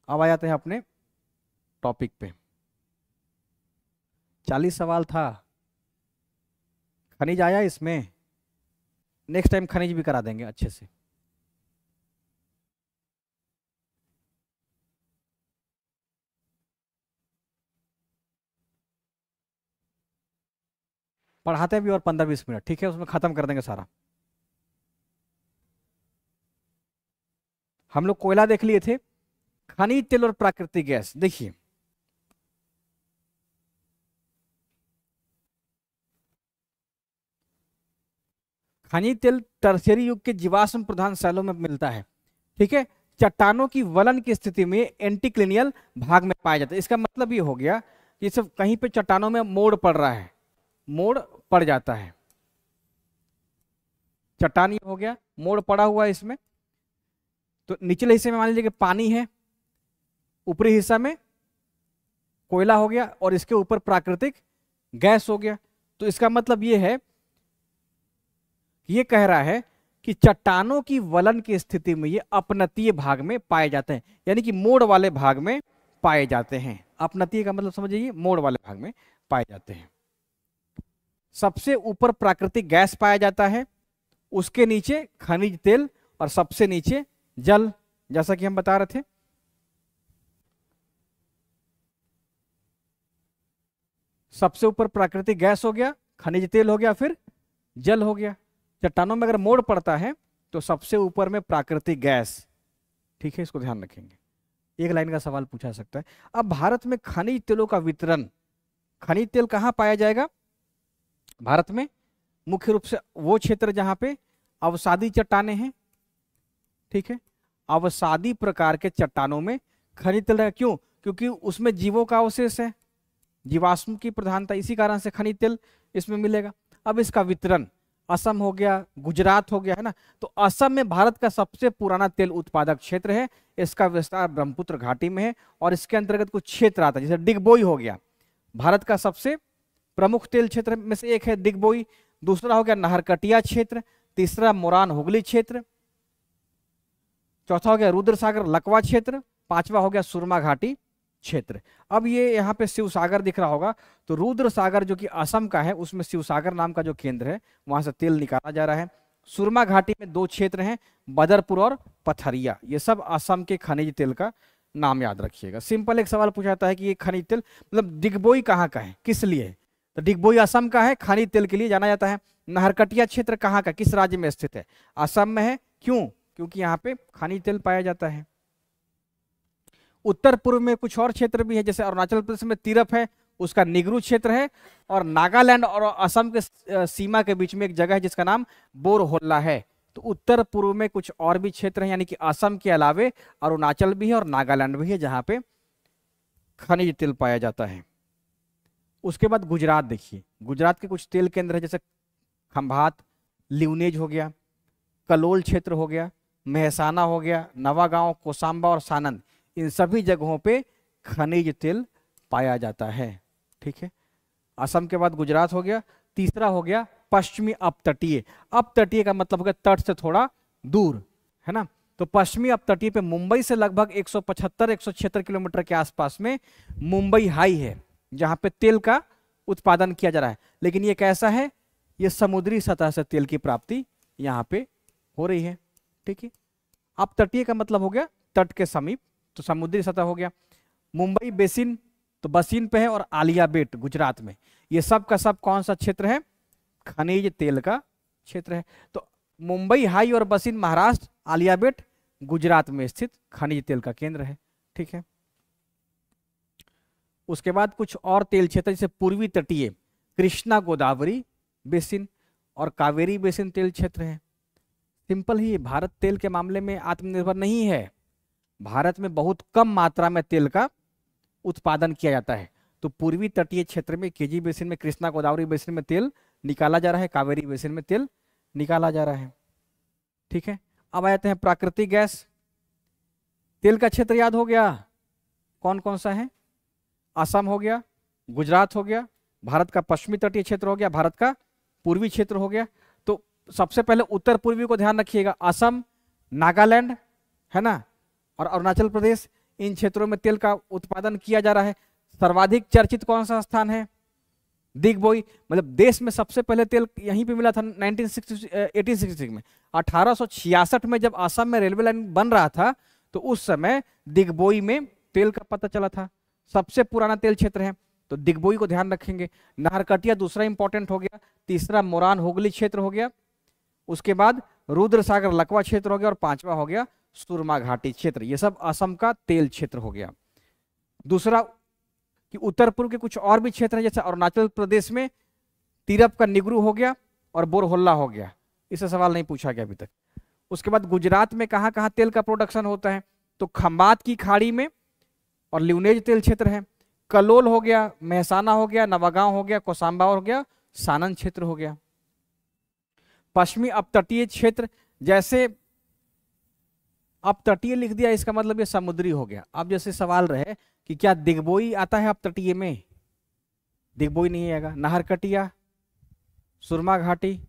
अब आ जाते हैं अपने टॉपिक पे। 40 सवाल था, खनिज आया इसमें, नेक्स्ट टाइम खनिज भी करा देंगे अच्छे से। पढ़ाते हैं भी और 15-20 मिनट, ठीक है, उसमें खत्म कर देंगे सारा। हम लोग कोयला देख लिए थे, खनिज तेल और प्राकृतिक गैस देखिए। खनिज तेल टर्शियरी युग के जीवाश्म प्रधान शैलों में मिलता है, ठीक है। चट्टानों की वलन की स्थिति में एंटीक्लिनियल भाग में पाया जाता है। इसका मतलब ये हो गया कि सब कहीं पे चट्टानों में मोड़ पड़ रहा है, मोड़ पड़ जाता है, चट्टान ये हो गया, मोड़ पड़ा हुआ है इसमें। तो निचले हिस्से में मान लीजिए कि पानी है, ऊपरी हिस्सा में कोयला हो गया और इसके ऊपर प्राकृतिक गैस हो गया। तो इसका मतलब ये है, ये कह रहा है कि चट्टानों की वलन की स्थिति में ये अपनतीय भाग में पाए जाते हैं, यानी कि मोड़ वाले भाग में पाए जाते हैं। अपनतीय का मतलब समझिए, मोड़ वाले भाग में पाए जाते हैं। सबसे ऊपर प्राकृतिक गैस पाया जाता है, उसके नीचे खनिज तेल और सबसे नीचे जल, जैसा कि हम बता रहे थे। सबसे ऊपर प्राकृतिक गैस हो गया, खनिज तेल हो गया, फिर जल हो गया। चट्टानों में अगर मोड़ पड़ता है तो सबसे ऊपर में प्राकृतिक गैस, ठीक है, इसको ध्यान रखेंगे। एक लाइन का सवाल पूछा सकता है। अब भारत में खनिज तेलों का वितरण, खनिज तेल कहाँ पाया जाएगा भारत में? मुख्य रूप से वो क्षेत्र जहां पे अवसादी चट्टानें हैं, ठीक है। अवसादी प्रकार के चट्टानों में खनिज तेल है। क्यों? क्योंकि उसमें जीवों का अवशेष है, जीवाश्म की प्रधानता, इसी कारण से खनिज तेल इसमें मिलेगा। अब इसका वितरण, असम हो गया, गुजरात हो गया, है ना। तो असम में भारत का सबसे पुराना तेल उत्पादक क्षेत्र है। इसका विस्तार ब्रह्मपुत्र घाटी में है और इसके अंतर्गत कुछ क्षेत्र आता है, जैसे डिगबोई हो गया, भारत का सबसे प्रमुख तेल क्षेत्र में से एक है डिगबोई। दूसरा हो गया नाहरकटिया क्षेत्र, तीसरा मोरान हुगली क्षेत्र, चौथा हो गया रुद्रसागर लकवा क्षेत्र, पांचवा हो गया सुरमा घाटी क्षेत्र। अब ये यहाँ पे शिव सागर दिख रहा होगा, तो रुद्र सागर जो कि असम का है, उसमें शिव सागर नाम का जो केंद्र है, वहां से तेल निकाला जा रहा है। सुरमा घाटी में 2 क्षेत्र हैं, बदरपुर और पथरिया। ये सब असम के खनिज तेल का नाम याद रखिएगा। सिंपल एक सवाल पूछा जाता है कि ये खनिज तेल मतलब डिगबोई कहाँ का है, किस लिए? तो डिगबोई असम का है, खनिज तेल के लिए जाना जाता है। नाहरकटिया क्षेत्र कहाँ का, किस राज्य में स्थित है? असम में है। क्यों? क्योंकि यहाँ पे खनिज तेल पाया जाता है। उत्तर पूर्व में कुछ और क्षेत्र भी है, जैसे अरुणाचल प्रदेश में तिरप है, उसका निगरू क्षेत्र है, और नागालैंड और असम के सीमा के बीच में एक जगह है जिसका नाम बोरहोल्ला है। तो उत्तर पूर्व में कुछ और भी क्षेत्र हैं, यानी कि असम के अलावे अरुणाचल भी है और नागालैंड भी है, जहां पे खनिज तेल पाया जाता है। उसके बाद गुजरात देखिए, गुजरात के कुछ तेल केंद्र है, जैसे खंभात, लिवनेज हो गया, कलोल क्षेत्र हो गया, मेहसाना हो गया, नवागांव, कोसांबा और सानंद। इन सभी जगहों पे खनिज तेल पाया जाता है, ठीक है। असम के बाद गुजरात हो गया। तीसरा हो गया पश्चिमी अपतटीय। अपतटीय का मतलब हो गया तट से थोड़ा दूर, है ना। तो पश्चिमी अपतटीय पे मुंबई से लगभग 175-176 किलोमीटर के आसपास में मुंबई हाई है, जहां पे तेल का उत्पादन किया जा रहा है। लेकिन ये कैसा है? ये समुद्री सतह से तेल की प्राप्ति यहाँ पे हो रही है, ठीक है। अपतटीय का मतलब हो गया तट के समीप, तो समुद्री सतह हो गया। मुंबई बेसिन तो बसीन पे है, और आलिया बेट गुजरात में। ये सब का सब कौन सा क्षेत्र है? खनिज तेल का क्षेत्र है। तो मुंबई हाई और बसीन महाराष्ट्र, आलिया बेट गुजरात में स्थित खनिज तेल का केंद्र है, ठीक है। उसके बाद कुछ और तेल क्षेत्र, जैसे पूर्वी तटीय कृष्णा गोदावरी बेसिन और कावेरी बेसिन तेल क्षेत्र है। सिंपल ही, भारत तेल के मामले में आत्मनिर्भर नहीं है। भारत में बहुत कम मात्रा में तेल का उत्पादन किया जाता है। तो पूर्वी तटीय क्षेत्र में केजी बेसिन में, कृष्णा गोदावरी बेसिन में तेल निकाला जा रहा है, कावेरी बेसिन में तेल निकाला जा रहा है, ठीक है। अब आते हैं प्राकृतिक गैस। तेल का क्षेत्र याद हो गया, कौन कौन सा है? असम हो गया, गुजरात हो गया, भारत का पश्चिमी तटीय क्षेत्र हो गया, भारत का पूर्वी क्षेत्र हो गया। तो सबसे पहले उत्तर पूर्वी को ध्यान रखिएगा, असम, नागालैंड, है ना, और अरुणाचल प्रदेश, इन क्षेत्रों में तेल का उत्पादन किया जा रहा है। सर्वाधिक चर्चित कौन सा स्थान है? दिग्बोई, मतलब देश में सबसे पहले तेल यहीं पे मिला था 1866 में। 1866 में जब असम में रेलवे लाइन बन रहा था तो उस समय दिग्बोई में तेल का पता चला था। सबसे पुराना तेल क्षेत्र है, तो दिग्बोई को ध्यान रखेंगे। नाहरकटिया दूसरा इंपॉर्टेंट हो गया, तीसरा मोरान हुगली क्षेत्र हो गया, उसके बाद रुद्र सागर लकवा क्षेत्र हो गया, और पांचवा हो गया सुरमा घाटी क्षेत्र। ये सब असम का तेल क्षेत्र हो गया। दूसरा कि उत्तर पूर्व के कुछ और भी क्षेत्र हैं, जैसे अरुणाचल प्रदेश में तिरप का निगरू हो गया और बोरहोल्ला हो गया, इससे सवाल नहीं पूछा गया अभी तक। उसके बाद गुजरात में कहाँ कहाँ तेल का प्रोडक्शन होता है? तो खंबात की खाड़ी में और ल्यूनेज तेल क्षेत्र है। कलोल हो गया, मेहसाना हो गया, नवागांव हो गया, कोसांबा हो गया, सानन क्षेत्र हो गया। पश्चिमी अपतटीय क्षेत्र, जैसे अपतटीय लिख दिया इसका मतलब ये समुद्री हो गया। अब जैसे सवाल रहे कि क्या दिग्बोई आता है अपतटीय में? दिग्बोई नहीं आएगा। नाहरकटिया, सुरमा घाटी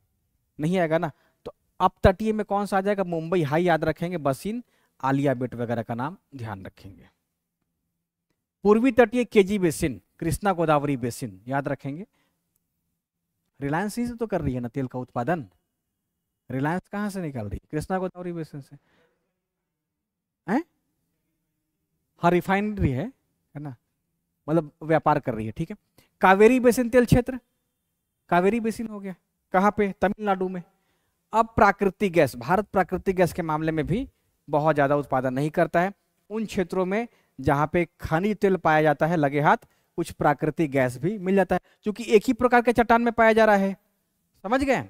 नहीं आएगा ना। तो अपतटीय में कौन सा आ जाएगा? मुंबई हाई याद रखेंगे, बसीन, आलिया बेट वगैरह का नाम ध्यान रखेंगे। पूर्वी तटीय KG basin, Krishna Godavari basin याद रखेंगे। रिलायंस ही से तो कर रही है ना तेल का उत्पादन। रिलायंस कहां से निकाल रही है? कृष्णा गोदावरी बेसिन से है। हाँ रिफाइनरी है ना, मतलब व्यापार कर रही है, ठीक है। कावेरी बेसिन तेल क्षेत्र, कावेरी बेसिन हो गया, कहाँ पे? तमिलनाडु में। अब प्राकृतिक गैस, भारत प्राकृतिक गैस के मामले में भी बहुत ज्यादा उत्पादन नहीं करता है। उन क्षेत्रों में जहां पे खनिज तेल पाया जाता है लगे हाथ कुछ प्राकृतिक गैस भी मिल जाता है, क्योंकि एक ही प्रकार के चट्टान में पाया जा रहा है, समझ गए।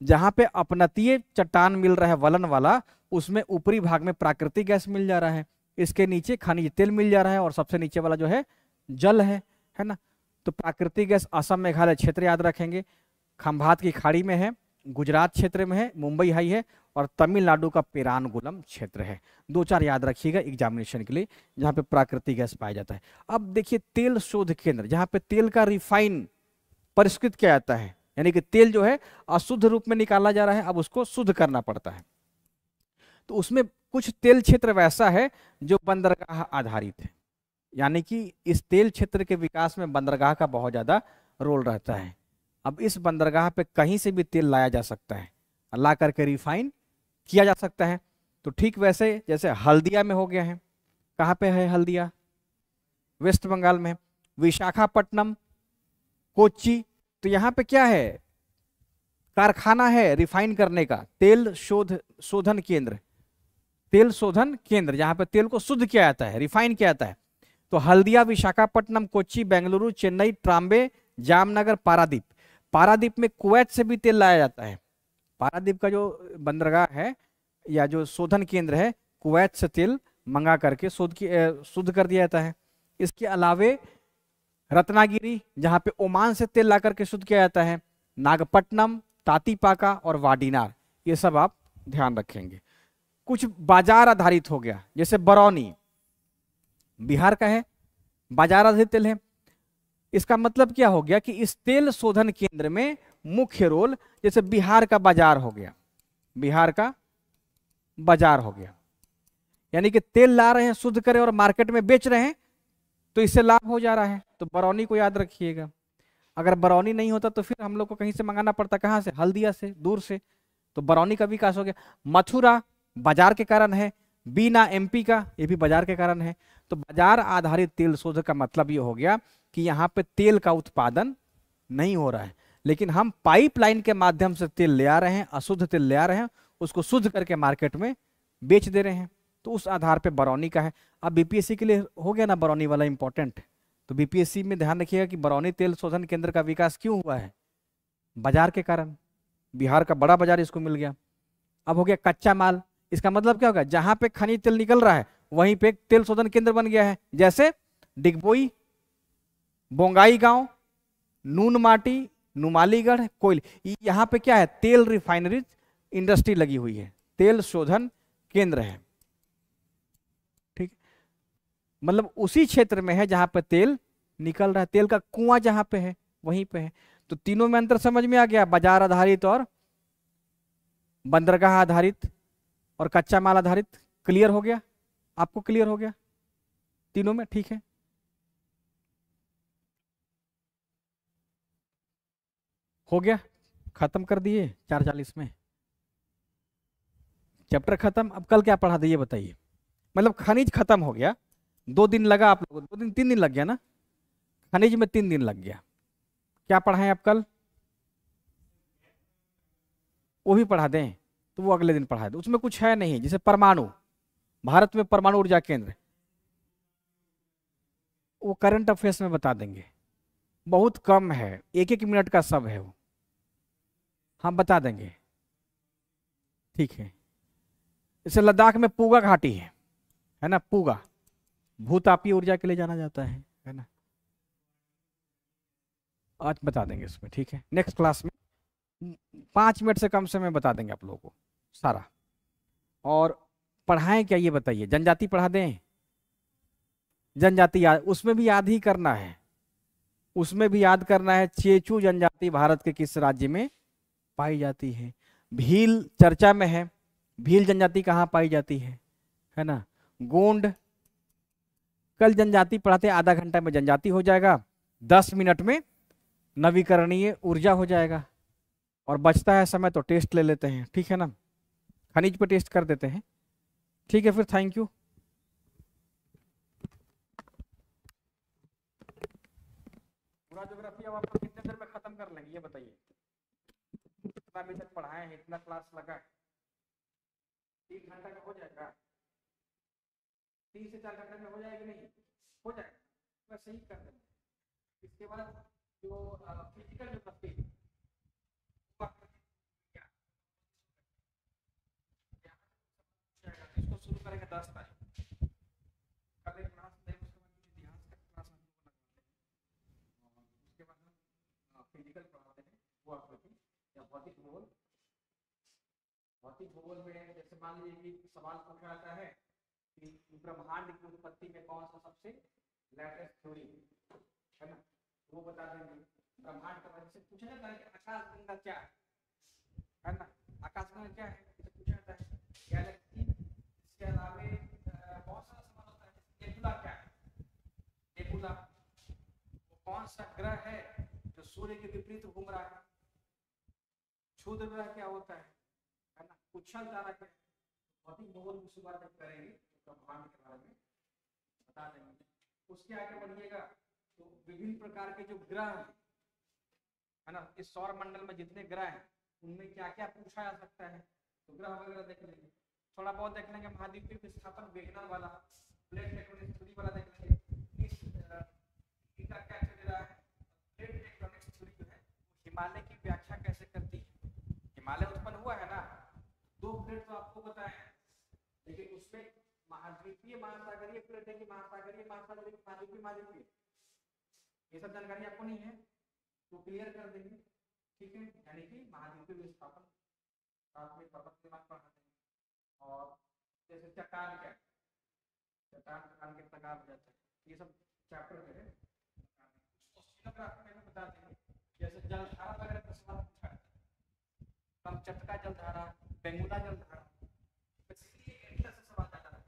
जहां पे अपनतीय चट्टान मिल रहा है वलन वाला, उसमें ऊपरी भाग में प्राकृतिक गैस मिल जा रहा है, इसके नीचे खनिज तेल मिल जा रहा है, और सबसे नीचे वाला जो है जल है ना। तो प्राकृतिक गैस असम मेघालय क्षेत्र याद रखेंगे, खंभात की खाड़ी में है, गुजरात क्षेत्र में है, मुंबई हाई है, और तमिलनाडु का पेरानगुलम क्षेत्र है। दो चार याद रखिएगा एग्जामिनेशन के लिए जहां पे प्राकृतिक गैस पाया जाता है। अब देखिए तेल शोध केंद्र, जहां पे तेल का रिफाइन परिष्कृत किया जाता है, यानी कि तेल जो है अशुद्ध रूप में निकाला जा रहा है, अब उसको शुद्ध करना पड़ता है। तो उसमें कुछ तेल क्षेत्र वैसा है जो बंदरगाह आधारित है, यानी कि इस तेल क्षेत्र के विकास में बंदरगाह का बहुत ज्यादा रोल रहता है। अब इस बंदरगाह पे कहीं से भी तेल लाया जा सकता है, ला करके रिफाइन किया जा सकता है। तो ठीक वैसे जैसे हल्दिया में हो गया है, कहाँ पे है हल्दिया? वेस्ट बंगाल में। विशाखापट्टनम, कोच्चि, तो यहाँ पे क्या है? कारखाना है रिफाइन करने का, तेल शोधन केंद्र, तेल शोधन केंद्र, जहां पे तेल को शुद्ध किया जाता है, रिफाइन किया जाता है। तो हल्दिया, विशाखापट्टनम, कोच्चि, बेंगलुरु, चेन्नई, ट्राम्बे, जामनगर, पारादीप। पारादीप में कुवैत से भी तेल लाया जाता है। पारादीप का जो बंदरगाह है या जो शोधन केंद्र है, कुवैत से तेल मंगा करके शुद्ध कर दिया जाता है। इसके अलावे रत्नागिरी, जहां पे ओमान से तेल ला करके शुद्ध किया जाता है, नागपट्टनम, तातीपाका और वाडीनार, ये सब आप ध्यान रखेंगे। कुछ बाजार आधारित हो गया, जैसे बरौनी बिहार का है, बाजार आधारित तेल है। इसका मतलब क्या हो गया कि इस तेल शोधन केंद्र में मुख्य रोल, जैसे बिहार का बाजार हो गया, बिहार का बाजार हो गया, यानी कि तेल ला रहे हैं शुद्ध करें और मार्केट में बेच रहे हैं, तो इससे लाभ हो जा रहा है। तो बरौनी को याद रखिएगा। अगर बरौनी नहीं होता तो फिर हम लोग को कहीं से मंगाना पड़ता, कहां से? हल्दिया से, दूर से। तो बरौनी का विकास हो गया। मथुरा बाजार के कारण है, बीना एमपी का, ये भी बाजार के कारण है। तो बाजार आधारित तेल शोध का मतलब ये हो गया कि यहाँ पे तेल का उत्पादन नहीं हो रहा है, लेकिन हम पाइपलाइन के माध्यम से तेल ले आ रहे हैं, अशुद्ध तेल ले आ रहे हैं, उसको शुद्ध करके मार्केट में बेच दे रहे हैं। तो उस आधार पे बरौनी का है। अब बीपीएससी के लिए हो गया ना बरौनी वाला इंपॉर्टेंट। तो बीपीएससी में ध्यान रखिएगा कि बरौनी तेल शोधन केंद्र का विकास क्यों हुआ है? बाजार के कारण, बिहार का बड़ा बाजार इसको मिल गया। अब हो गया कच्चा माल, इसका मतलब क्या होगा? जहां पे खनिज तेल निकल रहा है वहीं पे तेल शोधन केंद्र बन गया है, जैसे डिगबोई, बोंगाई गांव, नूनमाटी, नुमालीगढ़, कोयल, यहाँ पे क्या है? तेल रिफाइनरी इंडस्ट्री लगी हुई है, तेल शोधन केंद्र है। ठीक, मतलब उसी क्षेत्र में है जहां पर तेल निकल रहा है, तेल का कुआं जहां पे है वहीं पे है। तो तीनों में अंतर समझ में आ गया, बाजार आधारित और बंदरगाह आधारित और कच्चा माल आधारित। क्लियर हो गया आपको? क्लियर हो गया तीनों में? ठीक है, हो गया, खत्म कर दिए 4:40 में चैप्टर खत्म। अब कल क्या पढ़ा था ये बताइए। मतलब खनिज खत्म हो गया, 2 दिन लगा आप लोगों को, 2 दिन 3 दिन लग गया ना, खनिज में 3 दिन लग गया। क्या पढ़ाएं आप कल? वो भी पढ़ा दें तो वो अगले दिन पढ़ा दें, उसमें कुछ है नहीं। जैसे परमाणु, भारत में परमाणु ऊर्जा केंद्र, वो करंट अफेयर्स में बता देंगे, बहुत कम है, 1-1 मिनट का सब है वो, हम बता देंगे। ठीक है, जैसे लद्दाख में पूगा घाटी है ना, पूगा भूतापीय ऊर्जा के लिए जाना जाता है ना, आज बता देंगे इसमें। ठीक है, नेक्स्ट क्लास में 5 मिनट से कम समय बता देंगे आप लोगों को सारा। और पढ़ाएं क्या ये बताइए? जनजाति पढ़ा दें? जनजाति याद, उसमें भी याद ही करना है, उसमें भी याद करना है। चेचू जनजाति भारत के किस राज्य में पाई जाती है? भील चर्चा में है, भील जनजाति कहाँ पाई जाती है ना। गोंड, कल जनजाति पढ़ाते, आधा घंटा में जनजाति हो जाएगा, 10 मिनट में नवीकरणीय ऊर्जा हो जाएगा। और बचता है समय तो टेस्ट ले लेते हैं, ठीक है ना, खनिज पे टेस्ट कर देते हैं। ठीक है, फिर थैंक यू। पूरा ज्योग्राफी अब आप लोग कितने देर में खत्म कर लेंगे ये बताइए? कितना अभी तक पढ़ाए हैं, इतना क्लास लगा, 3 घंटा का हो जाएगा? 3 से 4 घंटे में हो जाएगी? नहीं हो जाएगा, वैसे ही कर देंगे। इसके बाद जो फिजिकल ज्योग्राफी इसको शुरू करेंगे 10 तारीख, कल एक क्लास लेंगे, उसके बाद इतिहास का क्लास हम लोग लगाते हैं, उसके बाद हम फिजिकल पढ़ाते हैं वो आप लोग या भौतिक भूगोल। भौतिक भूगोल में जैसे मान लीजिए कि सवाल पूछा जाता है कि ब्रह्मांड की उत्पत्ति में कौन सा सबसे लेटेस्ट थ्योरी है ना, वो बता देंगे। ब्रह्मांड के बारे में पूछा जाता है कि आकाश गंगा क्या है ना, आकाश गंगा क्या है इसे पूछा जाता है। गैलेक्सी, इसके अलावा बहुत सारा सवाल होता है। नेबुला क्या है? नेबुला वो कौन सा ग्रह है जो सूर्य के विपरीत घूम रहा है? क्षुद्र ग्रह क्या होता है ना, उच्छल तारा क्या है? भौतिक भूगोल की शुरुआत जब करेंगे तो ब्रह्मांड के बारे में बता देंगे। उसके आगे बढ़िएगा तो विभिन्न प्रकार के जो ग्रह है ना, इस सौर मंडल में जितने ग्रह हैं उनमें क्या क्या पूछा जा सकता है, तो ग्रह वगैरह देख लेंगे। थोड़ा बहुत देख लेंगे महाद्वीपीय विस्थापन वेगनर वाला, प्लेट टेक्टोनिक थ्योरी वाला देख लेंगे। इनका क्या चल रहा है, प्लेट टेक्टोनिक थ्योरी जो है हिमालय की व्याख्या कैसे करती है। हिमालय उत्पन्न हुआ है ना, 2 प्लेट तो आपको पता है, लेकिन उसमें महाद्वीपीय महासागरीय प्लेट है कि महासागरीय महासागरीय महाद्वीपीय महाद्वीपीय, ये सब जानकारी आपको नहीं है तो क्लियर कर देंगे। ठीक है, यानी कि महाद्वीपीय विस्थापन साथ में पर्वत के बाद पढ़ा देंगे। और जैसे चट्टान क्या, चट्टान के प्रकार हो जाता है, ये सब चैप्टर में है। ओशिनोग्राफी में बता देंगे, जैसे जलधारा वगैरह का सवाल पूछा है, कमचटका जलधारा, बेंगुला जलधारा, बेसिकली इंटर से सवाल आता है।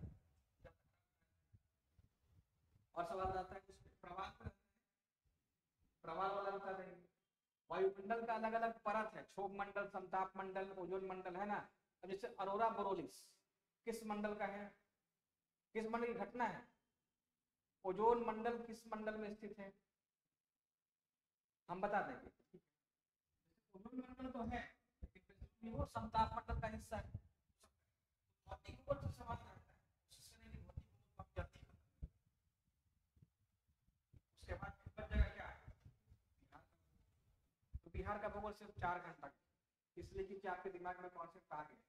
और सवाल आता है उसमें प्रवाह पर, प्रवाह वाला बता देंगे। वायुमंडल का अलग अलग परत है, क्षोभ मंडल, संताप मंडल, ओजोन मंडल है ना। अब जैसे अरोरा बोरोलिस किस मंडल का है, किस मंडल की घटना है? ओजोन मंडल किस मंडल में स्थित है, हम बता देंगे। ओजोन मंडल तो है लेकिन वो संताप मंडल का हिस्सा है। भौतिक भूगोल से सवाल आता है, उसके बाद बच जाएगा क्या, तो बिहार का भूगोल सिर्फ 4 घंटा, इसलिए कि आपके दिमाग में कॉन्सेप्ट आ गया।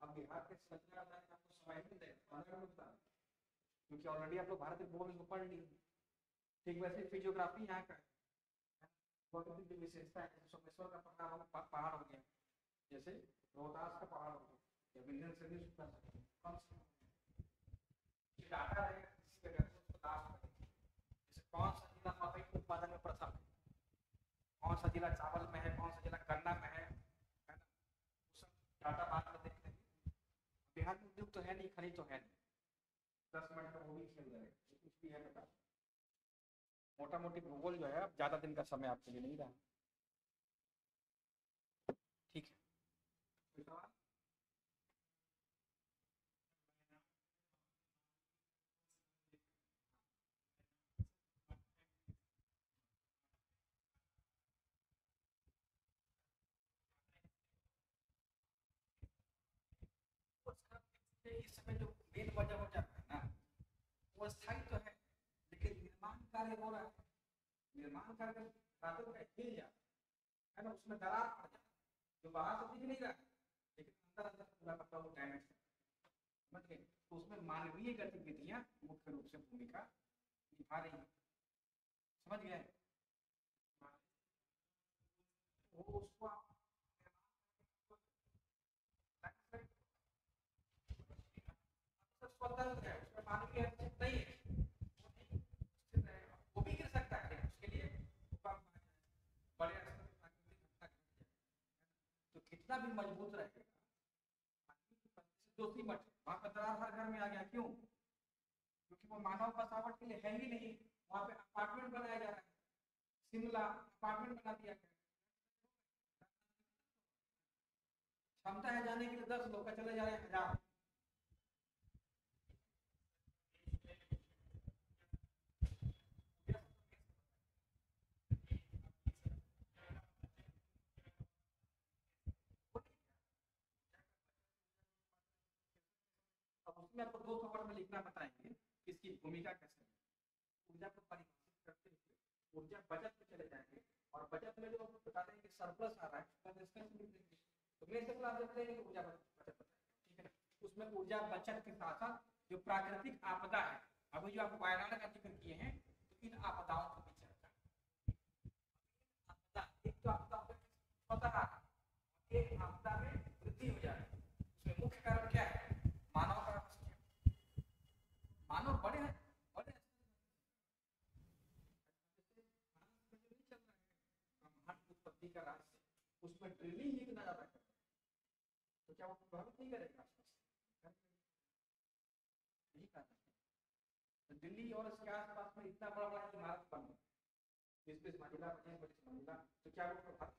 अब बिहार के संरचना आपको समय नहीं देगा, क्योंकि ऑलरेडी आप लोग भारत के भूगोल में पढ़ लिए। ठीक वैसे फिजियोग्राफी यहाँ का बहुत विशेषता है। सोमेश्वर का पहाड़ हो गया, जैसे रोहतास का पहाड़ हो गया, या मिलियन से भी कर सकते हैं, कम से कम डाटा रहेगा किसी जगह पे उसको लाभ करेगा। जैसे कौन सा जिला मकई के उत्पादन में प्रथम है, कौन सा जिला चावल में है, कौन सा जिला गन्ना में है ना, वो सब डाटा बाद में देख लेंगे। बिहार में उद्योग तो है नहीं, खनिज तो है नहीं, 10 मिनट का वो भी खेल रहे कुछ भी है बता। मोटा मोटी भूगोल जो है अब ज्यादा दिन का समय आपके लिए नहीं रहा। ठीक है, कोई सवाल? इस समय जो मेन वजह हो जाता है ना, वो स्थायी तो है, लेकिन निर्माण कार्य हो रहा है, निर्माण कार्य रातों में हिल जाता है ना, उसमें दरार पड़ जाता है, जो बाहर से दिख नहीं रहा है लेकिन अंदर अंदर पूरा का पूरा डैमेज समझ गए। तो उसमें मानवीय गतिविधियां मुख्य रूप से भूमिका निभा रही है, समझ गए। वो उसको आप स्वतंत्र है, उसमें मानवीय हस्तक्षेप नहीं है, वो नहीं स्थिर रहेगा, वो भी गिर सकता है उसके लिए बड़े स्तर पर प्राकृतिक घटना घट जाए, तो कितना भी मजबूत रहेगा दोषी मत, वहां पर दरार हर घर में आ गया, क्यों? क्योंकि वो मानव बसावट के लिए है ही नहीं, वहां पे अपार्टमेंट बनाया जा रहा है, शिमला अपार्टमेंट बना दिया गया, क्षमता है जाने के लिए 10 लोग का चले जा रहे हैं 1000। अब उसमें आपको 2 खबर में लिखना बताएंगे इसकी भूमिका कैसे है। ऊर्जा को परिभाषित करते हुए ऊर्जा बचत में चले जाएंगे, और बचत में जो बता देंगे सरप्लस आ रहा है तो मेरे से क्लास जब लेंगे ऊर्जा बचत बताएंगे, ठीक है ना। उसमें ऊर्जा बचत के साथ साथ जो प्राकृतिक आपदा है, अभी जो आप वायनाड का जिक्र किए हैं, तो इन आपदाओं को भी चर्चा, आपदा एक तो आपदा पता है, एक आपदा में वृद्धि हो जाए, उसमें मुख्य कारण क्या है? मानव का हस्तक्षेप, मानव बड़े हैं, बड़े उत्पत्ति का राज, उसमें ड्रिलिंग इतना ज्यादा है, तो क्या वो प्रभावित नहीं करेगा? नहीं कर सकते। दिल्ली और इसके आसपास में इतना बड़ा बड़ा इमारत बन रहा है, 20-20 मंजिला 25-25 मंजिला, तो क्या वो प्रभावित